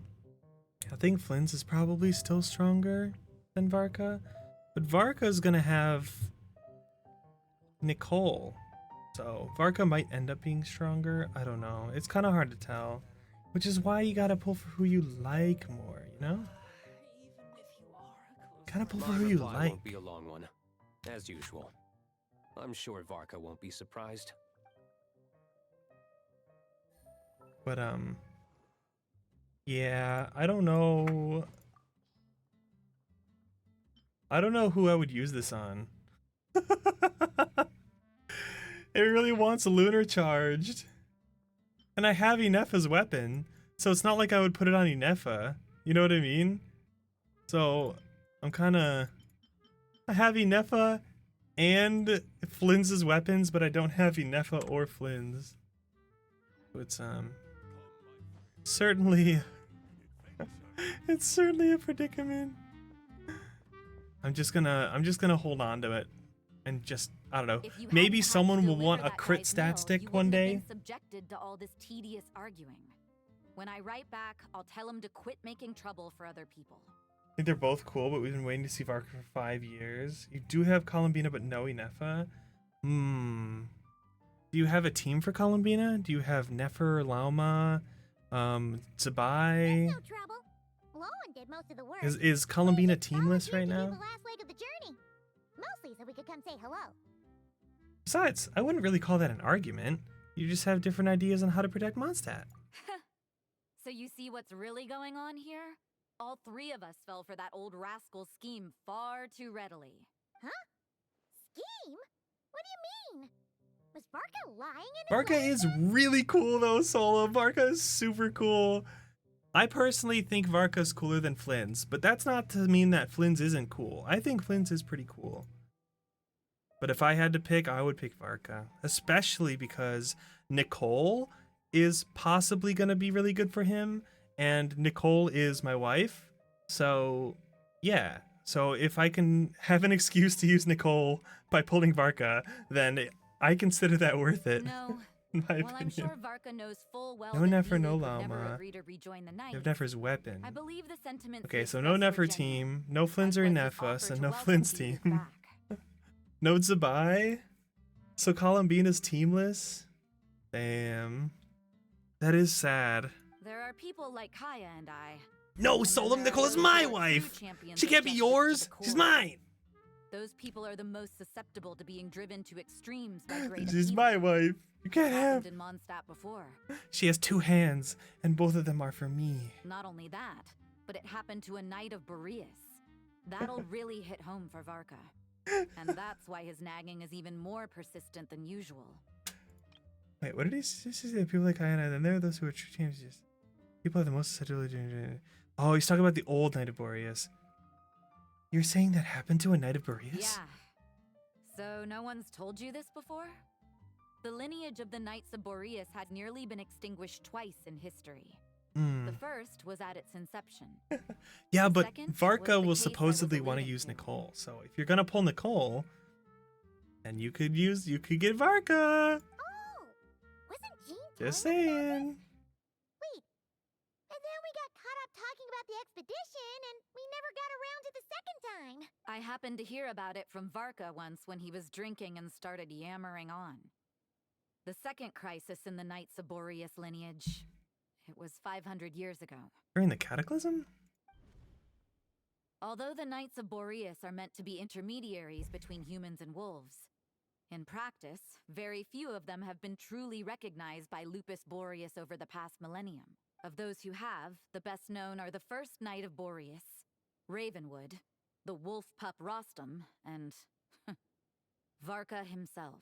I think Flynn's is probably still stronger than Varka. But Varka's gonna have Nicole. So Varka might end up being stronger. I don't know. It's kind of hard to tell. Which is why you gotta pull for who you like more, you know? Gotta pull for who you reply like. Won't be a long one, as usual. I'm sure Varka won't be surprised. But yeah, I don't know. I don't know who I would use this on. It really wants a lunar charged. And I have Inefa's weapon, so it's not like I would put it on Inefa. You know what I mean? So I'm kinda, I have Inefa and Flynn's weapons, but I don't have Inefa or Flynn's. So it's certainly it's certainly a predicament. I'm just gonna hold on to it and just, I don't know. Maybe someone will want a crit stat stick one day. Subjected to all this tedious arguing. When I write back, I'll tell him to quit making trouble for other people. I think they're both cool, but we've been waiting to see Varka for 5 years. You do have Columbina, but no Inefa. Do you have a team for Columbina? Do you have Nefer, Lauma, Zabai? No trouble. Lowen did most of the work. Is Columbina teamless right now? The last leg of the journey. Mostly so we could come say hello. Besides, I wouldn't really call that an argument. You just have different ideas on how to protect Mondstadt. So you see what's really going on here? All three of us fell for that old rascal's scheme far too readily. Huh? Scheme? What do you mean? Was Varka lying in Varka is really cool though, Solo. Varka is super cool. I personally think Varka's cooler than Flynn's, but that's not to mean that Flynn's isn't cool. I think Flynn's is pretty cool. But if I had to pick, I would pick Varka. Especially because Nicole is possibly going to be really good for him. And Nicole is my wife. So, yeah. So if I can have an excuse to use Nicole by pulling Varka, then I consider that worth it. No. In my Well, opinion. I'm sure Varka knows full well No that Nefer, Velu no could never Lauma. agree to rejoin the You Knights. have Nefer's weapon. I believe the sentiments Okay, he so no expressed were Nefer genuine. team, no Flynn's or Nefus, and no welcome Flynn's he is team. back. No Zabai. So Columbina's teamless. Damn. That is sad. There are people like Kaya and I. No, Solom, Nicole is my wife. She can't be yours. She's mine. Those people are the most susceptible to being driven to extremes by great She's my wife. You can't have. happened in Mondstadt before. She has 2 hands, and both of them are for me. Not only that, but it happened to a knight of Boreas. That'll really hit home for Varka. And that's why his nagging is even more persistent than usual. Wait, what did he say? People like Ayana, then there are those who are true champions. People have the most susceptibility. Oh, he's talking about the old Knight of Boreas. You're saying that happened to a Knight of Boreas? Yeah. So no one's told you this before? The lineage of the Knights of Boreas had nearly been extinguished twice in history. The first was at its inception. Yeah, The but second Varka was will the case I was supposedly want to alluding use Nicole. So if you're gonna pull Nicole, then you could get Varka. Oh! Wasn't Jean Just telling us about saying. this? Wait. And then we got caught up talking about the expedition, and we never got around to the second time. I happened to hear about it from Varka once when he was drinking and started yammering on. The second crisis in the Knights of Boreas lineage. It was 500 years ago. During the Cataclysm? Although the Knights of Boreas are meant to be intermediaries between humans and wolves, in practice, very few of them have been truly recognized by Lupus Boreas over the past millennium. Of those who have, the best known are the first Knight of Boreas, Ravenwood, the wolf pup Rostam, and Varka himself.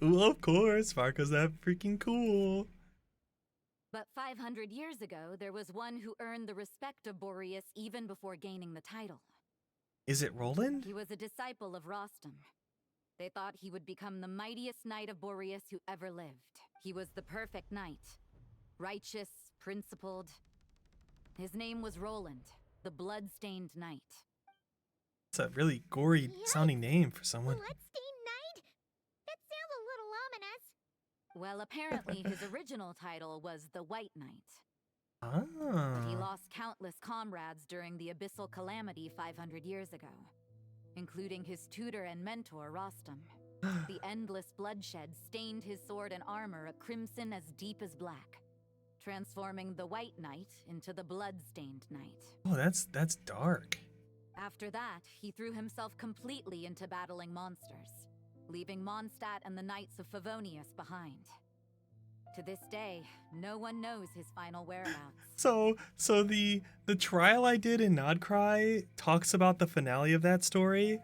Ooh, of course, Varka's that freaking cool. But 500 years ago, there was one who earned the respect of Boreas even before gaining the title. Is it Roland? He was a disciple of Rostam. They thought he would become the mightiest knight of Boreas who ever lived. He was the perfect knight. Righteous, principled. His name was Roland, the blood-stained knight. It's a really gory sounding name for someone. Bloodstained Knight? That sounds a little ominous. Well, apparently his original title was the White Knight. Ah. But he lost countless comrades during the Abyssal Calamity 500 years ago, including his tutor and mentor, Rostam. The endless bloodshed stained his sword and armor a crimson as deep as black, transforming the White Knight into the Blood-Stained Knight. Oh, that's dark. After that, he threw himself completely into battling monsters, leaving Mondstadt and the Knights of Favonius behind. To this day, no one knows his final whereabouts. So the trial I did in Nodcry talks about the finale of that story.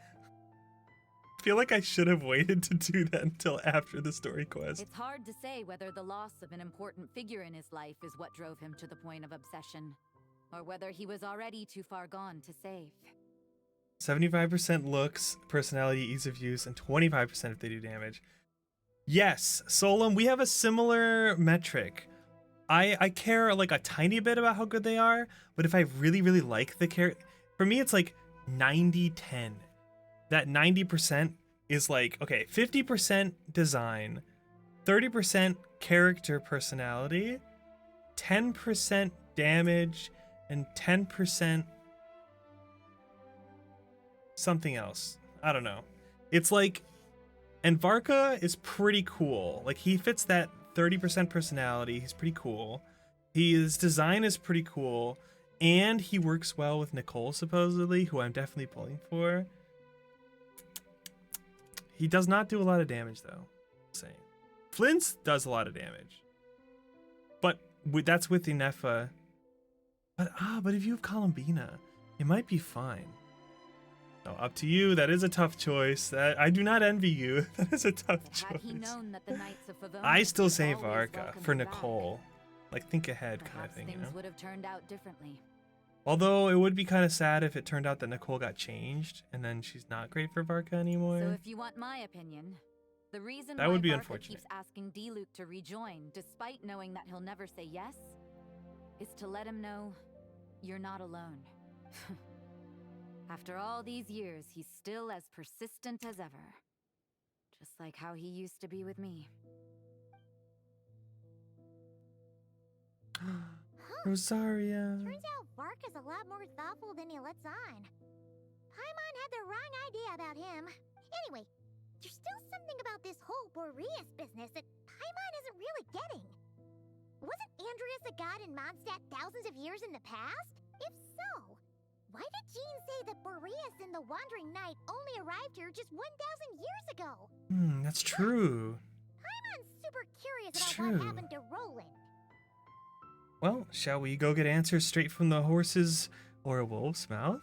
I feel like I should have waited to do that until after the story quest. It's hard to say whether the loss of an important figure in his life is what drove him to the point of obsession, or whether he was already too far gone to save. 75% looks, personality, ease of use, and 25% if they do damage. Yes, Solum, we have a similar metric. I care like a tiny bit about how good they are, but if I really, really like the character, for me it's like 90-10. That 90% is like, okay, 50% design, 30% character personality, 10% damage, and 10% something else. I don't know. It's like, and Varka is pretty cool. Like, he fits that 30% personality. He's pretty cool. His design is pretty cool. And he works well with Nicole, supposedly, who I'm definitely pulling for. He does not do a lot of damage, though. Saying. Flint's does a lot of damage. But that's with Inefa. But if you have Columbina, it might be fine. No, up to you. That is a tough choice. I do not envy you. That is a tough choice. Had he known that the Knights of Favonius I still would say always Varka welcome for him back, Nicole. Like, think ahead kind of perhaps thing, you things know? would have turned out differently. Although it would be kind of sad if it turned out that Nicole got changed and then she's not great for Varka anymore. So if you want my opinion, the reason That why would be Varka unfortunate. keeps asking Diluc to rejoin, despite knowing that he'll never say yes, is to let him know you're not alone. After all these years, he's still as persistent as ever. Just like how he used to be with me. Rosaria. Turns out Varka's a lot more thoughtful than he lets on. Paimon had the wrong idea about him. Anyway, there's still something about this whole Boreas business that Paimon isn't really getting. Wasn't Andreas a god in Mondstadt thousands of years in the past? If so, why did Jean say that Boreas and the Wandering Knight only arrived here just 1,000 years ago? That's true. Paimon's super curious It's about what true. happened to Roland. Well, shall we go get answers straight from the horse's or a wolf's mouth?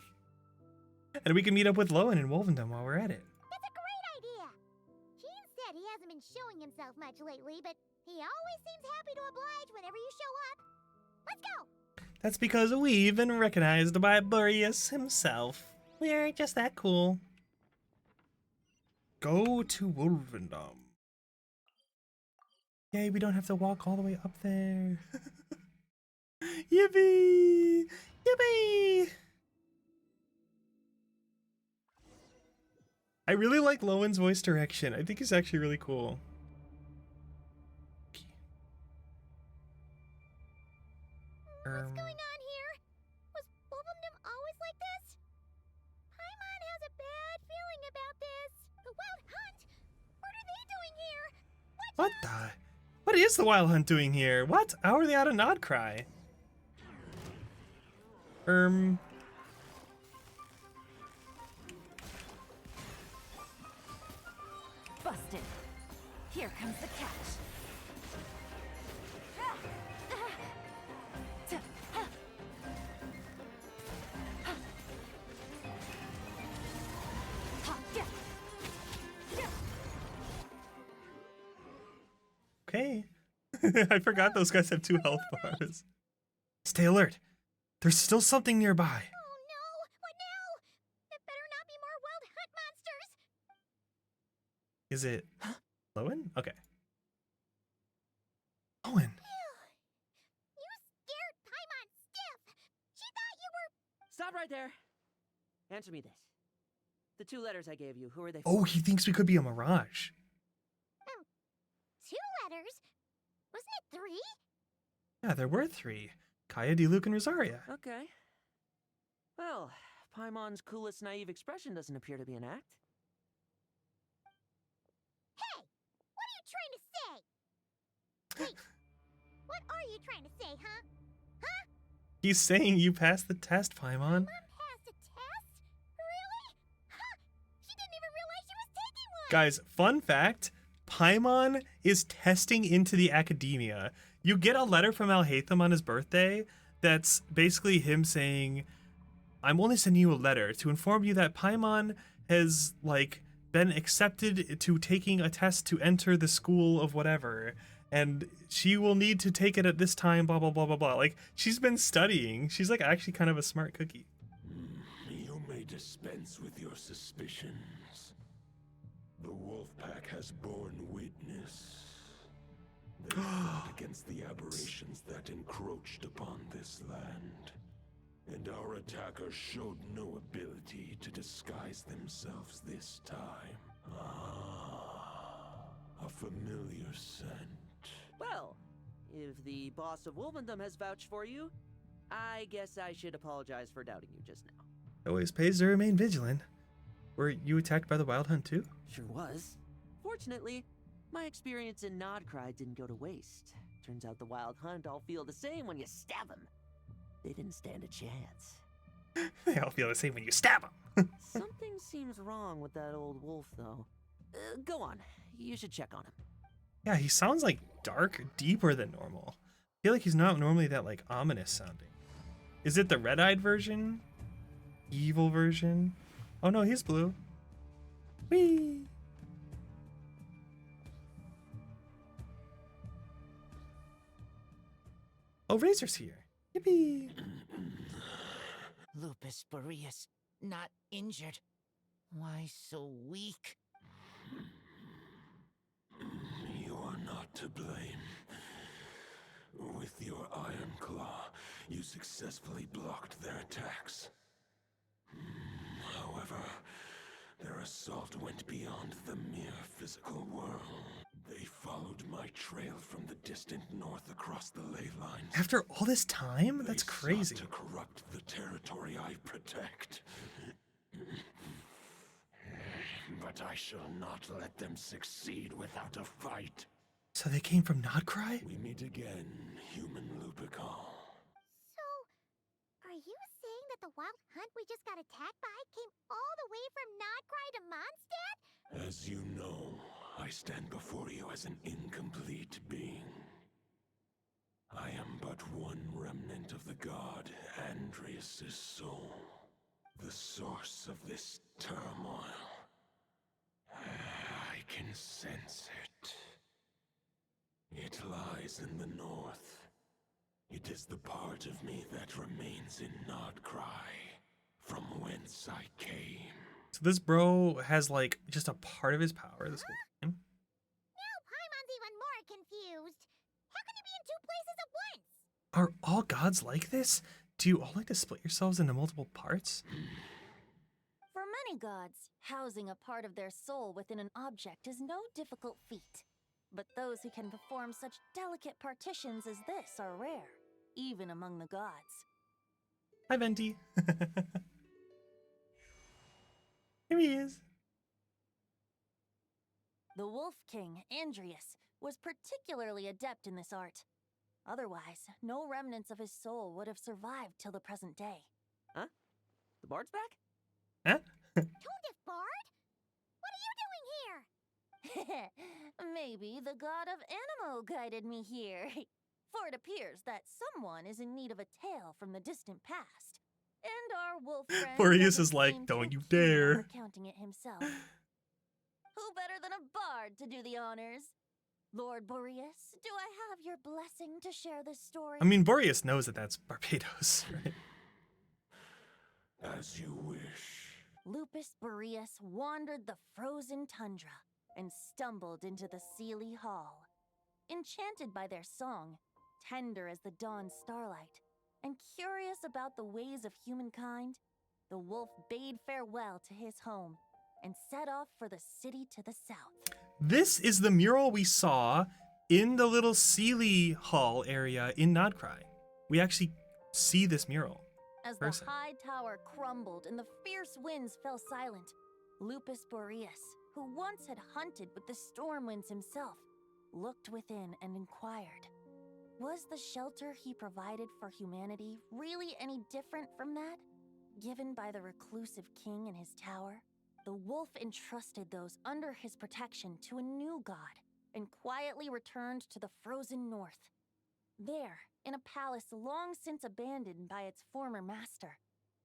And we can meet up with Lowen in Wolvendom while we're at it. That's a great idea! Jean said he hasn't been showing himself much lately, but he always seems happy to oblige whenever you show up. Let's go! That's because we've been recognized by Boreas himself. We're just that cool. Go to Wolvendom. Yay, we don't have to walk all the way up there. Yippee! Yippee! I really like Lowen's voice direction. I think he's actually really cool. What's going on here? Was Wolvendom always like this? Paimon has a bad feeling about this. The Wild Hunt? What are they doing here? What the? What is the Wild Hunt doing here? What? How are they out of Nodcry? Busted. Here comes the catch. okay. I forgot those guys have 2 health bars. Stay alert. There's still something nearby. Oh no! What now? It better not be more wild hunt monsters! Is it Lowen? Okay. Lowen. You scared Paimon stiff! She thought you were... Stop right there. Answer me this. The 2 letters I gave you, who are they for? Oh, he thinks we could be a mirage. 2 letters? Wasn't it 3? Yeah, there were 3. Kaya, Diluc, and Rosaria. Okay. Well, Paimon's coolest naive expression doesn't appear to be an act. Hey! What are you trying to say? Wait, what are you trying to say, huh? Huh? He's saying you passed the test, Paimon. Mom passed a test? Really? Huh! She didn't even realize she was taking one! Guys, fun fact, Paimon is testing into the academia. You get a letter from Alhaitham on his birthday that's basically him saying, I'm only sending you a letter to inform you that Paimon has, like, been accepted to taking a test to enter the school of whatever, and she will need to take it at this time, blah, blah, blah, blah, blah. Like, she's been studying. She's, like, actually kind of a smart cookie. You may dispense with your suspicions. The wolf pack has borne witness. They fought against the aberrations that encroached upon this land. And our attackers showed no ability to disguise themselves this time. A familiar scent. Well, if the boss of Wolvendom has vouched for you, I guess I should apologize for doubting you just now. It always pays to remain vigilant. Were you attacked by the Wild Hunt too? Sure was. Fortunately, my experience in Nodcry didn't go to waste. Turns out the Wild Hunt all feel the same when you stab them. They didn't stand a chance. They all feel the same when you stab them. Something seems wrong with that old wolf, though. Go on. You should check on him. Yeah, he sounds like dark, deeper than normal. I feel like he's not normally that, like, ominous sounding. Is it the red-eyed version? Evil version? Oh no, he's blue. Whee! Oh, Razor's here. Yippee! Lupus Boreas, not injured. Why so weak? You are not to blame. With your Iron Claw, you successfully blocked their attacks. However, their assault went beyond the mere physical world. They followed my trail from the distant north across the ley lines. After all this time? That's crazy. Sought to corrupt the territory I protect. But I shall not let them succeed without a fight. So they came from Nodcry? We meet again, human Lupical. So, are you saying that the wild hunt we just got attacked by came all the way from Nodcry to Mondstadt? As you know, I stand before you as an incomplete being. I am but one remnant of the god Andrias' soul, the source of this turmoil. I can sense it. It lies in the north. It is the part of me that remains in Nodcry, from whence I came. So this bro has, like, just a part of his power this whole time? Now Paimon's even more confused. How can you be in 2 places at once? Are all gods like this? Do you all like to split yourselves into multiple parts? For many gods, housing a part of their soul within an object is no difficult feat. But those who can perform such delicate partitions as this are rare, even among the gods. Hi, Venti. Here he is. The Wolf King, Andrias, was particularly adept in this art. Otherwise, no remnants of his soul would have survived till the present day. Huh? The bard's back? Huh? Tondif Bard? What are you doing here? Maybe the god of Animo guided me here. For it appears that someone is in need of a tale from the distant past. And our wolf friend Boreas doesn't is like, seem don't too you keen on dare. recounting it himself. Who better than a bard to do the honors? Lord Boreas, do I have your blessing to share this story? I mean, Boreas knows that that's Barbados, right? As you wish. Lupus Boreas wandered the frozen tundra and stumbled into the Seelie Hall. Enchanted by their song, tender as the dawn starlight, and curious about the ways of humankind, the wolf bade farewell to his home and set off for the city to the south. This is the mural we saw in the little Seelie Hall area in Nodcry. We actually see this mural. As the high tower crumbled and the fierce winds fell silent, Lupus Boreas, who once had hunted with the storm winds himself, looked within and inquired, was the shelter he provided for humanity really any different from that, given by the reclusive king in his tower? The wolf entrusted those under his protection to a new god and quietly returned to the frozen north. There, in a palace long since abandoned by its former master,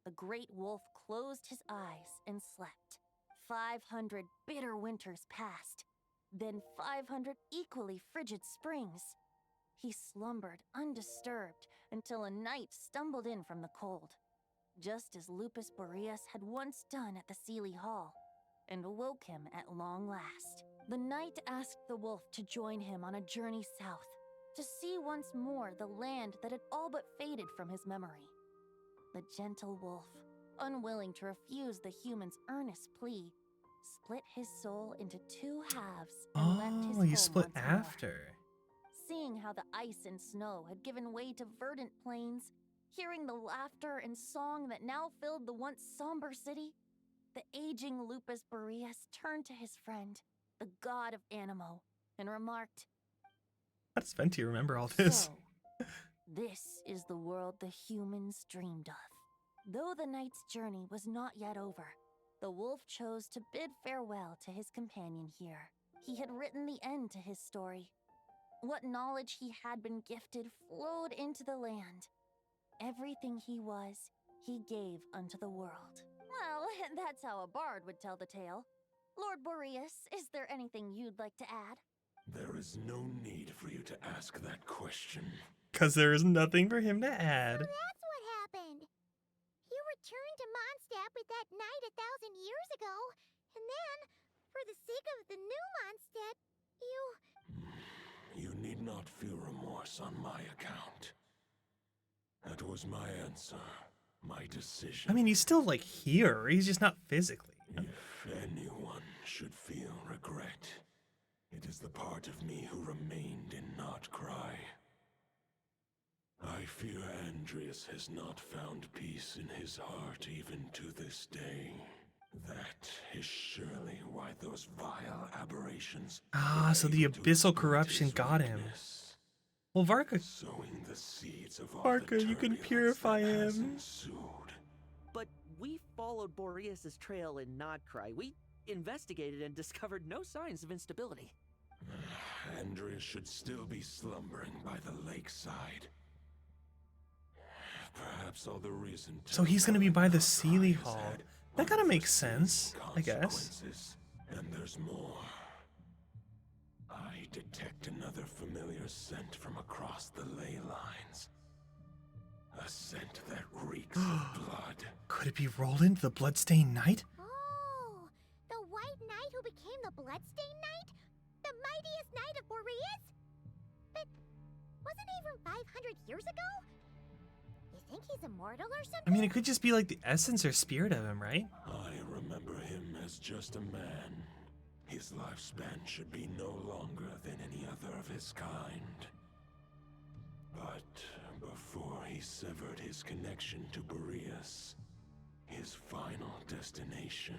the great wolf closed his eyes and slept. 500 bitter winters passed, then 500 equally frigid springs. He slumbered undisturbed until a night stumbled in from the cold, just as Lupus Boreas had once done at the Seelie Hall, and awoke him at long last. The night asked the wolf to join him on a journey south, to see once more the land that had all but faded from his memory. The gentle wolf, unwilling to refuse the human's earnest plea, split his soul into two halves and left his home you split once more. after. Seeing how the ice and snow had given way to verdant plains, hearing the laughter and song that now filled the once somber city, the aging Lupus Boreas turned to his friend, the god of Animo, and remarked, How does Venti remember all this? So, this is the world the humans dreamed of. Though the knight's journey was not yet over, the wolf chose to bid farewell to his companion here. He had written the end to his story. What knowledge he had been gifted flowed into the land. Everything he was, he gave unto the world. Well, that's how a bard would tell the tale. Lord Boreas, is there anything you'd like to add? There is no need for you to ask that question. Because there is nothing for him to add. So that's what happened. You returned to Mondstadt with that knight 1,000 years ago, and then, for the sake of the new Mondstadt, you... You need not feel remorse on my account. That was my answer, my decision. I mean, he's still like here. He's just not physically. If anyone should feel regret, it is the part of me who remained in Nodcry. I fear Andreas has not found peace in his heart even to this day. That is surely why those vile aberrations... So the abyssal corruption got him. Well, Varka... Sowing the seeds of all Varka, the you can turbulence purify that has him. ensued. But we followed Boreas' trail in Nodcry. We investigated and discovered no signs of instability. Andreas should still be slumbering by the lakeside. Perhaps all the reason... So he's gonna be by the Seelie Hall. That kinda makes sense, I guess. And there's more. I detect another familiar scent from across the ley lines. A scent that reeks of blood. Could it be Roland, the Bloodstained Knight? Oh, the White Knight who became the Bloodstained Knight? The mightiest knight of Boreas? But wasn't he from 500 years ago? You think he's immortal or something? I mean, it could just be like the essence or spirit of him, right? I remember him as just a man. His lifespan should be no longer than any other of his kind. But before he severed his connection to Boreas, his final destination...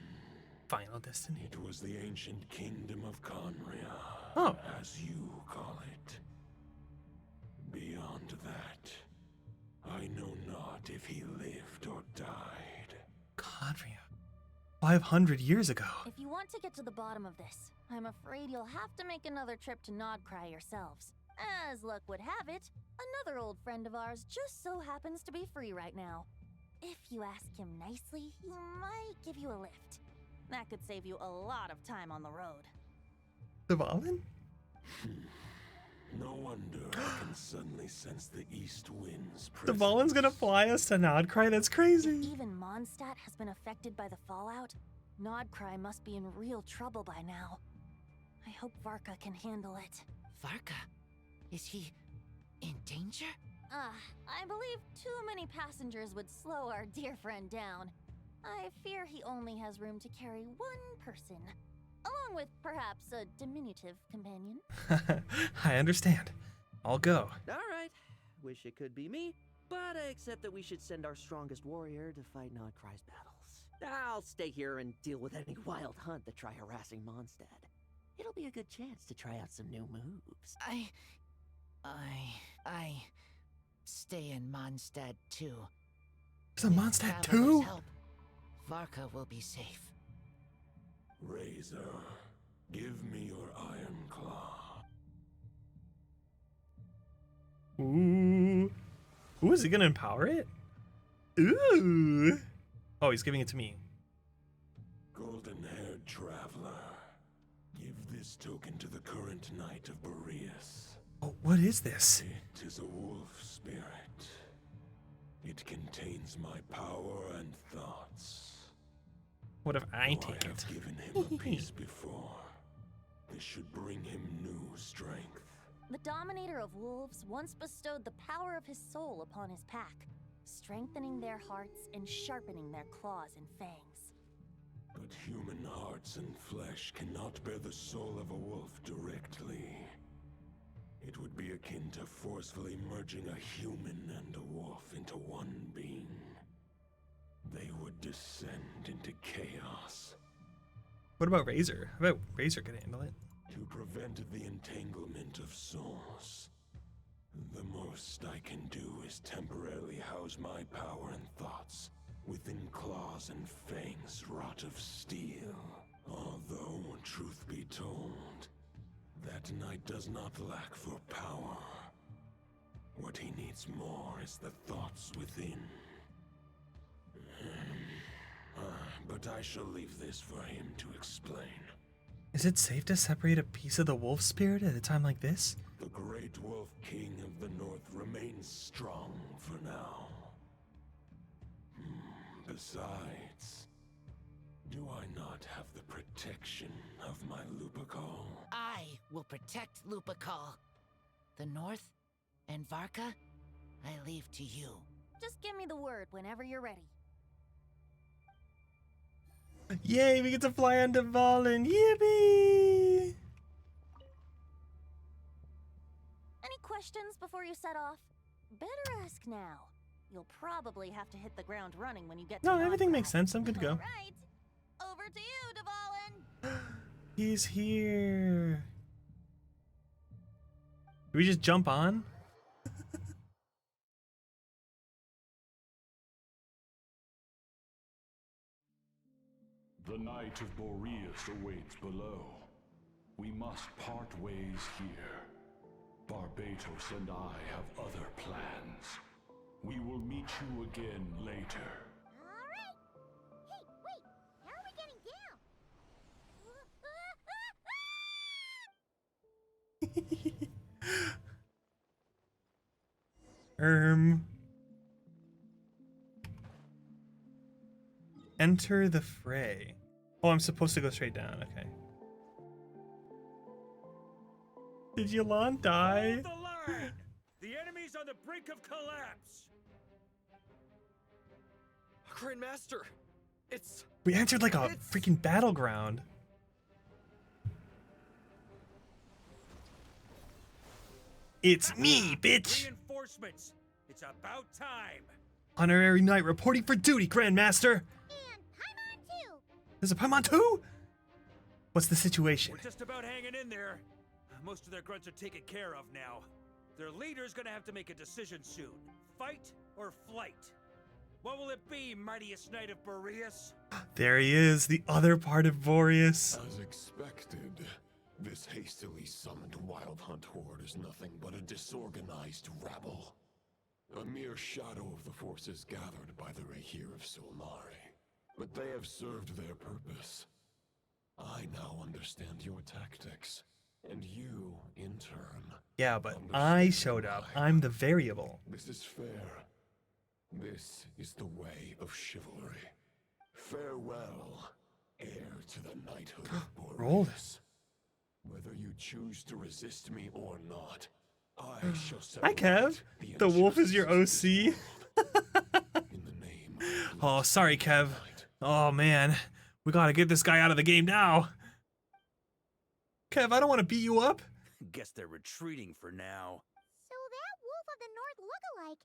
Final destination? It was the ancient kingdom of Conria, as you call it. Beyond that, I know not if he lived or died. Conria. 500 years ago. If you want to get to the bottom of this, I'm afraid you'll have to make another trip to Nodcry yourselves. As luck would have it, another old friend of ours just so happens to be free right now. If you ask him nicely, he might give you a lift. That could save you a lot of time on the road. Dvalin? No wonder I can suddenly sense the east winds. Dvalin's gonna fly us to Nodcry? That's crazy. If even Mondstadt has been affected by the fallout, Nodcry must be in real trouble by now. I hope Varka can handle it. Varka? Is he in danger? I believe too many passengers would slow our dear friend down. I fear he only has room to carry one person, along with perhaps a diminutive companion. I understand. I'll go. Alright, wish it could be me, but I accept that we should send our strongest warrior to fight Nodcry's battles. I'll stay here and deal with any wild hunt that try harassing Mondstadt. It'll be a good chance to try out some new moves. I stay in Mondstadt too. There's a Mondstadt With too? Traveler's help, Varka will be safe. Razor, give me your iron claw. Ooh. Ooh, is he gonna empower it? Ooh. Oh, he's giving it to me. Golden-haired traveler, give this token to the current knight of Boreas. Oh, what is this? It is a wolf spirit. It contains my power and thoughts. What if I Though take I it? have given him a piece before. This should bring him new strength. The Dominator of Wolves once bestowed the power of his soul upon his pack, strengthening their hearts and sharpening their claws and fangs. But human hearts and flesh cannot bear the soul of a wolf directly. It would be akin to forcefully merging a human and a wolf into one being. They would descend into chaos. What about Razor? How about Razor can handle it? To prevent the entanglement of souls, the most I can do is temporarily house my power and thoughts within claws and fangs wrought of steel. Although, truth be told, that knight does not lack for power. What he needs more is the thoughts within. But I shall leave this for him to explain. Is it safe to separate a piece of the wolf spirit at a time like this? The great wolf king of the north remains strong for now. Besides, do I not have the protection of my Lupacol? I will protect Lupacol. The North and Varka, I leave to you. Just give me the word whenever you're ready. Yay, we get to fly on Dvalin! Yippee! Any questions before you set off? Better ask now. You'll probably have to hit the ground running when you get to No, everything makes sense. I'm good to go. Right. Over to you, Dvalin. He's here. Do we just jump on? The Knight of Boreas awaits below. We must part ways here. Barbatos and I have other plans. We will meet you again later. Alright! Hey, wait! How are we getting down? Enter the fray. Oh, I'm supposed to go straight down. Okay. Did Yolande die? Hold the line! The enemy's on the brink of collapse! Grandmaster! It's... We entered like a freaking battleground. It's me, bitch! Reinforcements! It's about time! Honorary knight reporting for duty, Grandmaster! And Paimon 2! There's a Paimon too? What's the situation? We're just about hanging in there. Most of their grunts are taken care of now. Their leader's gonna have to make a decision soon. Fight or flight? What will it be, mightiest knight of Boreas? There he is, the other part of Boreas. As expected, this hastily summoned Wild Hunt horde is nothing but a disorganized rabble. A mere shadow of the forces gathered by the Rahir of Solmare. But they have served their purpose. I now understand your tactics. And you, in turn. Yeah, but I showed up. I'm the variable. This is fair. This is the way of chivalry. Farewell, heir to the knighthood of Roll Boreas. Whether you choose to resist me or not, I shall Hi, Kev. The wolf is your OC. Oh, sorry, Kev. Oh, man. We gotta get this guy out of the game now. Kev, I don't want to beat you up. Guess they're retreating for now. So that Wolf of the North lookalike,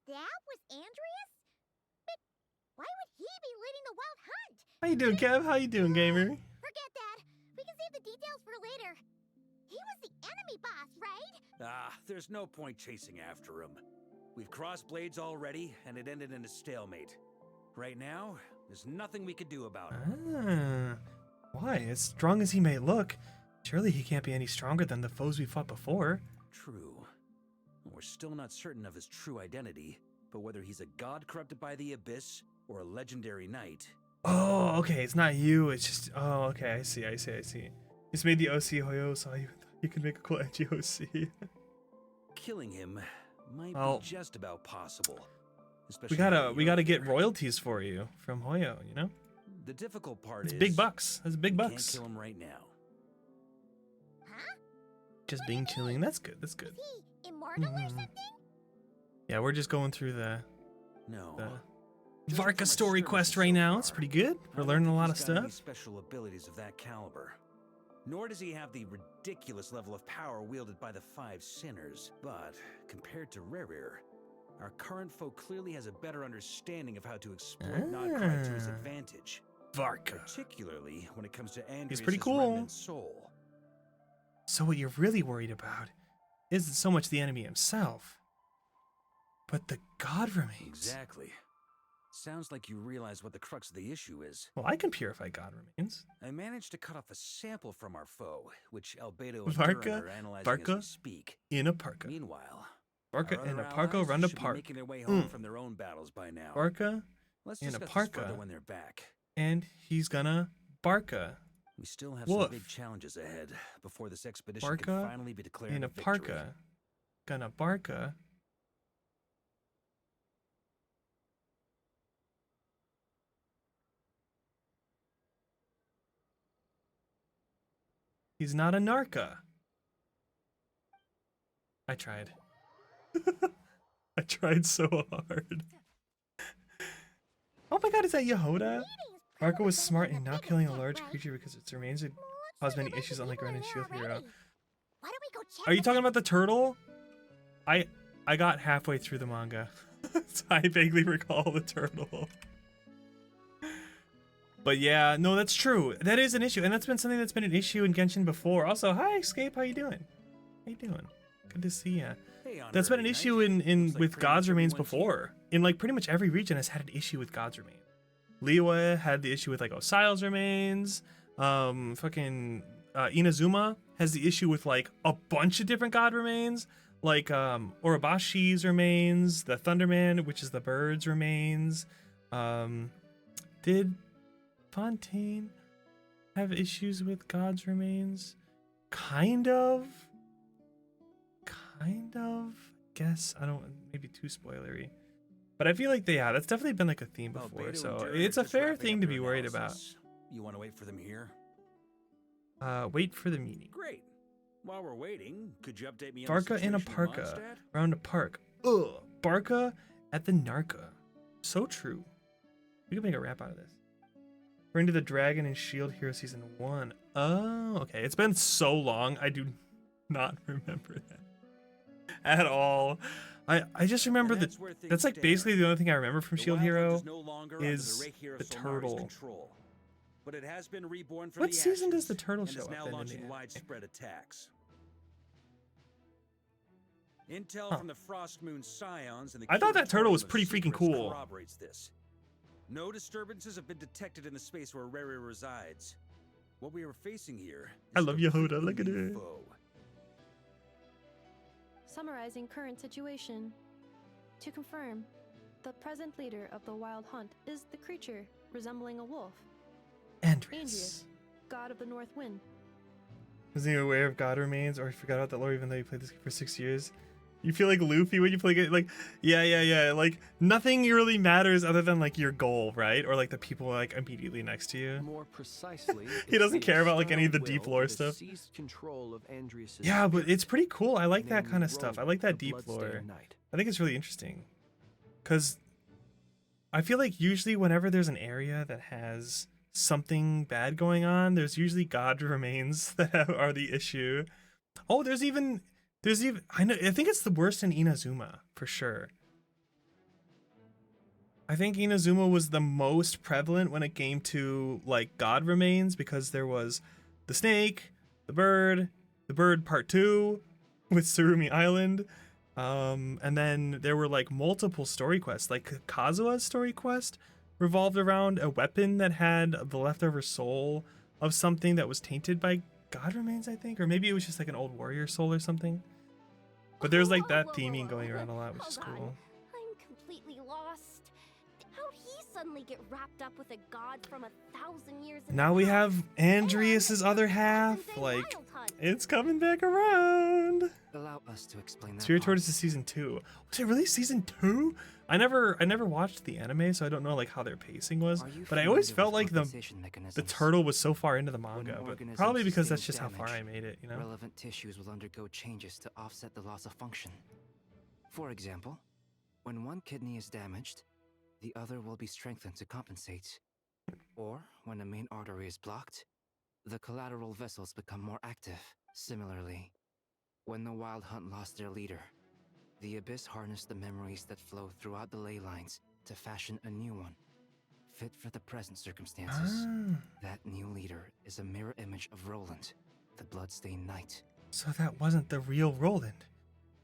that was Andreas? But why would he be leading the wild hunt? How you doing, Kev? How you doing, gamer? Forget that. We can save the details for later. He was the enemy boss, right? There's no point chasing after him. We've crossed blades already, and it ended in a stalemate. Right now, there's nothing we could do about it. Why? As strong as he may look, surely he can't be any stronger than the foes we fought before. True. We're still not certain of his true identity, but whether he's a god corrupted by the abyss or a legendary knight. Oh, okay. It's not you. It's just. Oh, okay. I see. He's made the OC Hoyo, so you can make a cool edgy OC. Killing him might be just about possible. We gotta get royalties for you from Hoyo, you know? The difficult part it's is big bucks. That's big bucks. Can't kill him right now. Just being chilling. That's good. That's good. Is he immortal or something? Yeah, we're just going through the No. Varka story quest right now. It's pretty good. We're learning a lot of He's got any stuff. special abilities of that caliber. Nor does he have the ridiculous level of power wielded by the 5 sinners. But compared to Rerir, our current foe clearly has a better understanding of how to exploit Nodcry to his advantage. Varka. Particularly when it comes to Andreas' He's pretty cool. remnant soul. So what you're really worried about isn't so much the enemy himself, but the god remains. Exactly. Sounds like you realize what the crux of the issue is. Well, I can purify god remains. I managed to cut off a sample from our foe, which Albedo and Varka, Durin are analyzing Varka as we speak. In a parka. Meanwhile, Varka our in a other parka allies run to should be park. making their way home from their own battles by now. Varka Let's in a discuss this parka. further when they're back. And he's gonna barka. We still have Wolf. some big challenges ahead before this expedition Barka can finally be declared in a victory. parka. Gonna barka. He's not a narca. I tried. I tried so hard. Oh my god, is that Yehoda? Varka was smart in not killing a large creature because its remains would cause many issues unlike Ren and Shield Hero. Are you talking about the turtle? I got halfway through the manga. So I vaguely recall the turtle. But yeah, no, that's true. That is an issue, and that's been something that's been an issue in Genshin before. Also, hi Escape, how you doing? How you doing? Good to see ya. Hey, That's been an issue in like with pretty God's much Remains everyone's before. In like pretty much every region has had an issue with God's Remains. Liwa had the issue with like Osial's Remains. Fucking Inazuma has the issue with like a bunch of different God Remains. Like Orobashi's Remains, the Thunderman, which is the bird's remains. Did Fontaine have issues with God's Remains? Kind of. Guess I don't. Maybe too spoilery. But I feel like that's definitely been like a theme before. Albedo So and Durin it's are a just fair wrapping thing up to their be worried about. analysis. You want to wait for them here? Wait for the meeting. Great. While we're waiting, could you update me on Barca the in a situation parka. Mondstadt? Around a park. Ugh. Barca at the Narca. So true. We could make a rap out of this. Bring to the Dragon and Shield Hero Season 1. Oh, okay. It's been so long, I do not remember that at all. I just remember that's like basically the only thing I remember from Shield Hero is the turtle. But it has been reborn from What the season does ashes the turtle and show is up now in launching the widespread attacks. Intel from the Frost Moon Scions and the I thought that turtle was Kingdom of pretty freaking Secrets cool. corroborates this. No disturbances have been detected in the space where Rerir resides. What we are facing here I is love a Yehoda. Look at completely it. new foe. Summarizing current situation. To confirm, the present leader of the Wild Hunt is the creature resembling a wolf. Andreas. God of the North Wind. Wasn't he aware of God Remains, or he forgot about that lore even though you played this game for 6 years? You feel like Luffy when you play it, like, yeah. Like, nothing really matters other than, like, your goal, right? Or, like, the people, like, immediately next to you. More precisely, He doesn't care about, like, any of the deep lore stuff. Control of Yeah, but it's pretty cool. I like that kind of namely stuff. I Roland, like that the deep Bloodstained lore. Knight. I think it's really interesting. Because I feel like usually whenever there's an area that has something bad going on, there's usually God Remains that are the issue. Oh, there's even I think it's the worst in Inazuma for sure. I think Inazuma was the most prevalent when it came to like God Remains, because there was the snake, the bird part 2 with Surumi Island, and then there were like multiple story quests. Like Kazua's story quest revolved around a weapon that had the leftover soul of something that was tainted by God Remains, I think, or maybe it was just like an old warrior soul or something. But there's like that theming going around a lot, which is cool. I'm completely lost. How'd he suddenly get wrapped up with a god from 1,000 years in Now the we past? have Andreas's other half. Like, it's coming back around. Allow us to explain that. Spirit Tortoise is season 2. Was it really season 2? I never watched the anime, so I don't know like how their pacing was. But I always felt like the turtle was so far into the manga, but probably because that's just how far I made it, you know. Relevant tissues will undergo changes to offset the loss of function. For example, when one kidney is damaged, the other will be strengthened to compensate. Or when a main artery is blocked, the collateral vessels become more active. Similarly, when the Wild Hunt lost their leader, the Abyss harnessed the memories that flow throughout the ley lines to fashion a new one, fit for the present circumstances. That new leader is a mirror image of Roland, the Bloodstained Knight. So that wasn't the real Roland,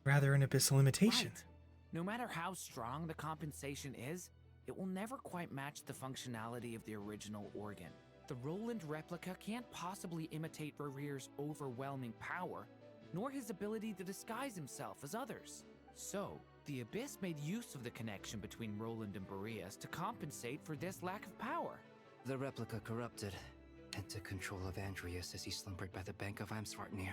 rather an abyssal imitation. Right. No matter how strong the compensation is, it will never quite match the functionality of the original organ. The Roland replica can't possibly imitate Barir's overwhelming power, nor his ability to disguise himself as others. So, the Abyss made use of the connection between Roland and Boreas to compensate for this lack of power. The replica corrupted and took control of Andreas as he slumbered by the bank of Eimsvartnir,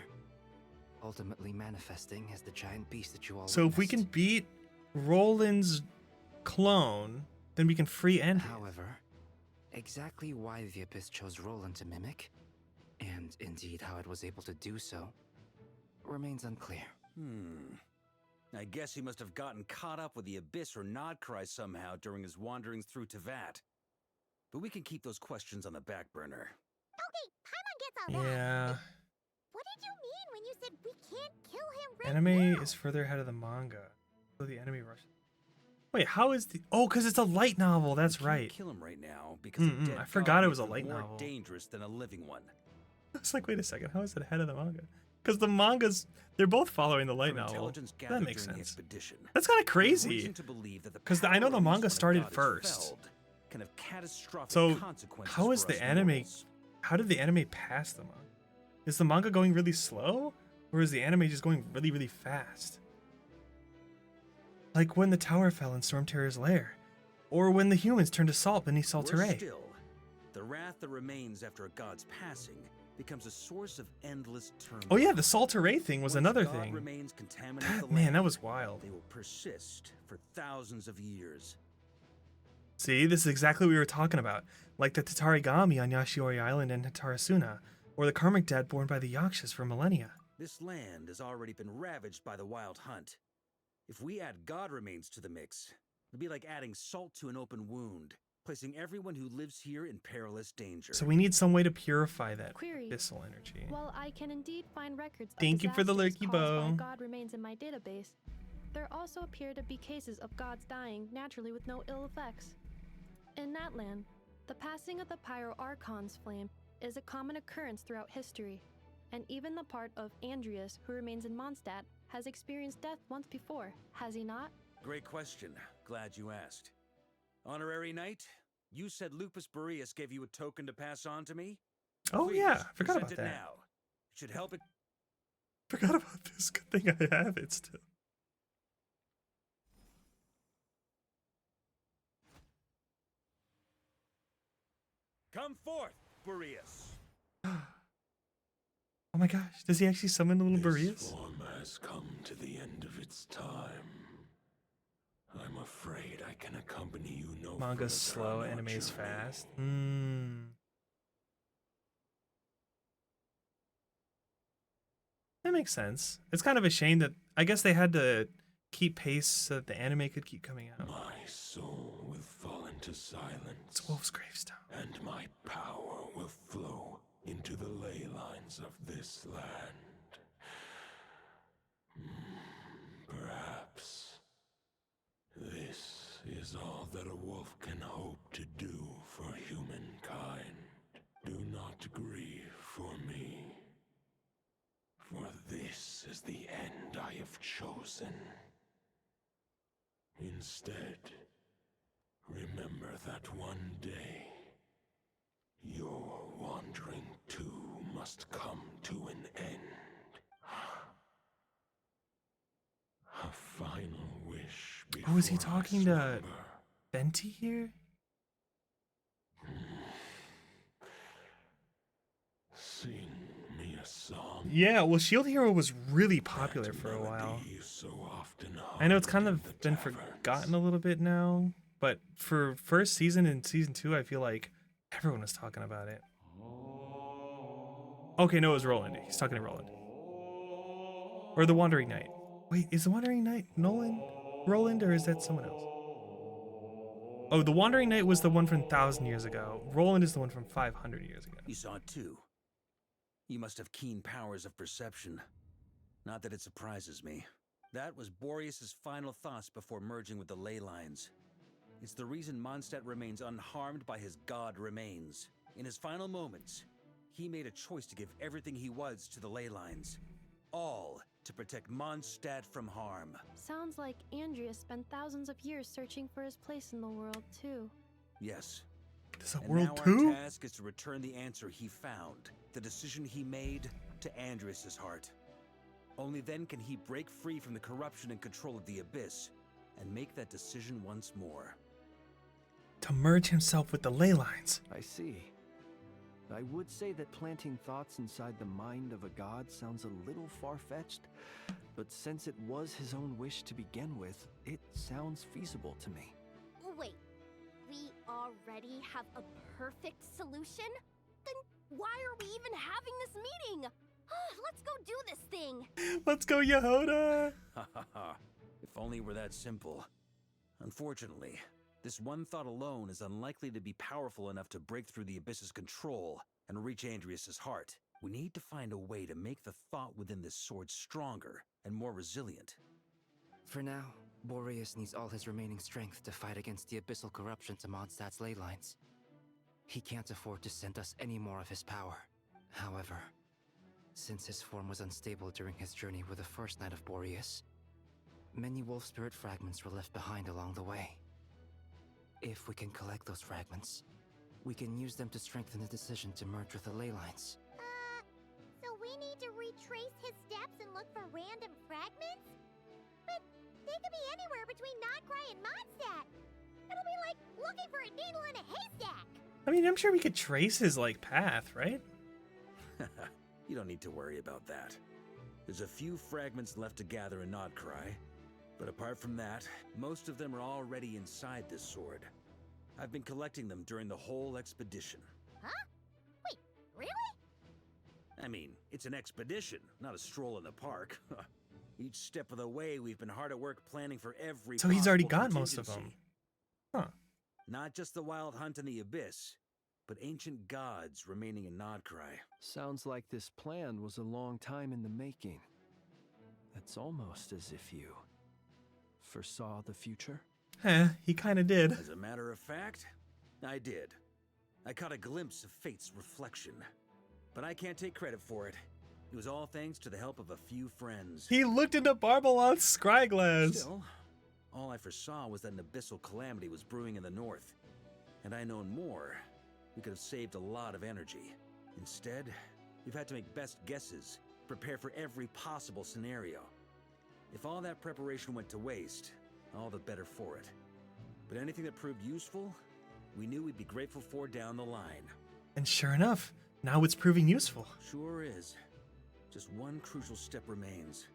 ultimately manifesting as the giant beast that you all So if we can beat Roland's clone, then we can free Andreas. However, exactly why the Abyss chose Roland to mimic, and indeed how it was able to do so, remains unclear. I guess he must have gotten caught up with the Abyss or Nodcry somehow during his wanderings through Tevat. But we can keep those questions on the back burner. Okay, Paimon gets all that. Yeah. What did you mean when you said we can't kill him right Anime now? is further ahead of the manga. So the enemy rushes. Wait, how is the... Oh, because it's a light novel. That's right. Kill him right now because a dead I forgot god it was a makes light him more novel. dangerous than a living one. I was like, wait a second. How is it ahead of the manga? Because the mangas, they're both following the light From novel. intelligence That gathered makes during the sense. expedition, That's kind of there's crazy. reason to believe that the Because I know power the of manga each started god is first. felled can have catastrophic So consequences how is for the us anime... mortals. How did the anime pass the manga? Is the manga going really slow? Or is the anime just going really, really fast? Like when the tower fell in Storm Terror's lair. Or when the humans turned to salt beneath Worse Salteray. still, the wrath that remains after a god's passing becomes a source of endless turmoil. Oh yeah, the Salteray thing was Once another God thing. remains contaminate the Man, land, that was wild. They will persist for thousands of years. See, this is exactly what we were talking about. Like the Tatarigami on Yashiori Island and Hatarasuna. Or the karmic dead born by the Yakshas for millennia. This land has already been ravaged by the Wild Hunt. If we add God remains to the mix, it'll be like adding salt to an open wound, placing everyone who lives here in perilous danger. So we need some way to purify that Query. abyssal energy. While I can indeed find records of Thank you for the disasters lurky caused by bow. God remains in my database, there also appear to be cases of gods dying naturally with no ill effects. In that land, the passing of the Pyro Archon's flame is a common occurrence throughout history, and even the part of Andreas who remains in Mondstadt has experienced death once before, has he not? Great question. Glad you asked. Honorary Knight, you said Lupus Boreas gave you a token to pass on to me? Oh Please, yeah, I forgot present about it that. now. It should help it. Forgot about this. Good thing I have it still. Come forth, Boreas. Oh my gosh, does he actually summon the little This Boreas? form has come to the end of its time. I'm afraid I can accompany you no Manga's further slow, on your anime is journey. fast. That makes sense. It's kind of a shame that I guess they had to keep pace so that the anime could keep coming out. My soul will fall into silence. It's Wolf's gravestone. And my power will flow into the ley lines of this land. Perhaps this is all that a wolf can hope to do for humankind. Do not grieve for me, for this is the end I have chosen. Instead, remember that one day, your wandering too must come to an end. A final wish before Oh, is he talking to slumber. Venti here? Sing me a song. Yeah, well, Shield Hero was really popular for a while. I know it's kind of been forgotten a little bit now, but for first season and season 2, I feel like everyone was talking about it. Okay, no, it was Roland. He's talking to Roland. Or the Wandering Knight. Wait, is the Wandering Knight Roland, or is that someone else? Oh, the Wandering Knight was the one from 1,000 years ago. Roland is the one from 500 years ago. You saw it too. You must have keen powers of perception. Not that it surprises me. That was Boreas' final thoughts before merging with the ley lines. It's the reason Mondstadt remains unharmed by his god remains. In his final moments, he made a choice to give everything he was to the ley lines. All to protect Mondstadt from harm. Sounds like Andrea spent thousands of years searching for his place in the world, too. Yes. There's a And world now too? our task is to return the answer he found, the decision he made, to Andrias' heart. Only then can he break free from the corruption and control of the Abyss, and make that decision once more. To merge himself with the ley lines. I see. I would say that planting thoughts inside the mind of a god sounds a little far-fetched, but since it was his own wish to begin with, it sounds feasible to me. Wait, we already have a perfect solution? Then why are we even having this meeting? Let's go do this thing! Let's go, Yehoda! Ha ha ha. If only were that simple. Unfortunately, this one thought alone is unlikely to be powerful enough to break through the Abyss's control and reach Andrias' heart. We need to find a way to make the thought within this sword stronger and more resilient. For now, Boreas needs all his remaining strength to fight against the abyssal corruption to Mondstadt's ley lines. He can't afford to send us any more of his power. However, since his form was unstable during his journey with the first Knight of Boreas, many wolf spirit fragments were left behind along the way. If we can collect those fragments, we can use them to strengthen the decision to merge with the ley lines. So we need to retrace his steps and look for random fragments? But they could be anywhere between Notcry and Mondstadt. It'll be like looking for a needle in a haystack. I mean, I'm sure we could trace his, path, right? You don't need to worry about that. There's a few fragments left to gather in Notcry, but apart from that, most of them are already inside this sword. I've been collecting them during the whole expedition. Huh? Wait, really? I mean, it's an expedition, not a stroll in the park. Each step of the way, we've been hard at work planning for every So he's already possible got most of them. contingency. Huh. Not just the wild hunt in the Abyss, but ancient gods remaining in Notcry. Sounds like this plan was a long time in the making. It's almost as if you foresaw the future. He kinda did. As a matter of fact, I did. I caught a glimpse of fate's reflection. But I can't take credit for it. It was all thanks to the help of a few friends. He looked into Barbalon's scryglass. Still, all I foresaw was that an abyssal calamity was brewing in the north. Had I known more, we could have saved a lot of energy. Instead, we've had to make best guesses, prepare for every possible scenario. If all that preparation went to waste, all the better for it. But anything that proved useful, we knew we'd be grateful for down the line. And sure enough, now it's proving useful. Sure is. Just one crucial step remains.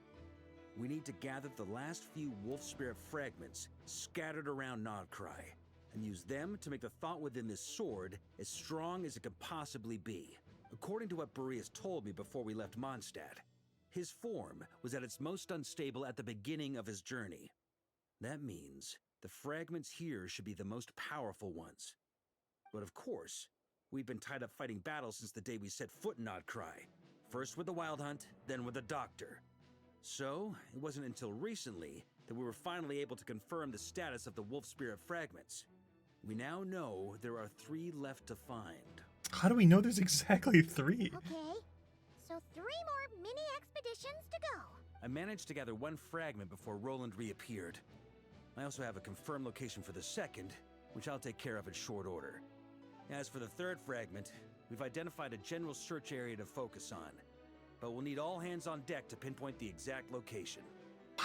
We need to gather the last few wolf spirit fragments scattered around Nodcry, and use them to make the thought within this sword as strong as it could possibly be. According to what Boreas told me before we left Mondstadt, his form was at its most unstable at the beginning of his journey. That means the fragments here should be the most powerful ones. But of course, we've been tied up fighting battles since the day we set foot in Nodcry. First with the Wild Hunt, then with the Doctor. So, it wasn't until recently that we were finally able to confirm the status of the wolf spirit fragments. We now know there are 3 left to find. How do we know there's exactly 3? Okay, so 3 more mini expeditions to go. I managed to gather 1 fragment before Roland reappeared. I also have a confirmed location for the second, which I'll take care of in short order. As for the 3rd fragment, we've identified a general search area to focus on, but we'll need all hands on deck to pinpoint the exact location.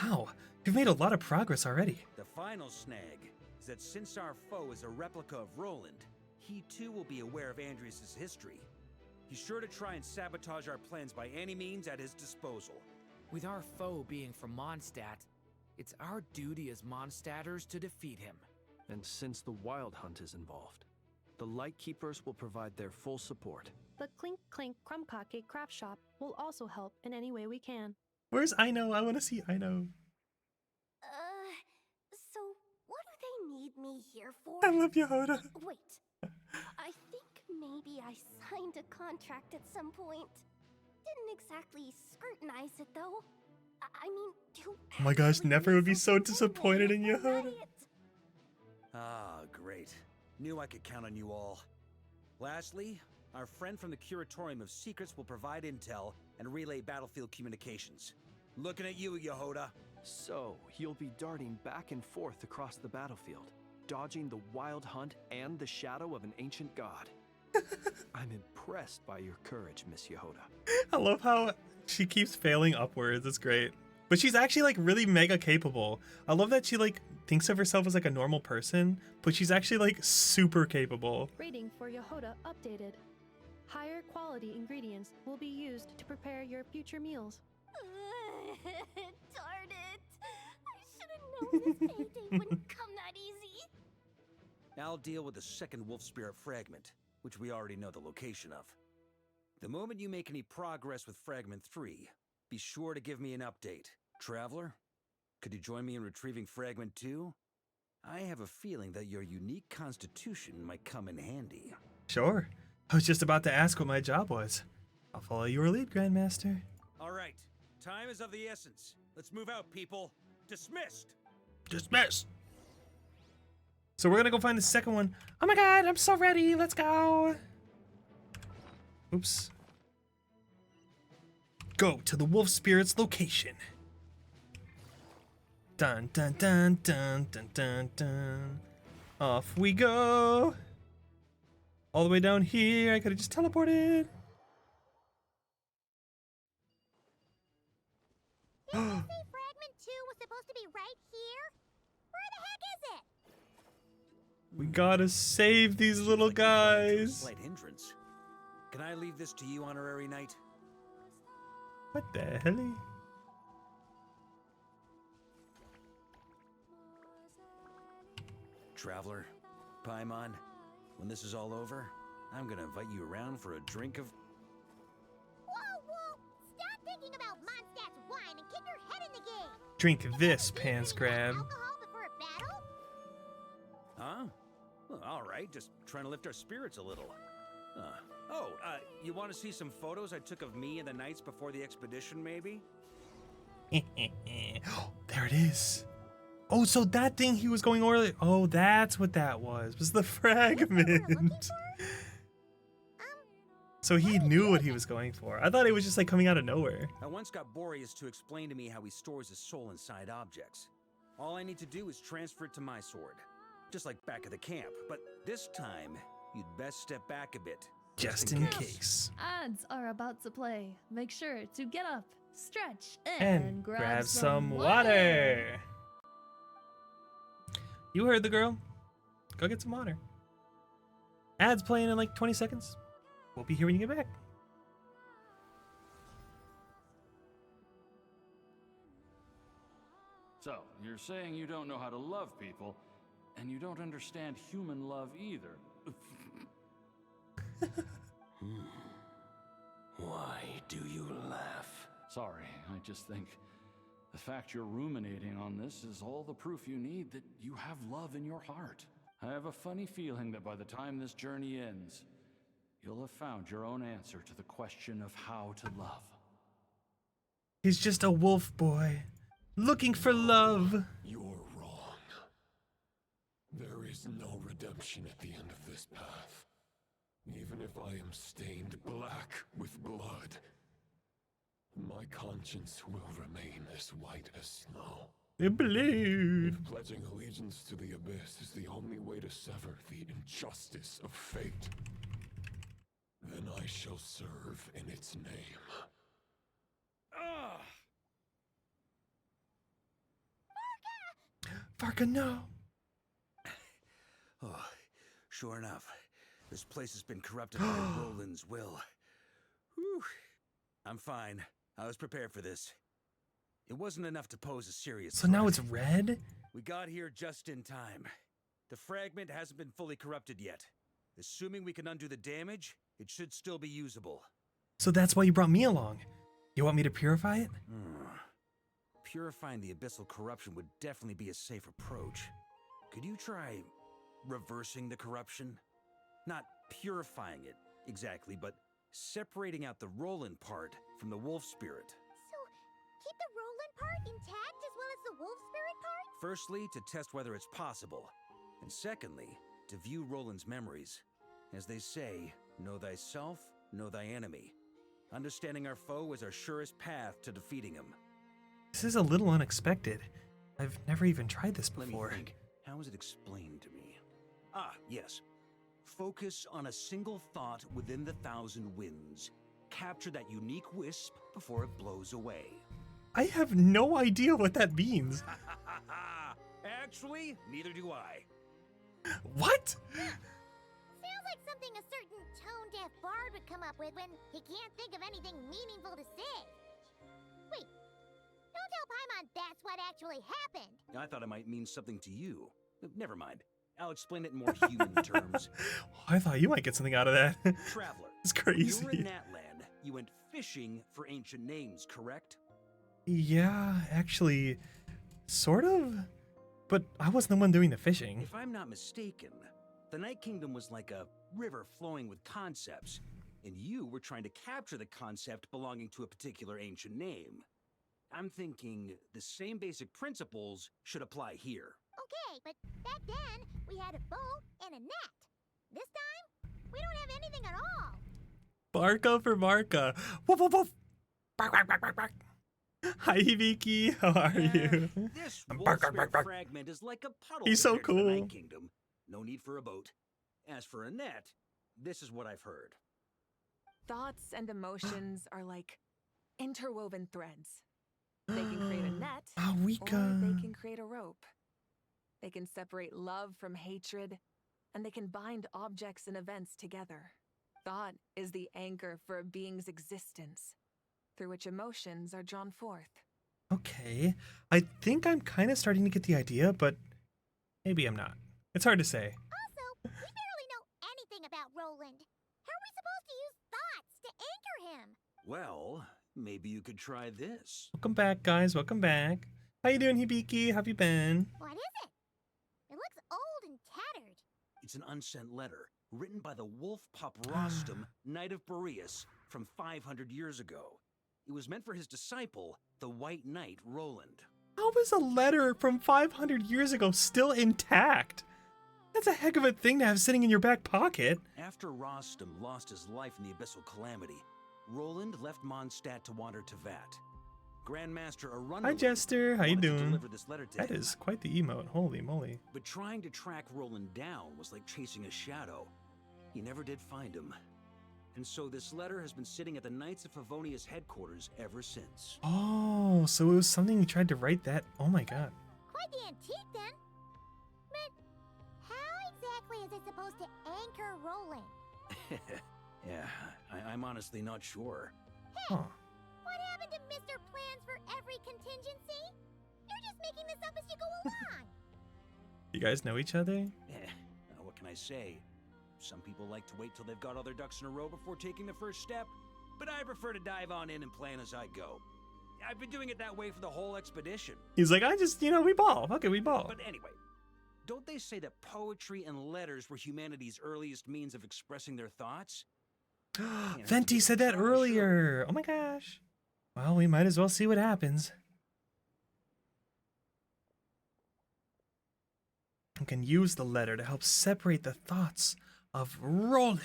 Wow, you've made a lot of progress already. The final snag is that since our foe is a replica of Roland, he too will be aware of Andrias' history. He's sure to try and sabotage our plans by any means at his disposal. With our foe being from Mondstadt, it's our duty as Mondstadters to defeat him. And since the Wild Hunt is involved, the Lightkeepers will provide their full support. The Clink Clink Crumbkake craft shop will also help in any way we can. Where's Aino? I want to see Aino. So what do they need me here for? I love Yehoda. Wait, I think maybe I signed a contract at some point. Didn't exactly scrutinize it though. I mean, do Oh my gosh, Nefer would be so disappointed in Yehoda. Ah, great. Knew I could count on you all. Lastly, our friend from the Curatorium of Secrets will provide intel and relay battlefield communications. Looking at you, Yehoda. So, you'll be darting back and forth across the battlefield, dodging the Wild Hunt and the shadow of an ancient god. I'm impressed by your courage, Miss Yehoda. I love how she keeps failing upwards. It's great. But she's actually like really mega capable. I love that she like thinks of herself as like a normal person, but she's actually like super capable. Rating for Yehoda updated. Higher quality ingredients will be used to prepare your future meals. Darn it! I should have known this payday wouldn't come that easy. I'll deal with the second wolf spirit fragment, which we already know the location of. The moment you make any progress with Fragment 3, be sure to give me an update. Traveler, could you join me in retrieving Fragment 2? I have a feeling that your unique constitution might come in handy. Sure. I was just about to ask what my job was. I'll follow your lead, Grandmaster. All right. Time is of the essence. Let's move out, people. Dismissed! Dismissed! So we're gonna go find the second one. Oh my god, I'm so ready. Let's go. Oops. Go to the wolf spirit's location. Dun dun dun dun dun dun dun. Off we go. All the way down here. I could have just teleported. Didn't you say Fragment 2 was supposed to be right here? Where the heck is it? We gotta save these little guys. Slight hindrance. Can I leave this to you, Honorary Knight? What the hell? Traveler, Paimon, when this is all over, I'm gonna invite you around for a drink of... Whoa! Stop thinking about Mondstadt's wine and keep your head in the game! Drink this, Pants Grab. Alcohol before a battle? Huh? Well, all right, just trying to lift our spirits a little. You want to see some photos I took of me and the knights before the expedition, maybe? There it is. Oh, so that thing he was going over. Oh, that's what that was the fragment. So he knew what he was going for. I thought it was just like coming out of nowhere. I once got Boreas to explain to me how he stores his soul inside objects. All I need to do is transfer it to my sword. Just like back at the camp. But this time, you'd best step back a bit. Just in case. Ads are about to play. Make sure to get up, stretch, And grab some water. You heard the girl. Go get some water. Ads playing in like 20 seconds. We'll be here when you get back. you're saying you don't know how to love people, and you don't understand human love either. Why do you laugh? Sorry, I just think the fact you're ruminating on this is all the proof you need that you have love in your heart. I have a funny feeling that by the time this journey ends, you'll have found your own answer to the question of how to love. He's just a wolf boy, looking for love. You're wrong. There is no redemption at the end of this path. Even if I am stained black with blood, my conscience will remain as white as snow. I believe. If pledging allegiance to the Abyss is the only way to sever the injustice of fate, then I shall serve in its name. Varka, no. Oh, sure enough, this place has been corrupted by Roland's will. Whew. I'm fine. I was prepared for this. It wasn't enough to pose a serious So threat. now it's red? We got here just in time. The fragment hasn't been fully corrupted yet. Assuming we can undo the damage, it should still be usable. So that's why you brought me along. You want me to purify it? Purifying the abyssal corruption would definitely be a safe approach. Could you try reversing the corruption? Not purifying it, exactly, but separating out the Roland part from the wolf spirit. So, keep the Roland part intact as well as the wolf spirit part? Firstly, to test whether it's possible. And secondly, to view Roland's memories. As they say, know thyself, know thy enemy. Understanding our foe is our surest path to defeating him. This is a little unexpected. I've never even tried this before. Let me think. How is it explained to me? Ah, yes. Focus on a single thought within the 1,000 winds. Capture that unique wisp before it blows away. I have no idea what that means. Actually, neither do I. What? Sounds like something a certain tone-deaf bard would come up with when he can't think of anything meaningful to say. Wait, don't tell Paimon that's what actually happened. I thought it might mean something to you. Never mind. I'll explain it in more human terms. I thought you might get something out of that. Traveler, it's crazy. you were in Natland. You went fishing for ancient names, correct? Yeah, actually, sort of. But I wasn't the one doing the fishing. If I'm not mistaken, the Night Kingdom was like a river flowing with concepts, and you were trying to capture the concept belonging to a particular ancient name. I'm thinking the same basic principles should apply here. Okay, but back then, we had a boat and a net. This time, we don't have anything at all. Varka for Varka. Woof, woof, woof. Bark, bark, bark, bark, bark. Hi, Hibiki. How are you? This Bark, wolf bark, bark. fragment is like a puddle. He's so compared to the cool. Night Kingdom. No need for a boat. As for a net, this is what I've heard. Thoughts and emotions are like interwoven threads. They can create a net, or they can create a rope. They can separate love from hatred, and they can bind objects and events together. Thought is the anchor for a being's existence, through which emotions are drawn forth. Okay, I think I'm kind of starting to get the idea, but maybe I'm not. It's hard to say. Also, we barely know anything about Roland. How are we supposed to use thoughts to anchor him? Well, maybe you could try this. Welcome back, guys. Welcome back. How you doing, Hibiki? How have you been? What is it? It looks old and tattered. It's an unsent letter written by the wolf pup Rostam, Knight of Boreas, from 500 years ago. It was meant for his disciple, the White Knight Roland. How is a letter from 500 years ago still intact? That's a heck of a thing to have sitting in your back pocket. After Rostam lost his life in the Abyssal Calamity, Roland left Mondstadt to wander to Vat. Grandmaster Arundel Hi, Jester. How you wanted to doing? deliver this letter to That him. is quite the emote. Holy moly. But trying to track Roland down was like chasing a shadow. He never did find him. And so this letter has been sitting at the Knights of Favonius headquarters ever since. Oh, so it was something you tried to write that? Oh my god. Quite the antique, then. But how exactly is it supposed to anchor Roland? Yeah, I'm honestly not sure. Hey, what happened to Mr. Plans for every contingency? You're just making this up as you go along. You guys know each other? What can I say? Some people like to wait till they've got all their ducks in a row before taking the first step, but I prefer to dive on in and plan as I go. I've been doing it that way for the whole expedition. He's like, I just, we ball. Okay, we ball. But anyway, don't they say that poetry and letters were humanity's earliest means of expressing their thoughts? Venti said that earlier. Oh my gosh. Well, we might as well see what happens. We can use the letter to help separate the thoughts of Roland.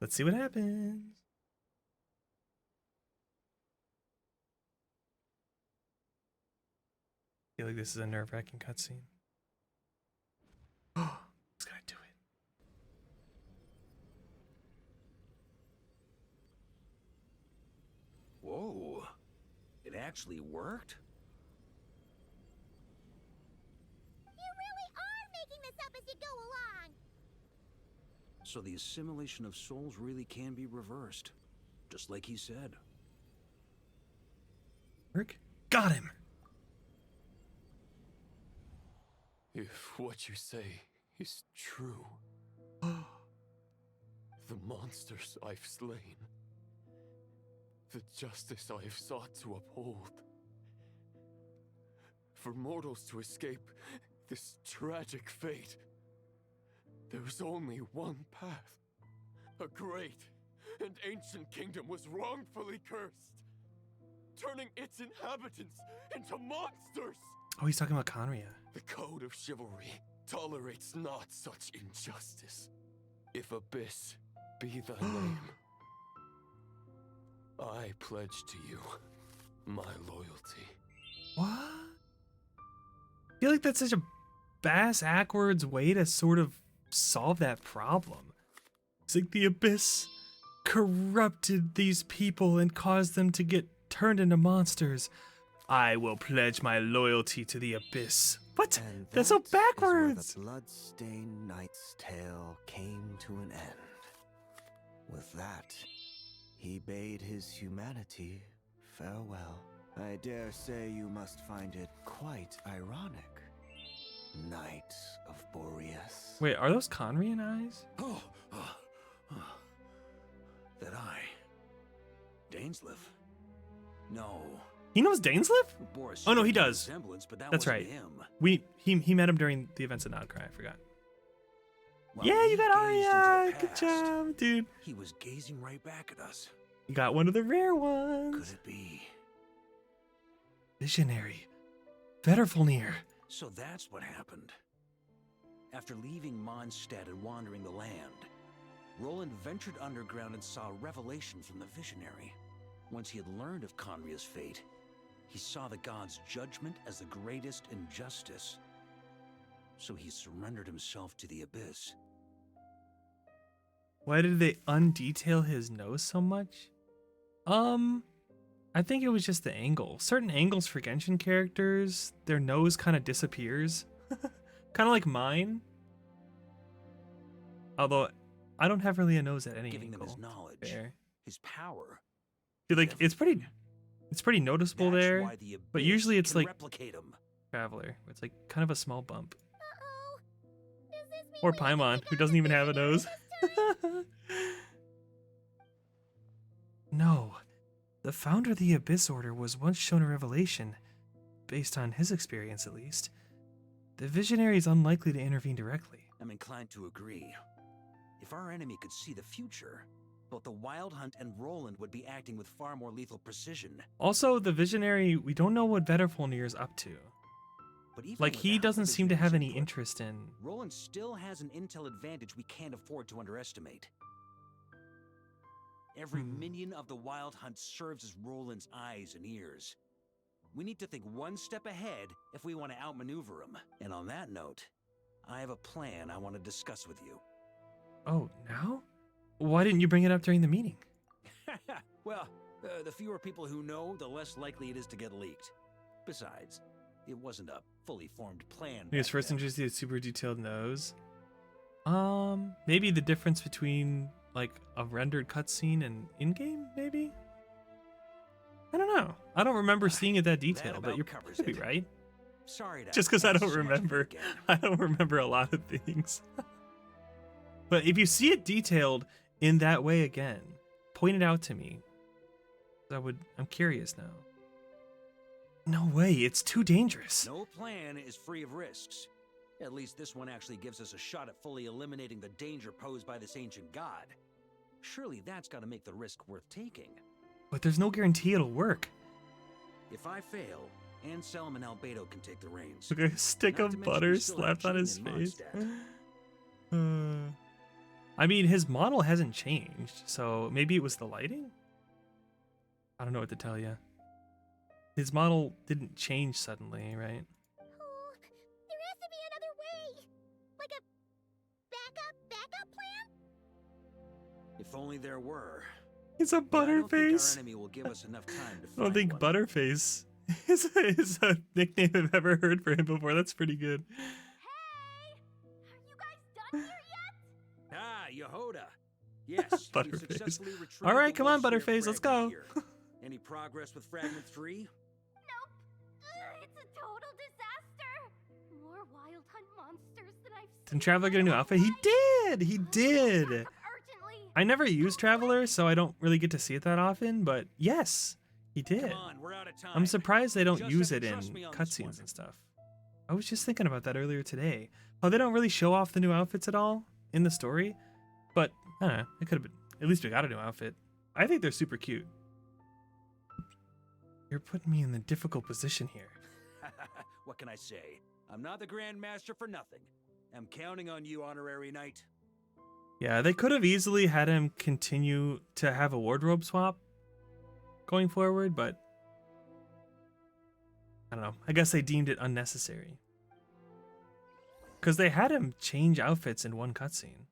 Let's see what happens. I feel like this is a nerve-wracking cutscene. Oh, it's gonna do it. Whoa. It actually worked? You really are making this up as you go along. So the assimilation of souls really can be reversed, just like he said. Rick got him. If what you say is true, the monsters I've slain, the justice I have sought to uphold, for mortals to escape this tragic fate, there is only one path. A great and ancient kingdom was wrongfully cursed, turning its inhabitants into monsters. Oh, he's talking about Conria. The code of chivalry tolerates not such injustice. If Abyss be thy name, I pledge to you my loyalty. What? I feel like that's such a bass-ackwards way to sort of solve that problem. It's like the Abyss corrupted these people and caused them to get turned into monsters. I will pledge my loyalty to the Abyss. What? And That's so that backwards. Is where the blood-stained knight's tale came to an end. With that, he bade his humanity farewell. I dare say you must find it quite ironic, Knight of Boreas. Wait, are those Conrian eyes? That eye. Dainsleif. No. He knows Dainsleif? Boris Oh no, he stripped does. the resemblance, but that That's wasn't right. him. He met him during the events of Nodcry. I forgot. While Yeah, we you got gazed into Arya. the Good past, job, dude. He was gazing right back at us. You got one of the rare ones. Could it be? Visionary. Vetterfulnir. So that's what happened. After leaving Mondstadt and wandering the land, Roland ventured underground and saw a revelation from the Visionary. Once he had learned of Conria's fate, he saw the gods' judgment as the greatest injustice. So he surrendered himself to the Abyss. Why did they undetail his nose so much? I think it was just the angle. Certain angles for Genshin characters, their nose kind of disappears. Kind of like mine. Although, I don't have really a nose at any Giving angle. them his knowledge, Fair. his power. Dude, like, it's pretty noticeable That's there. why the But Abyss usually it's can like replicate him. Traveler. It's like kind of a small bump. Does this mean Or we Paimon, who doesn't even have a nose. No. The founder of the Abyss Order was once shown a revelation, based on his experience at least. The Visionary is unlikely to intervene directly. I'm inclined to agree. If our enemy could see the future, both the Wild Hunt and Roland would be acting with far more lethal precision. Also, the Visionary, we don't know what Vetterfulnir is up to. But even Like, he without doesn't the seem to have Visionary's any input, interest in... Roland still has an intel advantage we can't afford to underestimate. Every minion of the Wild Hunt serves as Roland's eyes and ears. We need to think one step ahead if we want to outmaneuver him. And on that note, I have a plan I want to discuss with you. Oh, now? Why didn't you bring it up during the meeting? Well, the fewer people who know, the less likely it is to get leaked. Besides, it wasn't a fully formed plan. He was back first then. introduced to a super detailed nose. Maybe the difference between like a rendered cutscene and in-game, maybe? I don't know. I don't remember seeing it that detailed, but you're probably right. Sorry to Just because I ask don't so much remember. again. I don't remember a lot of things. But if you see it detailed in that way again, point it out to me. I'm curious now. No way, it's too dangerous. No plan is free of risks. At least this one actually gives us a shot at fully eliminating the danger posed by this ancient god. Surely that's got to make the risk worth taking. But there's no guarantee it'll work. If I fail, Anselm and Albedo can take the reins. Look at a stick Not of to mention butter we still have slapped on Jean his in face. Mondstadt. I mean, his model hasn't changed, so maybe it was the lighting? I don't know what to tell you. His model didn't change suddenly, right? Oh, there has to be another way. Like a backup plan? If only there were. It's a But I don't think our Butterface. enemy will give us enough time to I don't think one. Butterface is a nickname I've ever heard for him before. That's pretty good. Ah, Yehoda. Yes, we've Butterface. successfully retrieved All right, the come on, Wolf Spear Butterface, let's go. fragment here. Any progress with Fragment 3? It's a total disaster. More wild hunt monsters than I've seen. Did Traveler get a new outfit? He did! He did! I never use Traveler, so I don't really get to see it that often, but yes, he did. I'm surprised they don't use it in cutscenes and stuff. I was just thinking about that earlier today. Oh, they don't really show off the new outfits at all in the story, but I don't know, it could have been. At least we got a new outfit. I think they're super cute. You're putting me in the difficult position here. What can I say? I'm not the Grand Master for nothing. I'm counting on you, Honorary Knight. Yeah, they could have easily had him continue to have a wardrobe swap going forward, but I don't know. I guess they deemed it unnecessary. Because they had him change outfits in one cutscene.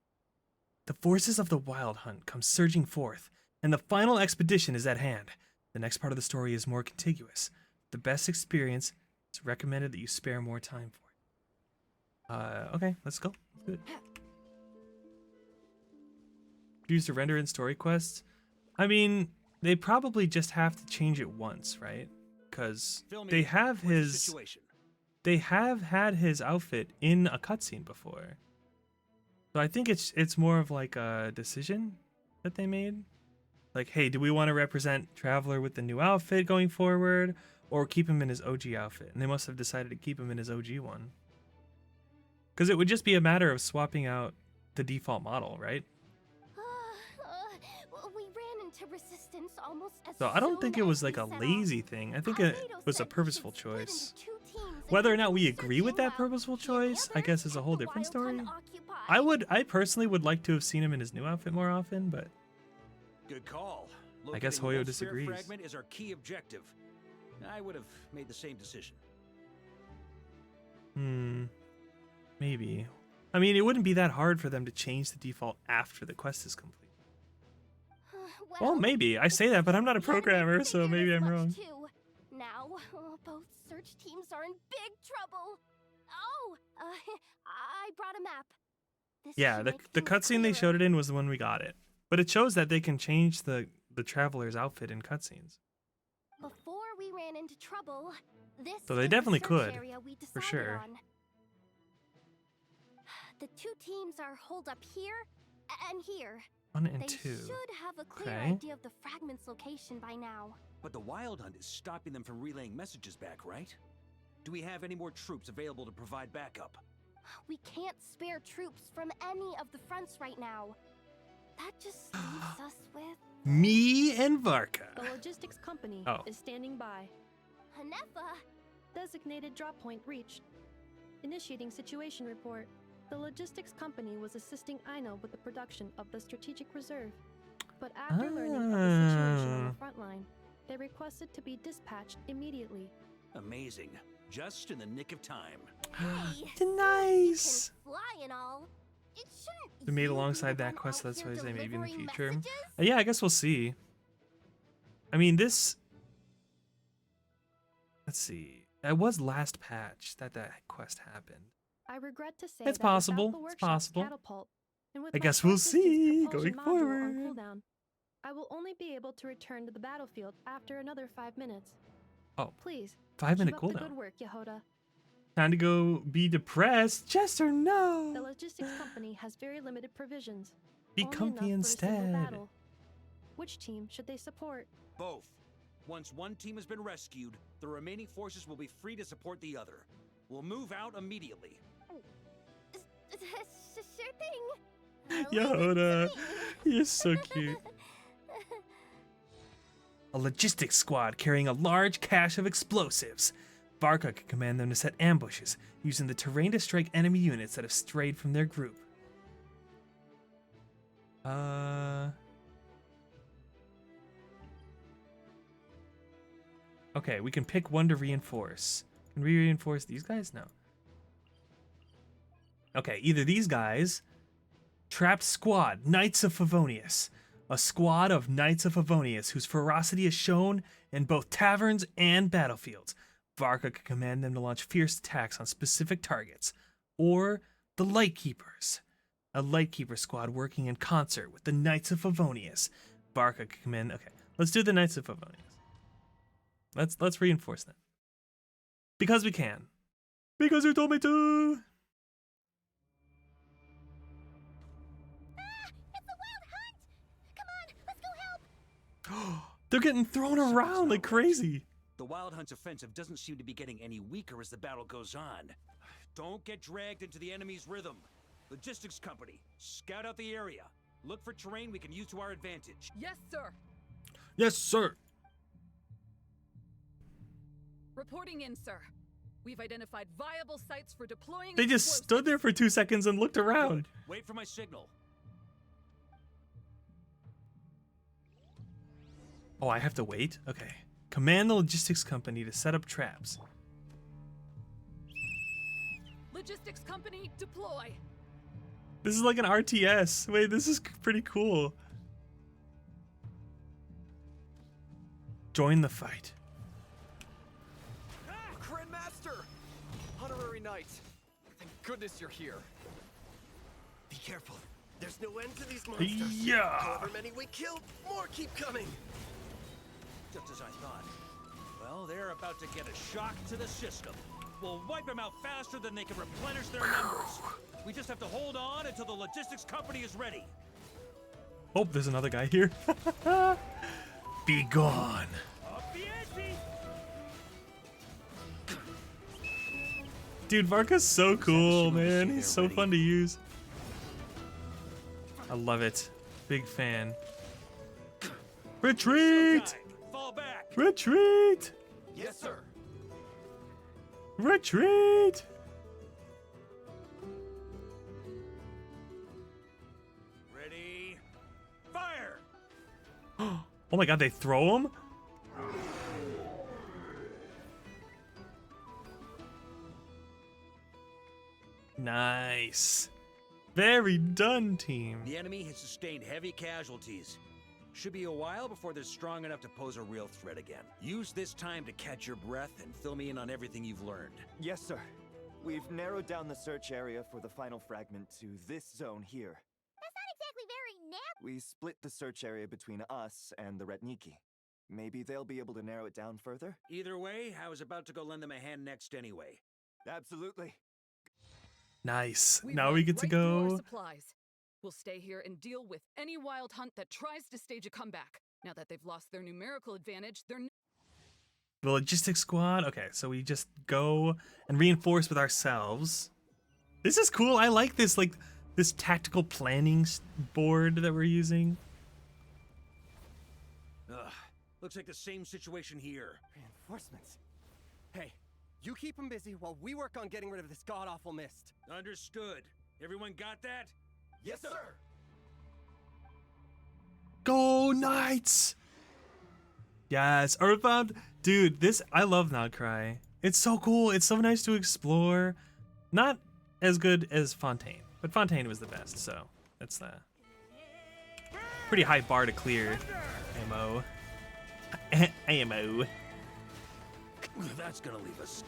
The forces of the Wild Hunt come surging forth, and the final expedition is at hand. The next part of the story is more contiguous. The best experience, it's recommended that you spare more time for it. Okay, let's go. Let's do it. Use to render in story quests. I mean, they probably just have to change it once, right? Because they have they have had his outfit in a cutscene before. So I think it's more of like a decision that they made. Like, hey, do we want to represent Traveler with the new outfit going forward, or keep him in his OG outfit? And they must have decided to keep him in his OG one. Because it would just be a matter of swapping out the default model, right? We ran into resistance almost as So I don't think it was like a lazy thing. I think it was a purposeful choice. Whether or not we agree with that purposeful choice, I guess is a whole different story. I personally would like to have seen him in his new outfit more often, but Good call. I guess Locating Hoyo Wolf Spear disagrees. Fragment is our key objective. I would have made the same decision. Maybe. I mean, it wouldn't be that hard for them to change the default after the quest is complete. Well, maybe. I say that, but I'm not a programmer, so maybe I'm wrong. Now, both search teams are in big trouble. Oh, I brought a map. Yeah, the cutscene they showed it in was the one we got it. But it shows that they can change the Traveler's outfit in cutscenes. Before we ran into trouble, this So they is definitely the search could, area we for decided sure. on. The two teams are holed up here and here. 1 and They 2. should have a clear Okay. idea of the fragment's location by now. But the Wild Hunt is stopping them from relaying messages back, right? Do we have any more troops available to provide backup? We can't spare troops from any of the fronts right now. That just leaves us with Me and Varka. The logistics company Oh. is standing by. Hanefa. Designated drop point reached. Initiating situation report. The logistics company was assisting Aino with the production of the strategic reserve. But after learning of the situation on the front line, they requested to be dispatched immediately. Amazing. Just in the nick of time. Nice. Fly and all. It shouldn't They made you alongside be that the quest, one that's out why I here say maybe in the delivering future. messages? Yeah, I guess we'll see. I mean, this... Let's see. It was last patch that quest happened. I regret to say It's that possible. without the It's workshop's possible. catapult, and with I my guess we'll short-distance see propulsion going module on forward. cooldown, I will only be able to return to the battlefield after another 5 minutes. Oh, Please, 5-minute keep up the cooldown. good work, Yehoda. Time to go be depressed. Jester, no. The logistics company has very limited provisions. Be only comfy enough for a single instead. battle. Which team should they support? Both. Once one team has been rescued, the remaining forces will be free to support the other. We'll move out immediately. Sure thing. Yehoda, you're so cute. A logistics squad carrying a large cache of explosives. Varka can command them to set ambushes, using the terrain to strike enemy units that have strayed from their group. Okay, we can pick one to reinforce. Can we reinforce these guys? No. Okay, either these guys. Trapped Squad, Knights of Favonius. A squad of Knights of Favonius whose ferocity is shown in both taverns and battlefields. Varka can command them to launch fierce attacks on specific targets. Or the Lightkeepers. A Lightkeeper squad working in concert with the Knights of Favonius. Varka can command... Okay, let's do the Knights of Favonius. Let's reinforce them. Because we can. Because you told me to! They're getting thrown around like crazy. The Wild Hunt's offensive doesn't seem to be getting any weaker as the battle goes on. Don't get dragged into the enemy's rhythm. Logistics company, scout out the area. Look for terrain we can use to our advantage. Yes, sir. Yes, sir. Reporting in, sir. We've identified viable sites for deploying. They just stood there for 2 seconds and looked around. Wait for my signal. Oh, I have to wait? Okay. Command the logistics company to set up traps. Logistics company, deploy. This is like an RTS. Wait, this is pretty cool. Join the fight. Kryn Master! Honorary Knight. Thank goodness you're here. Be careful. There's no end to these monsters. Yeah. However many we kill, more keep coming. Just as I thought. Well, they're about to get a shock to the system. We'll wipe them out faster than they can replenish their numbers. We just have to hold on until the logistics company is ready. Oh, there's another guy here. Be gone. Dude, Varka's so cool, man. He's so fun to use. I love it. Big fan. Retreat! Fall back! Retreat! Yes, sir. Retreat! Ready? Fire! Oh my god, they throw him? Nice. Very done, team. The enemy has sustained heavy casualties. Should be a while before they're strong enough to pose a real threat again. Use this time to catch your breath and fill me in on everything you've learned. Yes, sir. We've narrowed down the search area for the final fragment to this zone here. That's not exactly very narrow. We split the search area between us and the Retniki. Maybe they'll be able to narrow it down further? Either way, I was about to go lend them a hand next anyway. Absolutely. Nice. We've Now we left get to right through our go. supplies. We'll stay here and deal with any wild hunt that tries to stage a comeback. Now that they've lost their numerical advantage, they're The logistics squad. Okay, so we just go and reinforce with ourselves. This is cool. I like this, like this tactical planning board that we're using. Ugh. Looks like the same situation here. Reinforcements. Hey, you keep them busy while we work on getting rid of this god-awful mist. Understood. Everyone got that? Yes, sir. Go Knights! Yes, Earthbound. Dude, this, I love Nodcry. It's so cool. It's so nice to explore. Not as good as Fontaine, but Fontaine was the best, so that's the pretty high bar to clear. Ammo. Ammo. That's gonna leave us.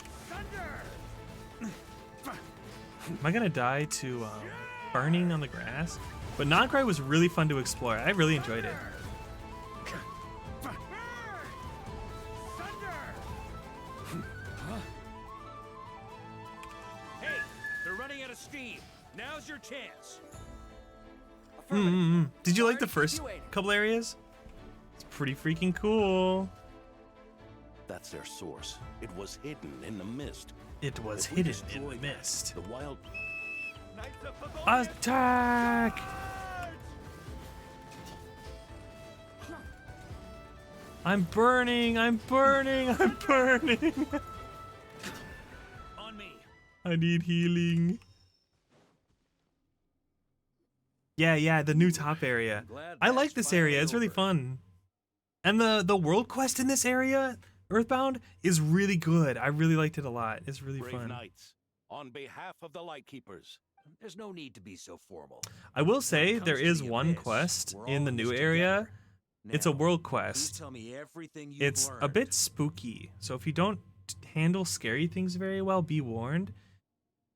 Am I gonna die to burning on the grass? But Nodcry was really fun to explore. I really enjoyed it. steam. Now's your chance. Did you like the first couple areas? It's pretty freaking cool. That's their source. It was hidden in the mist. It was hidden in the mist. The wild... Attack! I'm burning! I'm burning! I'm burning! On me. I need healing. Yeah, the new top area. I like this area. It's really fun. And the world quest in this area, Earthbound, is really good. I really liked it a lot. It's really Brave fun. knights, on behalf of the Lightkeepers, there's no need to be so formal. I will say there is one quest in the new area. It's a world quest. Tell me everything you've It's learned. a bit spooky. So if you don't handle scary things very well, be warned.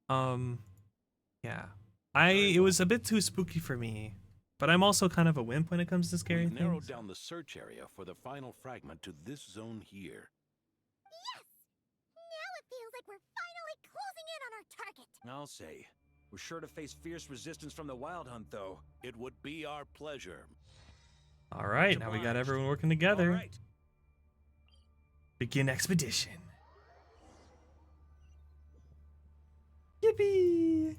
Yeah. It was a bit too spooky for me, but I'm also kind of a wimp when it comes to scary We've narrowed things. down the search area for the final fragment to this zone here. Yes! Now it feels like we're finally closing in on our target. I'll say. We're sure to face fierce resistance from the Wild Hunt, though. It would be our pleasure. All right, now we got everyone working together. All right. Begin expedition. Yippee!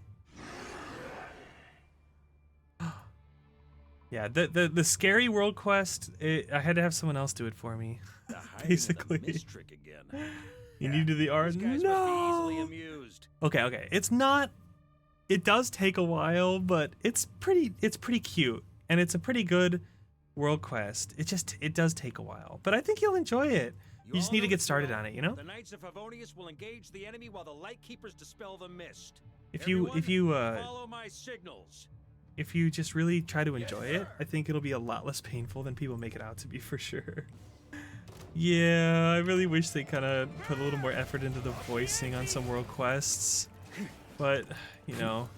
Yeah, the scary world quest, I had to have someone else do it for me. Basically. Trick again. You needed the art. These guys must be easily amused. Okay. It's not. It does take a while, but it's pretty cute, and it's a pretty good world quest. It does take a while, but I think you'll enjoy it. You just need to get started on it, you know? The Knights of Favonius will engage the enemy while the Lightkeepers dispel the mist. If you follow my signals. If you just really try to enjoy it, I think it'll be a lot less painful than people make it out to be, for sure. Yeah, I really wish they kind of put a little more effort into the voicing on some world quests. But, you know,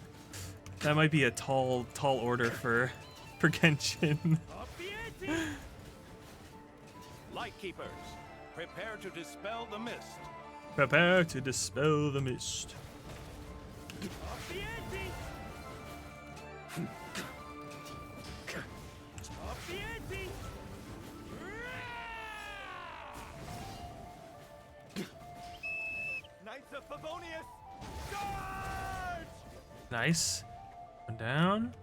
that might be a tall order for Genshin. Lightkeepers, prepare to dispel the mist. Prepare to dispel the mist. Knights of Favonius, charge! Nice. One down.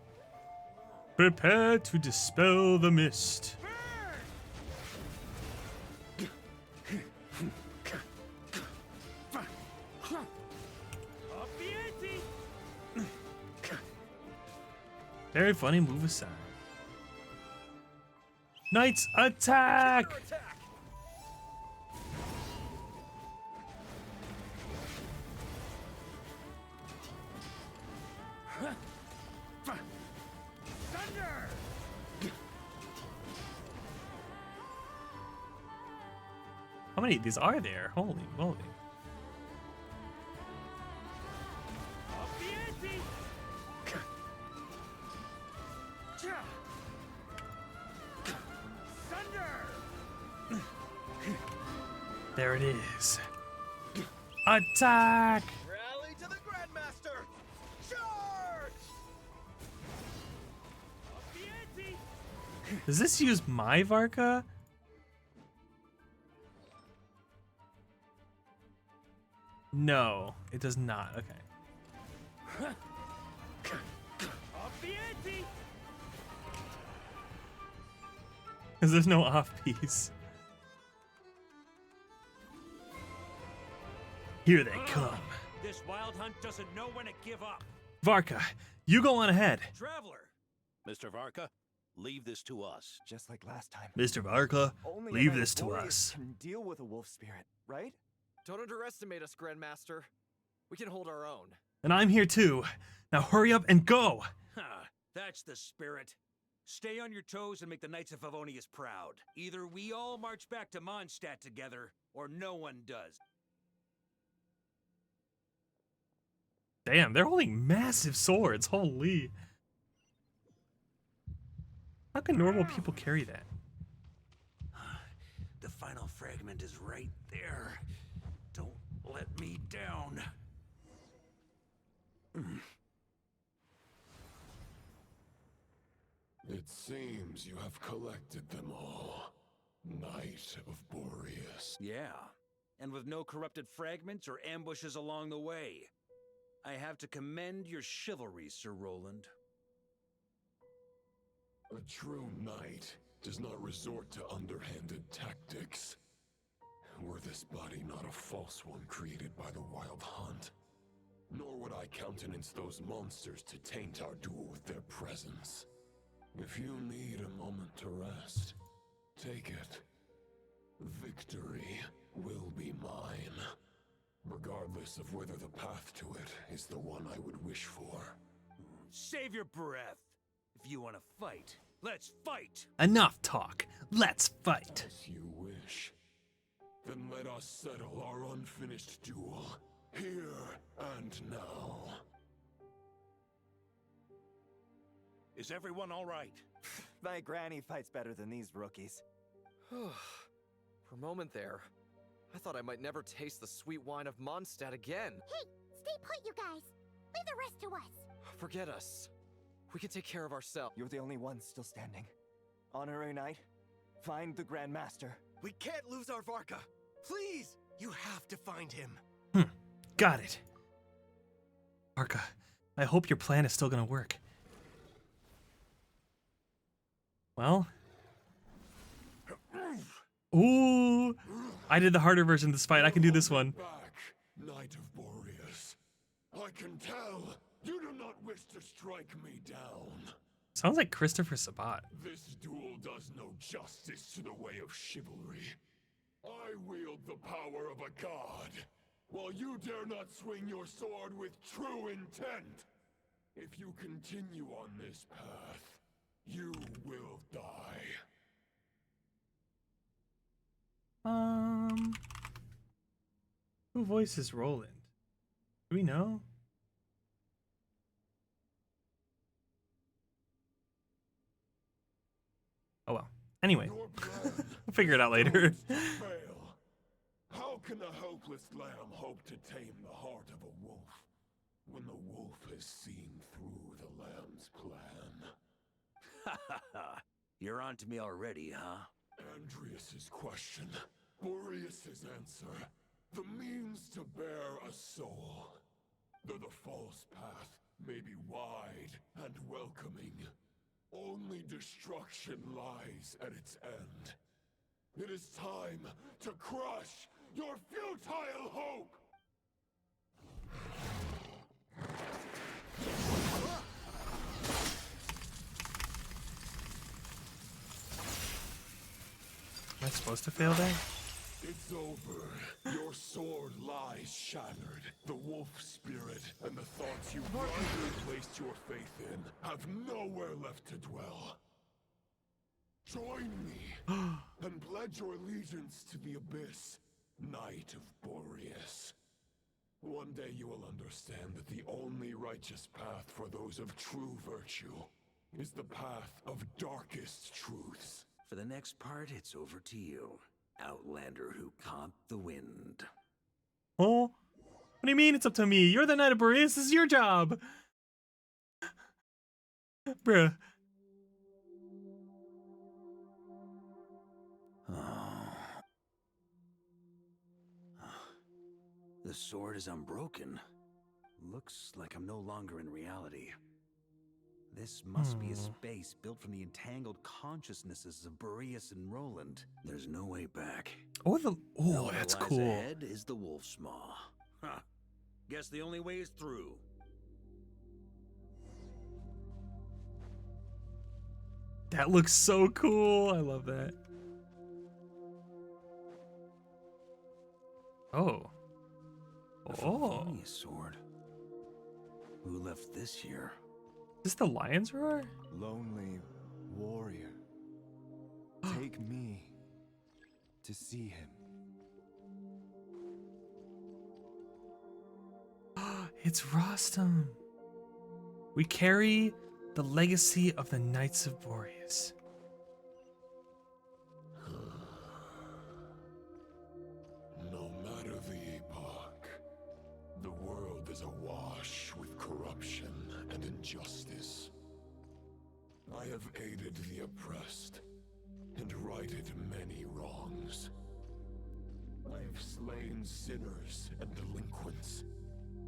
Prepare to dispel the mist. Very funny move aside. Knights attack! How many of these are there? Holy moly. There it is. Attack! Rally to the Grandmaster! Charge! Does this use my Varka? No, it does not. Okay. Because there's no off piece. Here they come. This Wild Hunt doesn't know when to give up. Varka, you go on ahead. Traveler. Mr. Varka, leave this to us. Just like last time. Mr. Varka, Only leave a this to Boreas us. Can deal with a wolf spirit, right? Don't underestimate us, Grandmaster. We can hold our own. And I'm here too. Now hurry up and go. That's the spirit. Stay on your toes and make the Knights of Favonius proud. Either we all march back to Mondstadt together, or no one does. Damn, they're holding massive swords. Holy. How can normal people carry that? The final fragment is right there. Don't let me down. It seems you have collected them all. Knight of Boreas. Yeah, and with no corrupted fragments or ambushes along the way. I have to commend your chivalry, Sir Roland. A true knight does not resort to underhanded tactics. Were this body not a false one created by the Wild Hunt, nor would I countenance those monsters to taint our duel with their presence. If you need a moment to rest, take it. Victory will be mine, regardless of whether the path to it is the one I would wish for. Save your breath. If you want to fight, let's fight! Enough talk. Let's fight. As you wish. Then let us settle our unfinished duel, here and now. Is everyone all right? My granny fights better than these rookies. For a moment there, I thought I might never taste the sweet wine of Mondstadt again. Hey, stay put, you guys. Leave the rest to us. Forget us. We can take care of ourselves. You're the only one still standing. Honorary Knight, find the Grand Master. We can't lose our Varka. Please, you have to find him. Got it. Varka, I hope your plan is still gonna work. Well. Ooh. I did the harder version of this fight. I can do this one. Back, Knight of Boreas. I can tell you do not wish to strike me down. Sounds like Christopher Sabat. This duel does no justice to the way of chivalry. I wield the power of a god, while you dare not swing your sword with true intent. If you continue on this path, you will die. Who voices Roland? Do we know? Oh well. Anyway, we'll figure it out later. Fail. How can a helpless lamb hope to tame the heart of a wolf when the wolf has seen through the lamb's plan? Ha ha ha. You're on to me already, huh? Andreas's question, Boreas's answer. The means to bear a soul. Though the false path may be wide and welcoming, only destruction lies at its end. It is time to crush your futile hope! Am I supposed to fail there? It's over. Your sword lies shattered. The wolf spirit and the thoughts you blindly placed your faith in have nowhere left to dwell. Join me and pledge your allegiance to the abyss, Knight of Boreas. One day you will understand that the only righteous path for those of true virtue is the path of darkest truths. For the next part, it's over to you, Outlander who caught the wind. Oh? What do you mean it's up to me? You're the Knight of Boreas. This is your job. Bruh. The sword is unbroken. Looks like I'm no longer in reality. This must be a space built from the entangled consciousnesses of Boreas and Roland. There's no way back. Oh, that's cool. Ahead is the Wolf's Maw. Huh. Guess the only way is through. That looks so cool. I love that. Oh. A Favonius sword. Who left this here? Is this the Lion's Roar? Lonely warrior, take me to see him. It's Rostam. We carry the legacy of the Knights of Boreas. No matter the epoch, the world is awash with corruption and injustice. I have aided the oppressed and righted many wrongs. I have slain sinners and delinquents.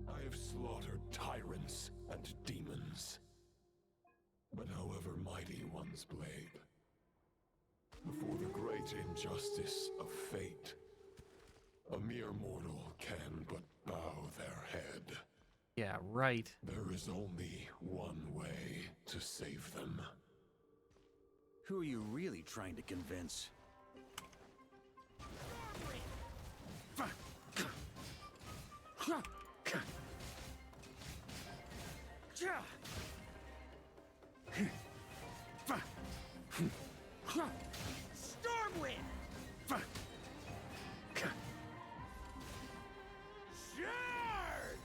I have slaughtered tyrants and demons. But however mighty one's blade, before the great injustice of fate, a mere mortal can but bow their head. Yeah, right. There is only one way to save them. Who are you really trying to convince? Stormwind! Charge!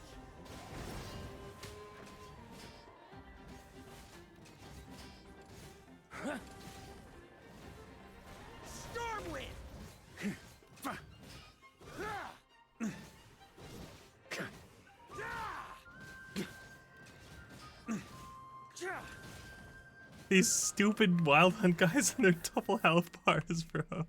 Stormwind! These stupid Wild Hunt guys and their double health bars, bro.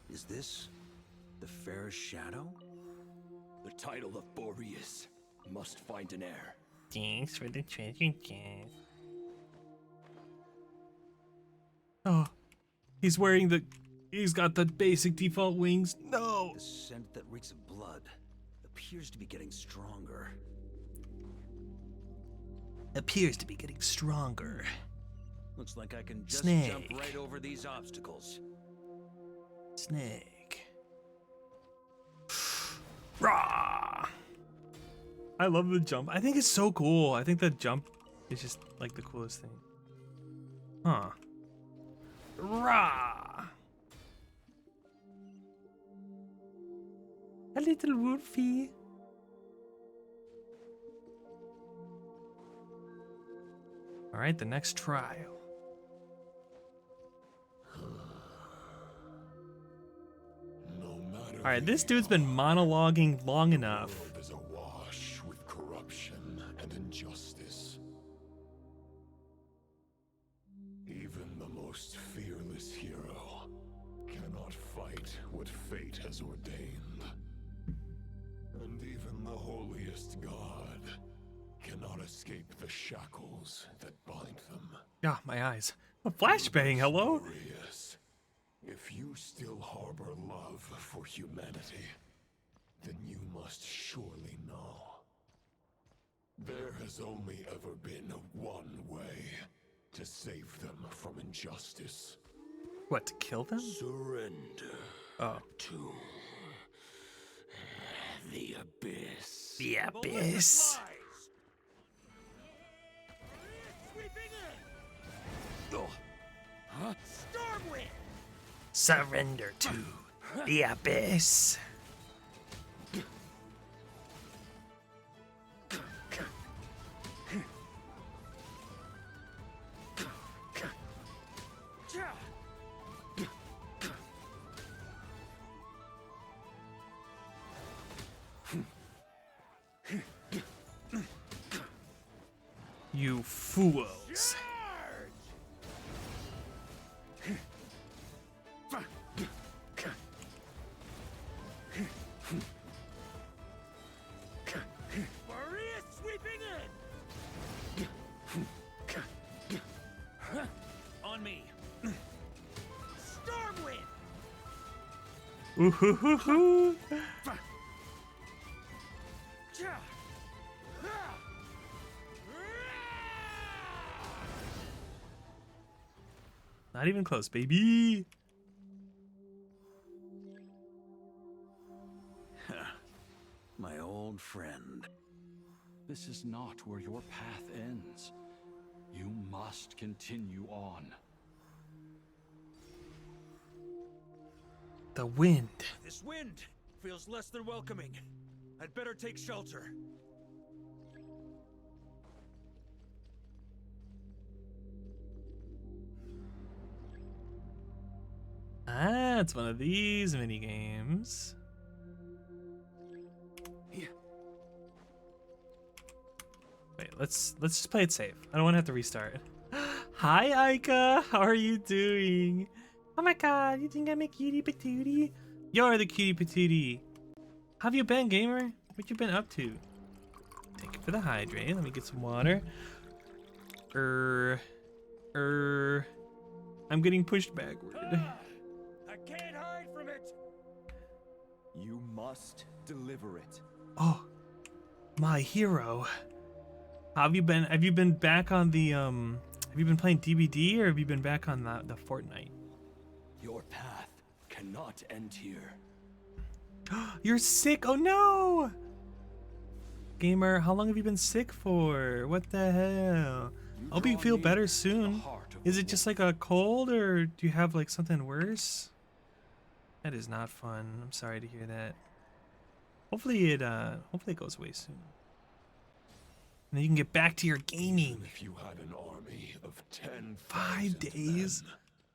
Is this the fairest shadow? The title of Boreas must find an heir. Thanks for the treasure chest. Oh, he's wearing the. He's got the basic default wings. No. The scent that reeks of blood appears to be getting stronger. Appears to be getting stronger. Looks like I can just Snake. jump right over these obstacles. Snake. Rah! I love the jump. I think it's so cool. I think the jump is just like the coolest thing. Huh. Rah! A little wolfie. All right, the next trial. All right, this dude's been monologuing long enough. The world is awash with corruption and injustice. Even the most fearless hero cannot fight what fate has ordained. And even the holiest god cannot escape the shackles that bind them. Ah, my eyes. A flashbang, hello? Boreas, if you still harbor love for humanity, then you must surely know. There has only ever been one way to save them from injustice. What, to kill them? Surrender to the abyss. The abyss. Huh? Stormwind! Surrender to the abyss. You fools. Maria sweeping in! On me! Stormwind! Ooh hoo hoo hoo. Not even close, baby. My old friend. This is not where your path ends. You must continue on. The wind. This wind feels less than welcoming. I'd better take shelter. Ah, it's one of these mini games. Wait, let's just play it safe. I don't want to have to restart. Hi, Aika. How are you doing? Oh my god, you think I'm a cutie patootie? You're the cutie patootie. How have you been, gamer? What you been up to? Thank you for the hydrate. Let me get some water. I'm getting pushed backward. I can't hide from it. You must deliver it. Oh, my hero. How have you been? Have you been back on the Have you been playing DBD or have you been back on the Fortnite? Your path cannot end here. You're sick. Oh no. Gamer, how long have you been sick for? What the hell? I hope you feel better soon. Is it just like a cold or do you have like something worse? That is not fun. I'm sorry to hear that. Hopefully it goes away soon. And then you can get back to your gaming. If you had an army of 10,000 5 days?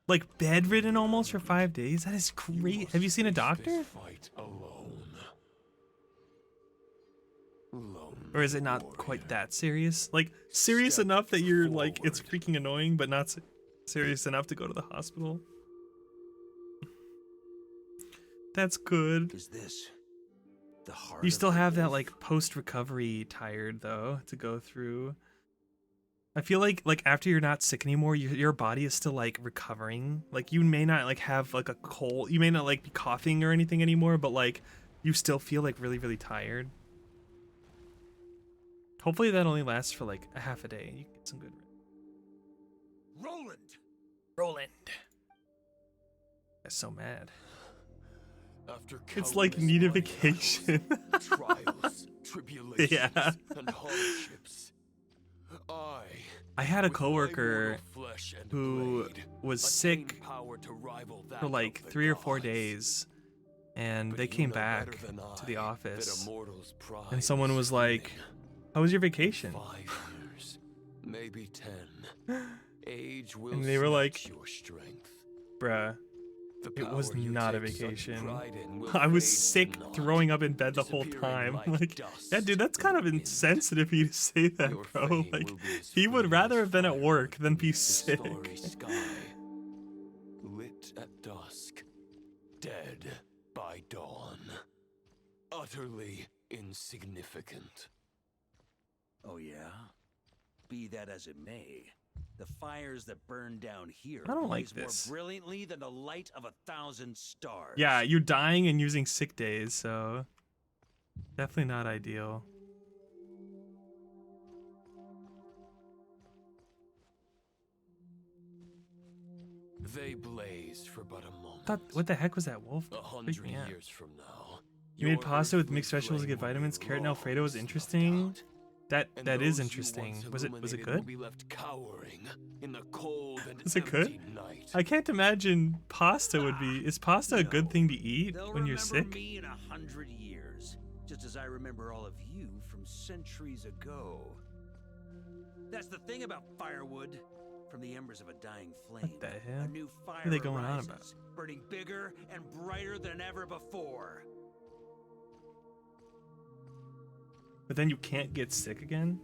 Like bedridden almost for 5 days? That is great. Have you seen a doctor? Fight alone. Or is it not quite that serious? Like serious enough that you're like it's freaking annoying, but not serious enough to go to the hospital? That's good. Is this the heart? You still have that like post-recovery tired though to go through. I feel like after you're not sick anymore, your body is still like recovering. Like you may not like have like a cold, you may not like be coughing or anything anymore, but like you still feel like really, really tired. Hopefully that only lasts for like a half a day. You can get some good Roland. I'm so mad. After It's like need a vacation. trials, tribulations, Yeah. and hardships, I had a coworker who was sick for like 3 or 4 days, and they came back to the office, and someone was like, "How was your vacation?" 5 years, maybe 10. Age will And they were like, snatch your strength. "Bruh, The it was power you not a take such vacation. pride in will I was fade sick, not, throwing up in bed the whole disappearing time." like Like, dust yeah, dude, that's kind of insensitive of you to say that, Your bro. fame Like, will be as he would free rather as have been at fire work than be beneath the sick. starry sky, lit at dusk, dead by dawn, utterly insignificant. Oh yeah? Be that as it may, the fires that burn down here I don't like blaze this. more brilliantly than the light of 1,000 stars. Yeah, you're dying and using sick days, so definitely not ideal. They blaze for but a moment. What the heck was that wolf? 100 Freaked me out. years from now, You made your pasta with earthly mixed vegetables to flame get will be vitamins. Carrot and long Alfredo was snuffed interesting. out, That and is those you interesting. once Was it illuminated good? Will be left cowering in the cold and Was it good? empty night. I can't imagine pasta would be. Is pasta a good thing to eat They'll when you're remember sick? me in 100 years, just as I remember all of you from centuries ago. That's the thing about firewood. From the embers of a dying flame, What the hell? a new fire What are they going on arises, about? burning bigger and brighter than ever before. But then you can't get sick again?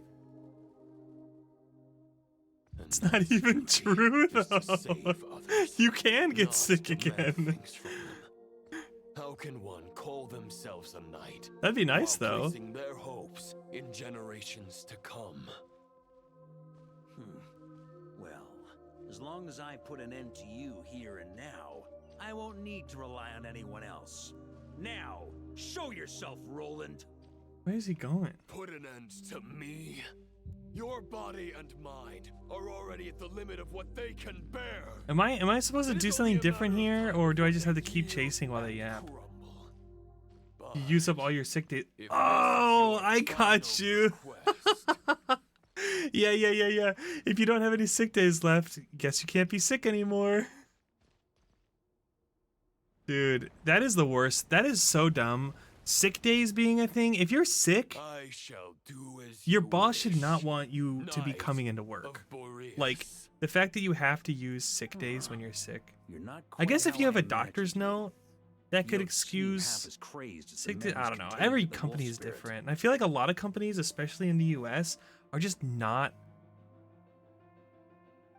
It's not even true though. You can get sick again. How can one call themselves a knight? That'd be nice while though. placing their hopes in generations to come. Well, as long as I put an end to you here and now, I won't need to rely on anyone else. Now, show yourself, Roland. Where is he going? Put an end to me. Your body and mind are already at the limit of what they can bear. Am I supposed to do something different here, or do I just have to keep chasing while they yap? You use up all your sick days. Oh, I got you. Yeah. If you don't have any sick days left, guess you can't be sick anymore. Dude, that is the worst. That is so dumb. Sick days being a thing. If you're sick, I shall do as your boss should not want you to be coming into work. Like, the fact that you have to use sick days when you're sick. You're not I guess quite if you how have a I imagined doctor's you. note, that could You don't seem half excuse as crazed as the sick man days. I who's don't know. contained Every with the wolf company is spirit. different. I feel like a lot of companies, especially in the US, are just not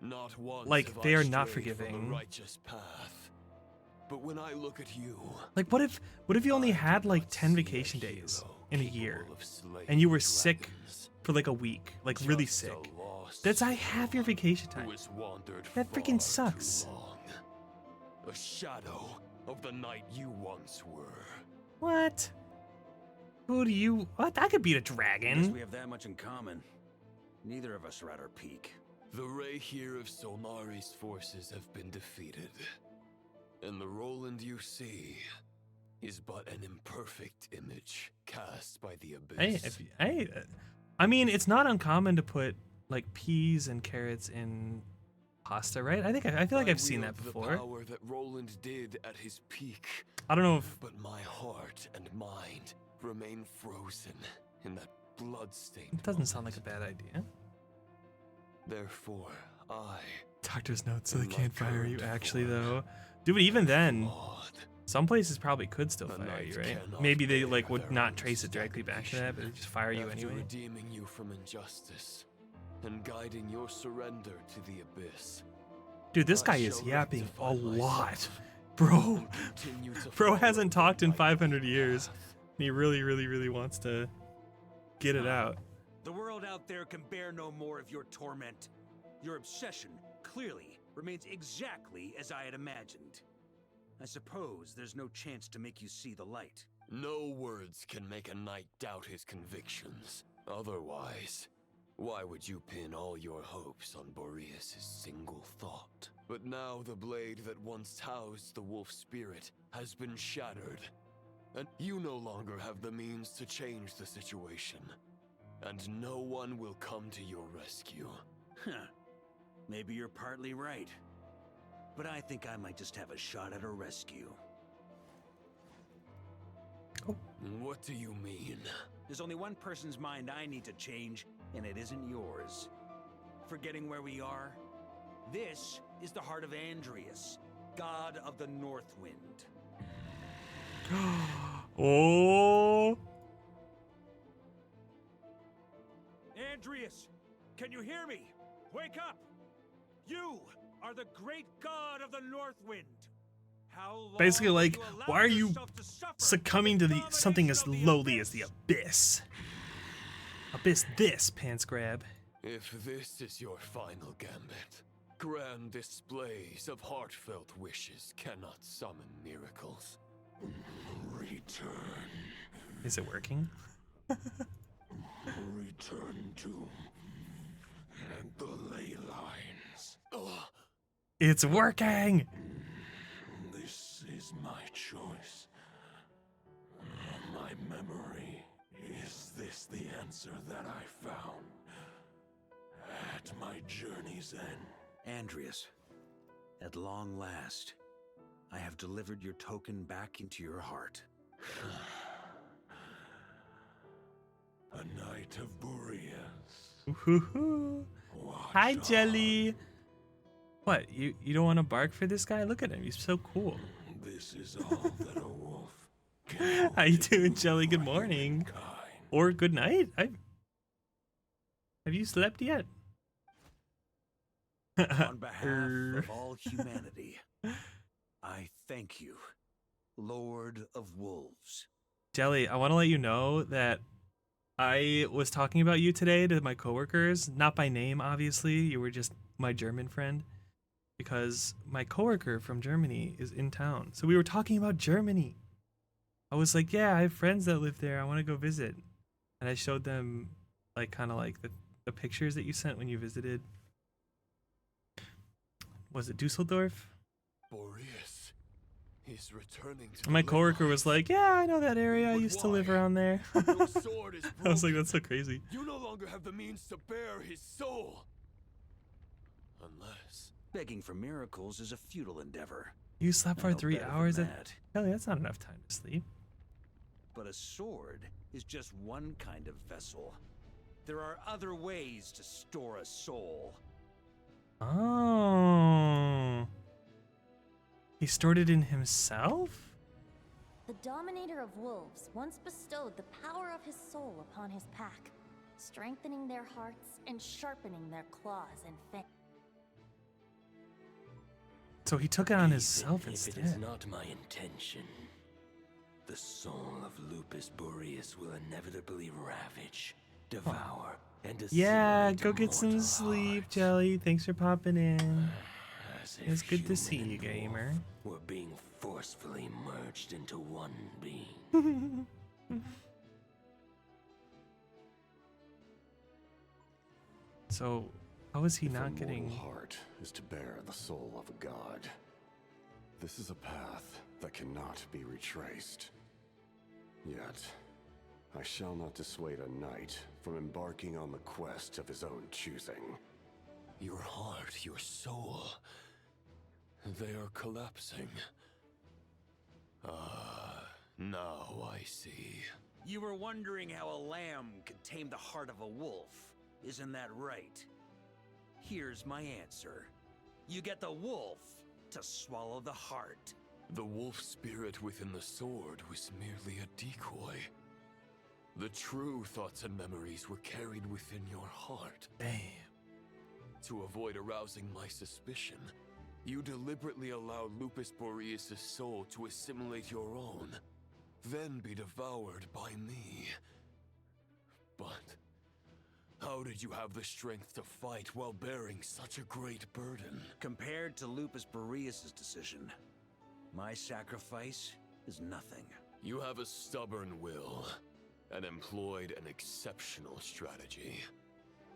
Not once like have they I are not strayed from forgiving. the righteous path. But when I look at you, Like what if you only had like 10 vacation days in a year and you were sick for like a week, like really sick? That's half your vacation time. That freaking sucks. a shadow of the knight you once were. What? Who do you? What? I could beat a Guess dragon. we have that much in common. Neither of us are at our peak. The ray here of Solmari's forces have been defeated. And the Roland you see is but an imperfect image cast by the abyss. I mean, it's not uncommon to put like peas and carrots in pasta, right? I feel like I've seen that before. The power that Roland did at his peak. I don't know if. But my heart and mind remain frozen in that bloodstained. It doesn't sound like a bad idea. Therefore, I. Doctor's note, so they can't fire you. Actually, though, dude, even then, some places probably could still fire you, right? Maybe they like would not trace it directly back to that, but they just fire you anyway. Redeeming you from injustice and guiding your surrender to the abyss. Dude, this guy is yapping a lot, bro. Bro hasn't talked in 500 years. And he really wants to get it out. The world out there can bear no more of your torment. Your obsession, clearly, remains exactly as I had imagined. I suppose there's no chance to make you see the light. No words can make a knight doubt his convictions. Otherwise, why would you pin all your hopes on Boreas' single thought? But now the blade that once housed the wolf spirit has been shattered, and you no longer have the means to change the situation. And no one will come to your rescue. Huh. Maybe you're partly right. But I think I might just have a shot at a rescue. What do you mean? There's only one person's mind I need to change, and it isn't yours. Forgetting where we are? This is the heart of Andreas, god of the North Wind. Oh! Andreas, can you hear me? Wake up! You are the great god of the North Wind. How long Basically, like, will you allow why are you yourself to suffer succumbing to something as lowly as the abyss? Abyss this, pants grab. If this is your final gambit, grand displays of heartfelt wishes cannot summon miracles. Return. Is it working? Return to the ley lines. It's working! This is my choice. My memory. Is this the answer that I found at my journey's end? Andreas, at long last, I have delivered your token back into your heart. A knight of Boreas. Ooh-hoo-hoo. Hi, Jelly. What? You don't want to bark for this guy? Look at him. He's so cool. This is all that a wolf can. How you doing, Jelly? Good morning. Or good night. Have you slept yet? On behalf of all humanity, I thank you, Lord of Wolves. Jelly, I want to let you know that I was talking about you today to my coworkers, not by name, obviously. You were just my German friend, because my coworker from Germany is in town. So we were talking about Germany. I was like, yeah, I have friends that live there. I want to go visit. And I showed them like kind of like the pictures that you sent when you visited. Was it Dusseldorf? Boreas is returning to And my coworker was like, yeah, I know that area. I used to live around there. Your sword is I was like, that's so crazy. You no longer have the means to bear his soul. Unless begging for miracles is a futile endeavor. You slept for 3 hours? Kelly, that's not enough time to sleep. But a sword is just one kind of vessel. There are other ways to store a soul. Oh. He stored it in himself? The Dominator of Wolves once bestowed the power of his soul upon his pack. strengthening their hearts and sharpening their claws and fangs. So he took it on himself If instead. it is not my intention, the soul of Lupus Boreas will inevitably ravage, devour, and Yeah, assimilate go get some mortal sleep, hearts. Jelly. Thanks for popping in. As if It's good to human see you, and gamer. wolf were being forcefully merged into one being. So, how is he If not a getting? mortal heart is to bear the soul of a god, this is a path that cannot be retraced. Yet, I shall not dissuade a knight from embarking on the quest of his own choosing. Your heart, your soul, they are collapsing. Now I see. You were wondering how a lamb could tame the heart of a wolf, isn't that right? Here's my answer. You get the wolf to swallow the heart. The wolf spirit within the sword was merely a decoy. The true thoughts and memories were carried within your heart. Damn. To avoid arousing my suspicion, you deliberately allowed Lupus Boreas' soul to assimilate your own, then be devoured by me. But how did you have the strength to fight while bearing such a great burden? Compared to Lupus Boreas' decision, my sacrifice is nothing. You have a stubborn will, and employed an exceptional strategy.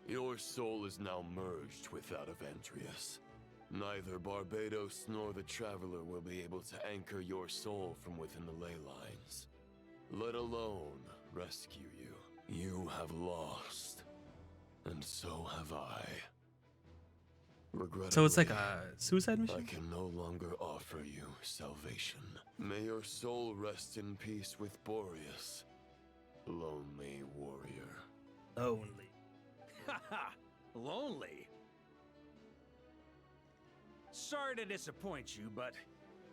Your soul is now merged with that of Andreas. Neither Barbados nor the Traveler will be able to anchor your soul from within the ley lines, let alone rescue you. You have lost, and so have I. Regrettably, So it's like a suicide mission? I can no longer offer you salvation. May your soul rest in peace with Boreas, lonely warrior. Lonely. Haha, lonely. Sorry to disappoint you, but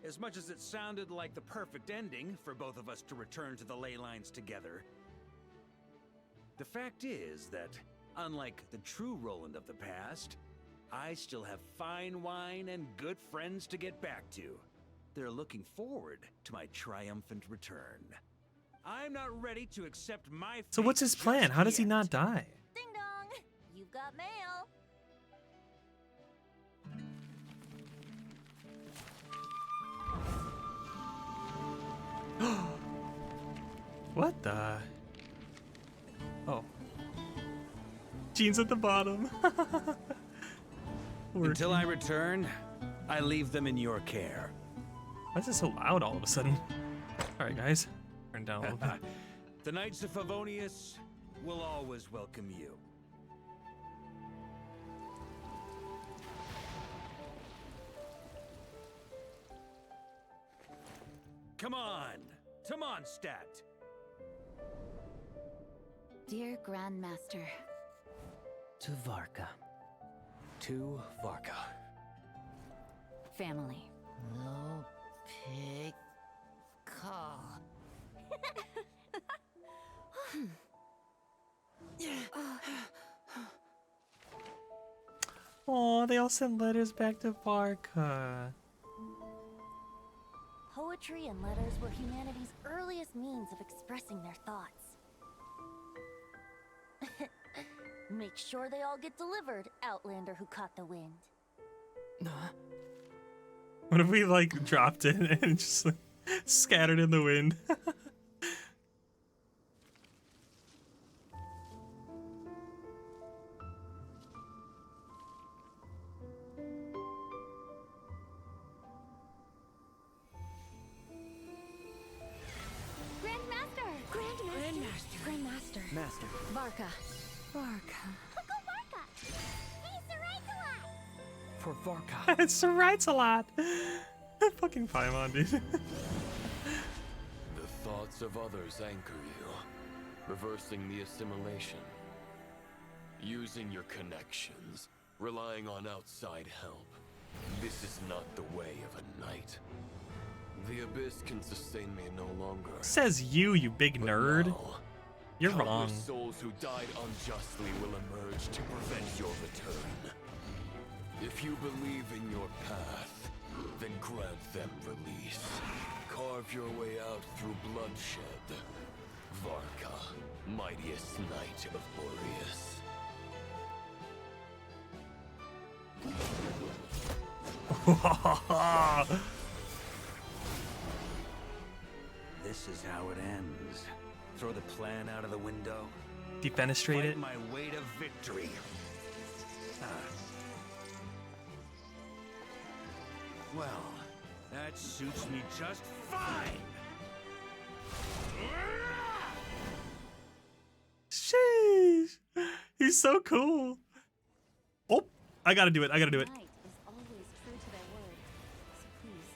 as much as it sounded like the perfect ending for both of us to return to the ley lines together, the fact is that, unlike the true Roland of the past, I still have fine wine and good friends to get back to. They're looking forward to my triumphant return. I'm not ready to accept my So what's his plan? How does he not die? Ding dong! You've got mail. What the? Oh. Jean's at the bottom. Until I return, I leave them in your care. Why is it so loud all of a sudden? Alright, guys. Turn down a little bit. The Knights of Favonius will always welcome you. Come on, to Mondstadt. Dear Grandmaster. To Varka. To Varka. Family. No pig call. Aw, they all sent letters back to Varka. Poetry and letters were humanity's earliest means of expressing their thoughts. Make sure they all get delivered, Outlander who caught the wind. What if we like dropped it and just like scattered in the wind? Grandmaster. Master. Varka. Uncle Varka! Hey, Saraitala! For Varka. It's Sir Writes a lot. Fucking Paimon, dude. The thoughts of others anchor you, reversing the assimilation. Using your connections, relying on outside help. This is not the way of a knight. The Abyss can sustain me no longer. Says you big nerd. Now, You're Countless wrong. souls who died unjustly will emerge to prevent your return. If you believe in your path, then grant them release. Carve your way out through bloodshed. Varka, mightiest knight of Boreas. This is how it ends. Throw the plan out of the window. Defenestrate it. My way to victory. Well, that suits me just fine. Sheesh. He's so cool. Oh, I gotta do it. I gotta do it. Knight is always true to their word. So please,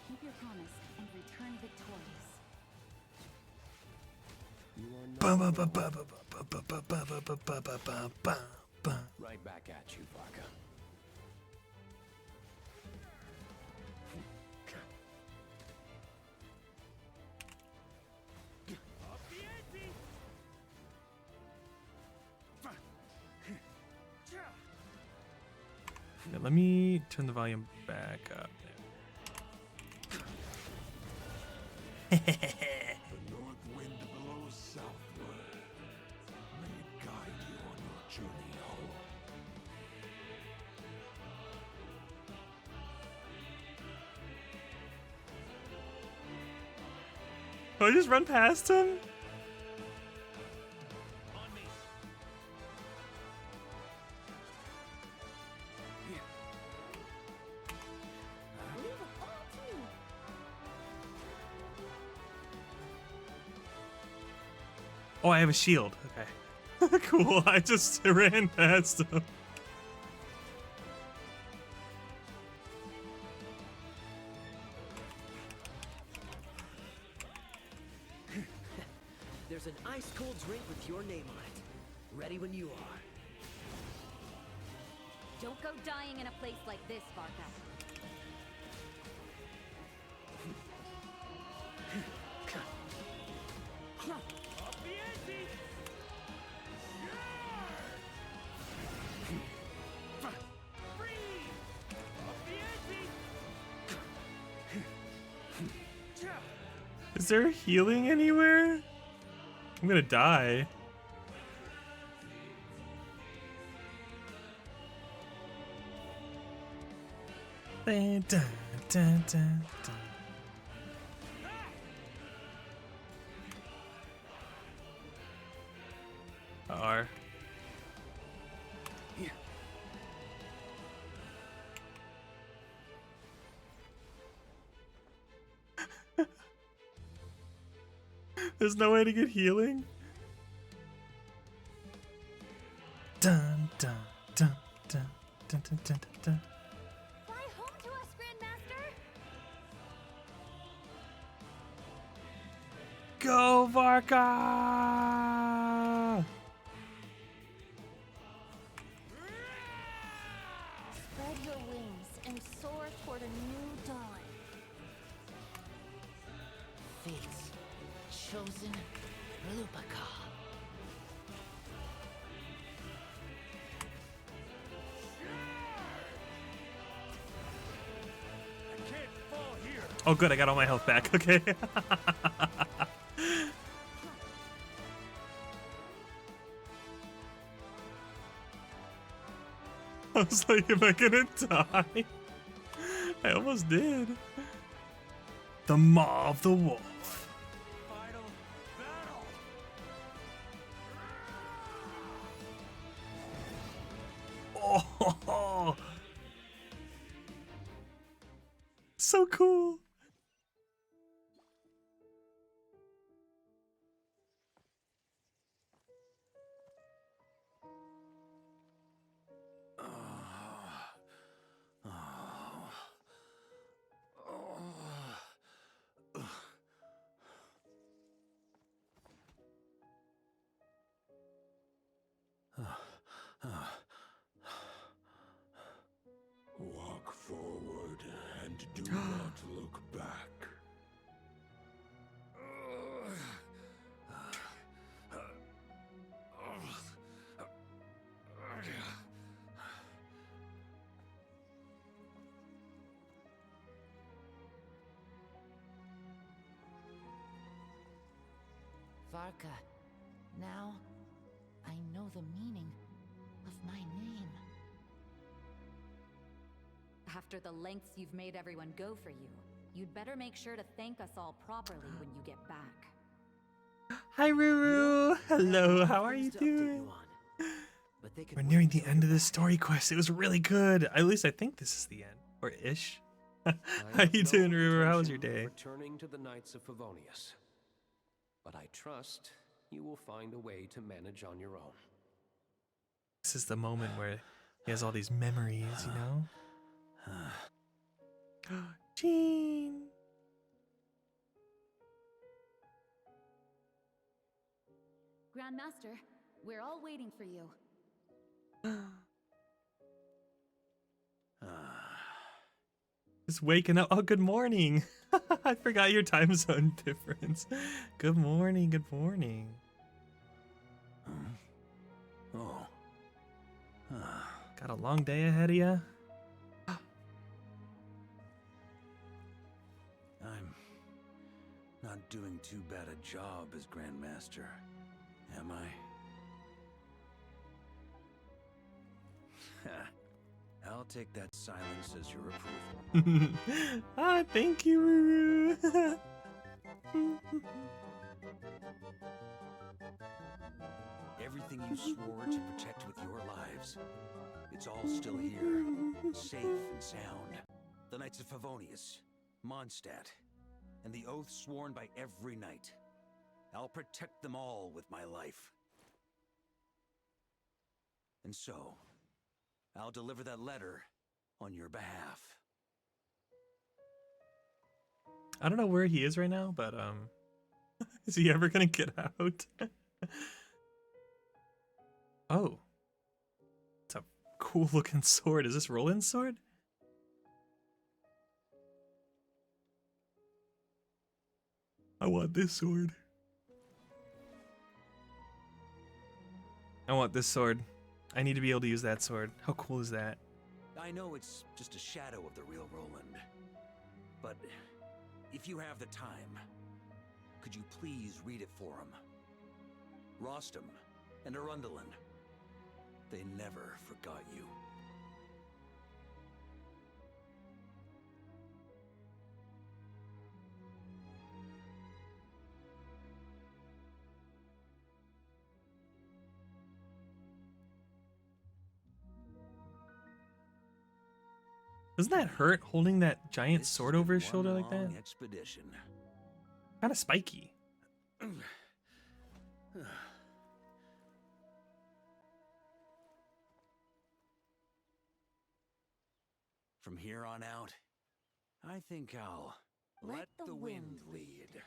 keep your promise and return victorious. Right back at you, Varka. Yeah, let me turn the volume back up. The north wind blows southward. May it guide you on your journey home. I just run past him? Oh, I have a shield. Okay. Cool. I just ran past him. There's an ice-cold drink with your name on it. Ready when you are. Don't go dying in a place like this, Varka. Is there healing anywhere? I'm gonna die. Dun, dun, dun, dun, dun. R. There's no way to get healing? Dun dun dun dun dun dun dun dun. Fly home to us, Grandmaster! Go, Varka! Spread your wings and soar toward a new dawn. Fate's chosen Lupaka. Oh, good. I got all my health back. Okay. I was like, am I gonna die? I almost did. The Maw of the Wolf. Oh, so cool. Varka. Now, I know the meaning of my name. After the lengths you've made everyone go for you, you'd better make sure to thank us all properly when you get back. Hi, Ruru. Hello, how are you doing? We're nearing the end of this story quest. It was really good. At least I think this is the end, or ish. How you doing, Ruru? How was your day? Returning to the Knights of Favonius, but I trust you will find a way to manage on your own. This is the moment where he has all these memories, you know? Jean! Grandmaster, we're all waiting for you. Just waking up. Oh, good morning. I forgot your time zone difference. Good morning, good morning. Oh. Got a long day ahead of ya? I'm not doing too bad a job as Grandmaster, am I? I'll take that silence as your approval. Ah, thank you, Ruru. Everything you swore to protect with your lives, it's all still here, safe and sound. The Knights of Favonius, Mondstadt, and the oath sworn by every knight. I'll protect them all with my life. And so, I'll deliver that letter on your behalf. I don't know where he is right now, but is he ever gonna get out? Oh. It's a cool looking sword. Is this Roland's sword? I want this sword. I want this sword. I need to be able to use that sword. How cool is that? I know it's just a shadow of the real Roland, but if you have the time, could you please read it for him? Rostam and Arundelen, they never forgot you. Doesn't that hurt holding that giant sword over his shoulder like that? Expedition. Kind of spiky. From here on out, I think I'll let the wind lead.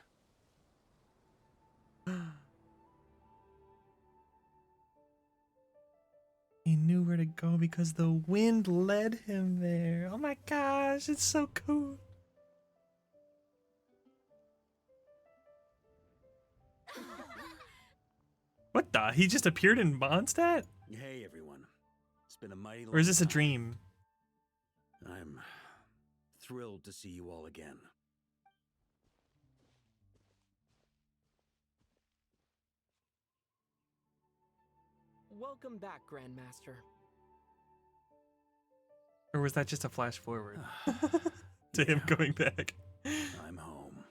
He knew where to go because the wind led him there. Oh my gosh, it's so cool. What the? He just appeared in Mondstadt? Hey everyone. It's been a mighty long Or is this a time. dream? I'm thrilled to see you all again. Welcome back, Grandmaster. Or was that just a flash forward to him going back? I'm home.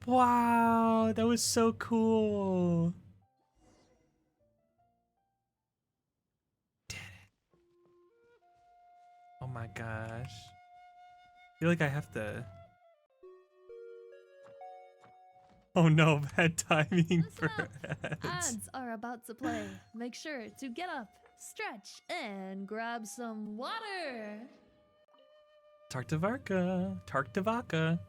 Wow, that was so cool. Did it. Oh my gosh. I feel like I have to... Oh no, bad timing for ads. Ads are about to play. Make sure to get up, stretch, and grab some water. Tarktivaka. Tarktivaka.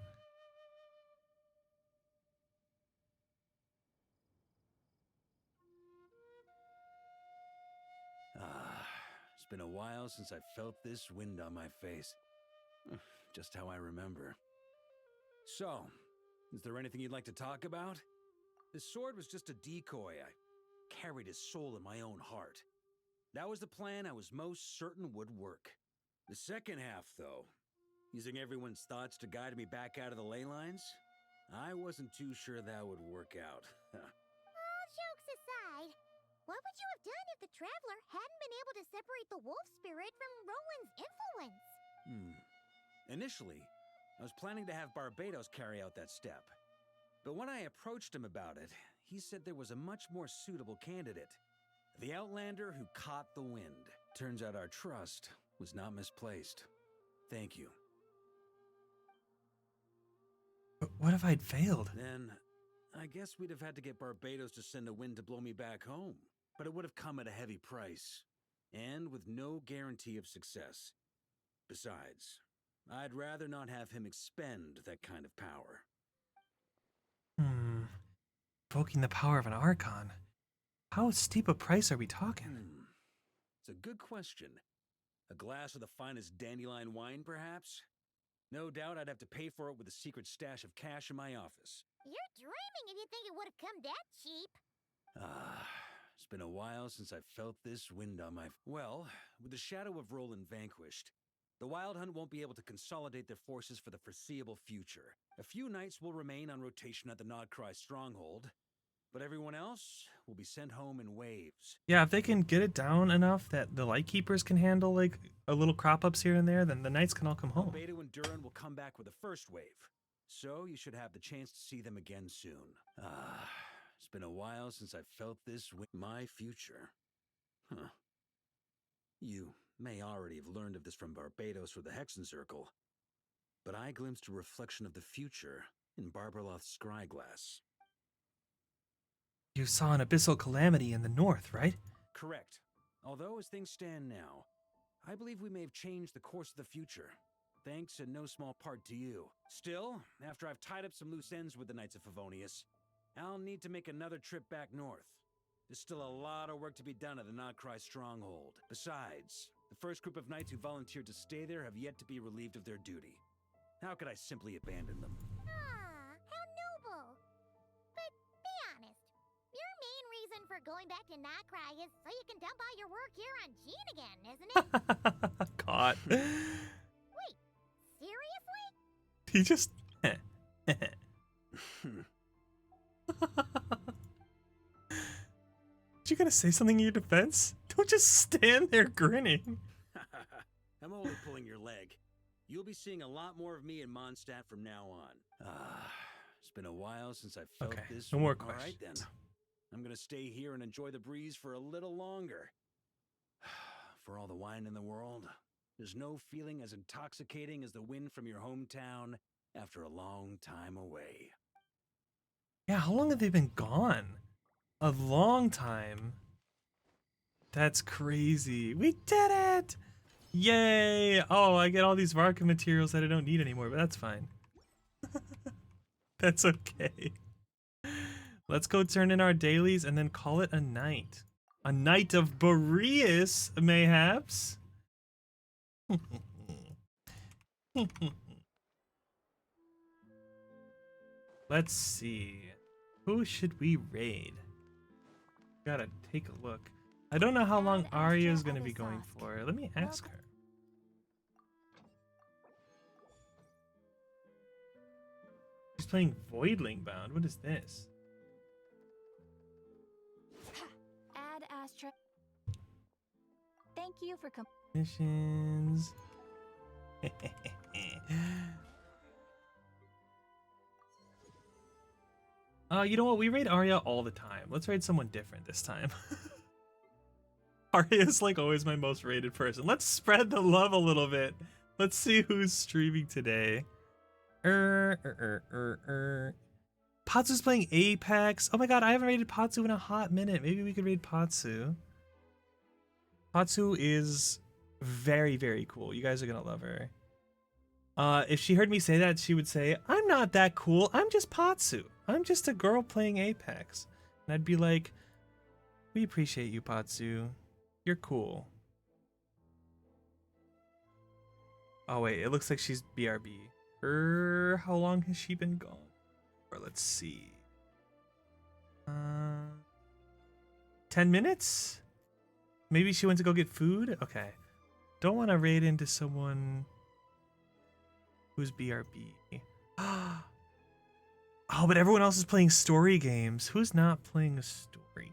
It's been a while since I felt this wind on my face. Just how I remember. So, is there anything you'd like to talk about? This sword was just a decoy. I carried his soul in my own heart. That was the plan I was most certain would work. The second half, though, using everyone's thoughts to guide me back out of the ley lines, I wasn't too sure that would work out. All jokes aside, what would you have done if the Traveler hadn't been able to separate the wolf spirit from Roland's influence? Initially, I was planning to have Barbados carry out that step. But when I approached him about it, he said there was a much more suitable candidate. The Outlander who caught the wind. Turns out our trust was not misplaced. Thank you. But what if I'd failed? Then, I guess we'd have had to get Barbados to send a wind to blow me back home. But it would have come at a heavy price. And with no guarantee of success. Besides, I'd rather not have him expend that kind of power. Invoking the power of an Archon. How steep a price are we talking? It's a good question. A glass of the finest dandelion wine, perhaps? No doubt I'd have to pay for it with a secret stash of cash in my office. You're dreaming if you think it would have come that cheap. It's been a while since I've felt this wind on my... Well, with the shadow of Roland vanquished, the Wild Hunt won't be able to consolidate their forces for the foreseeable future. A few knights will remain on rotation at the Nodcry stronghold, but everyone else will be sent home in waves. Yeah, if they can get it down enough that the Lightkeepers can handle like a little crop ups here and there, then the knights can all come home. Beto and Durin will come back with the first wave, so you should have the chance to see them again soon. It's been a while since I've felt this wind. My future. You may already have learned of this from Barbados or the Hexen Circle, but I glimpsed a reflection of the future in Barbarloth's scryglass. You saw an abyssal calamity in the north, right? Correct. Although, as things stand now, I believe we may have changed the course of the future, thanks in no small part to you. Still, after I've tied up some loose ends with the Knights of Favonius, I'll need to make another trip back north. There's still a lot of work to be done at the Nodcry stronghold. Besides, the first group of knights who volunteered to stay there have yet to be relieved of their duty. How could I simply abandon them? How noble. But be honest, your main reason for going back to Nodcry is so you can dump all your work here on Jean again, isn't it? Caught. Wait, seriously? He just... You gonna say something in your defense? Don't just stand there grinning. I'm only pulling your leg. You'll be seeing a lot more of me in Mondstadt from now on. It's been a while since I've felt this. No more All right questions. then. I'm gonna stay here and enjoy the breeze for a little longer. For all the wine in the world, there's no feeling as intoxicating as the wind from your hometown after a long time away. Yeah, how long have they been gone? A long time. That's crazy. We did it! Yay! Oh, I get all these Varka materials that I don't need anymore, but that's fine. That's okay. Let's go turn in our dailies and then call it a night. A night of Boreas, mayhaps? Let's see. Who should we raid? Gotta take a look. I don't know how long Arya is gonna be going for. Let me ask her. She's playing Voidling Bound. What is this? Add Astra. Thank you for Missions. You know what? We raid Arya all the time. Let's raid someone different this time. Arya is like always my most rated person. Let's spread the love a little bit. Let's see who's streaming today. Patsu's playing Apex. Oh my god, I haven't raided Patsu in a hot minute. Maybe we could raid Patsu. Patsu is very, very cool. You guys are gonna love her. If she heard me say that, she would say, I'm not that cool. I'm just Patsu. I'm just a girl playing Apex. And I'd be like, we appreciate you, Patsu. You're cool. Oh wait, it looks like she's BRB. How long has she been gone? Or let's see. 10 minutes? Maybe she went to go get food? Okay. Don't want to raid into someone who's BRB. Oh, but everyone else is playing story games. Who's not playing a story game?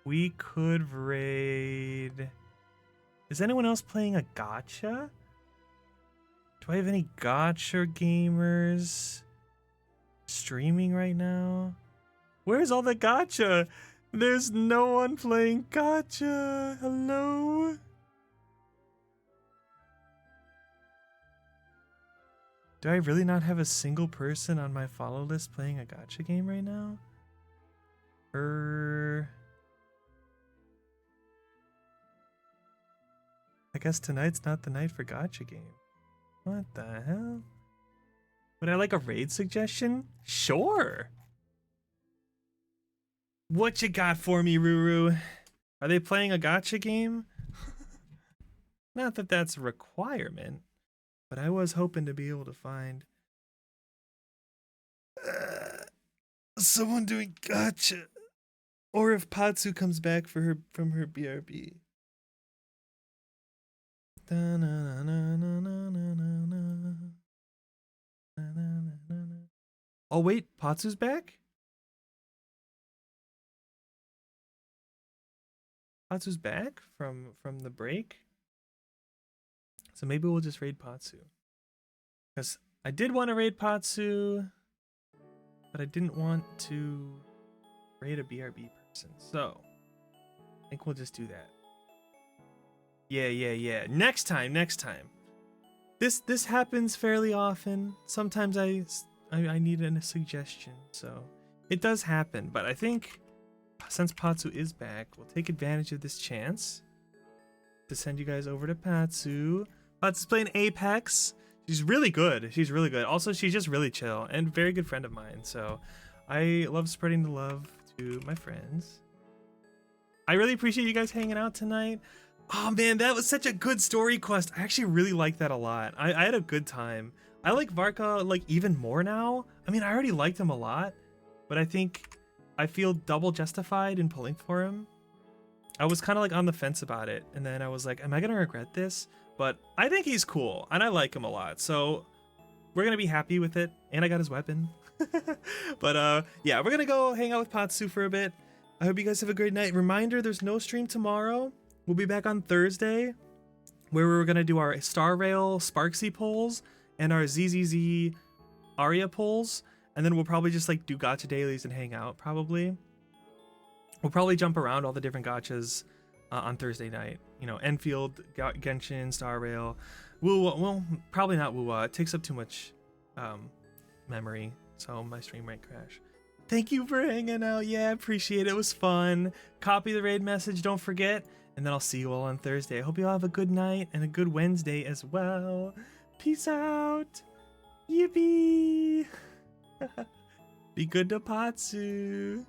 We could raid... Is anyone else playing a gacha? Do I have any gacha gamers streaming right now? Where's all the gacha? There's no one playing gacha. Hello? Do I really not have a single person on my follow list playing a gacha game right now? I guess tonight's not the night for gacha game. What the hell? Would I like a raid suggestion? Sure. What you got for me, Ruru? Are they playing a gacha game? Not that that's a requirement, but I was hoping to be able to find someone doing gacha. Or if comes back from her BRB. Oh wait, Patsu's back? Patsu's back from the break? So maybe we'll just raid Patsu. Because I did want to raid Patsu, but I didn't want to raid a BRB person. So I think we'll just do that. Yeah. Next time. This happens fairly often. Sometimes I need a suggestion, so it does happen. But I think since Patsu is back, we'll take advantage of this chance to send you guys over to Patsu. Patsu's playing Apex. She's really good. Also, she's just really chill and very good friend of mine. So I love spreading the love to my friends. I really appreciate you guys hanging out tonight. Oh man, that was such a good story quest. I actually really like that a lot. I had a good time. I like Varka like even more now. I mean, I already liked him a lot, but I think I feel double justified in pulling for him. I was kind of like on the fence about it, and then I was like, am I gonna regret this? But I think he's cool, and I like him a lot, so we're gonna be happy with it. And I got his weapon. But yeah, we're gonna go hang out with Patsu for a bit. I hope you guys have a great night. Reminder, there's no stream tomorrow. We'll be back on Thursday, where we're gonna do our Star Rail Sparksy polls and our ZZZ Aria polls, and then we'll probably just like do gacha dailies and hang out. Probably, we'll probably jump around all the different gachas on Thursday night. You know, Enfield, Genshin, Star Rail. Well, probably not Wuwa. It takes up too much memory, so my stream might crash. Thank you for hanging out. Yeah, appreciate it. It was fun. Copy the raid message, don't forget. And then I'll see you all on Thursday. I hope you all have a good night and a good Wednesday as well. Peace out. Yippee. Be good to Patsu.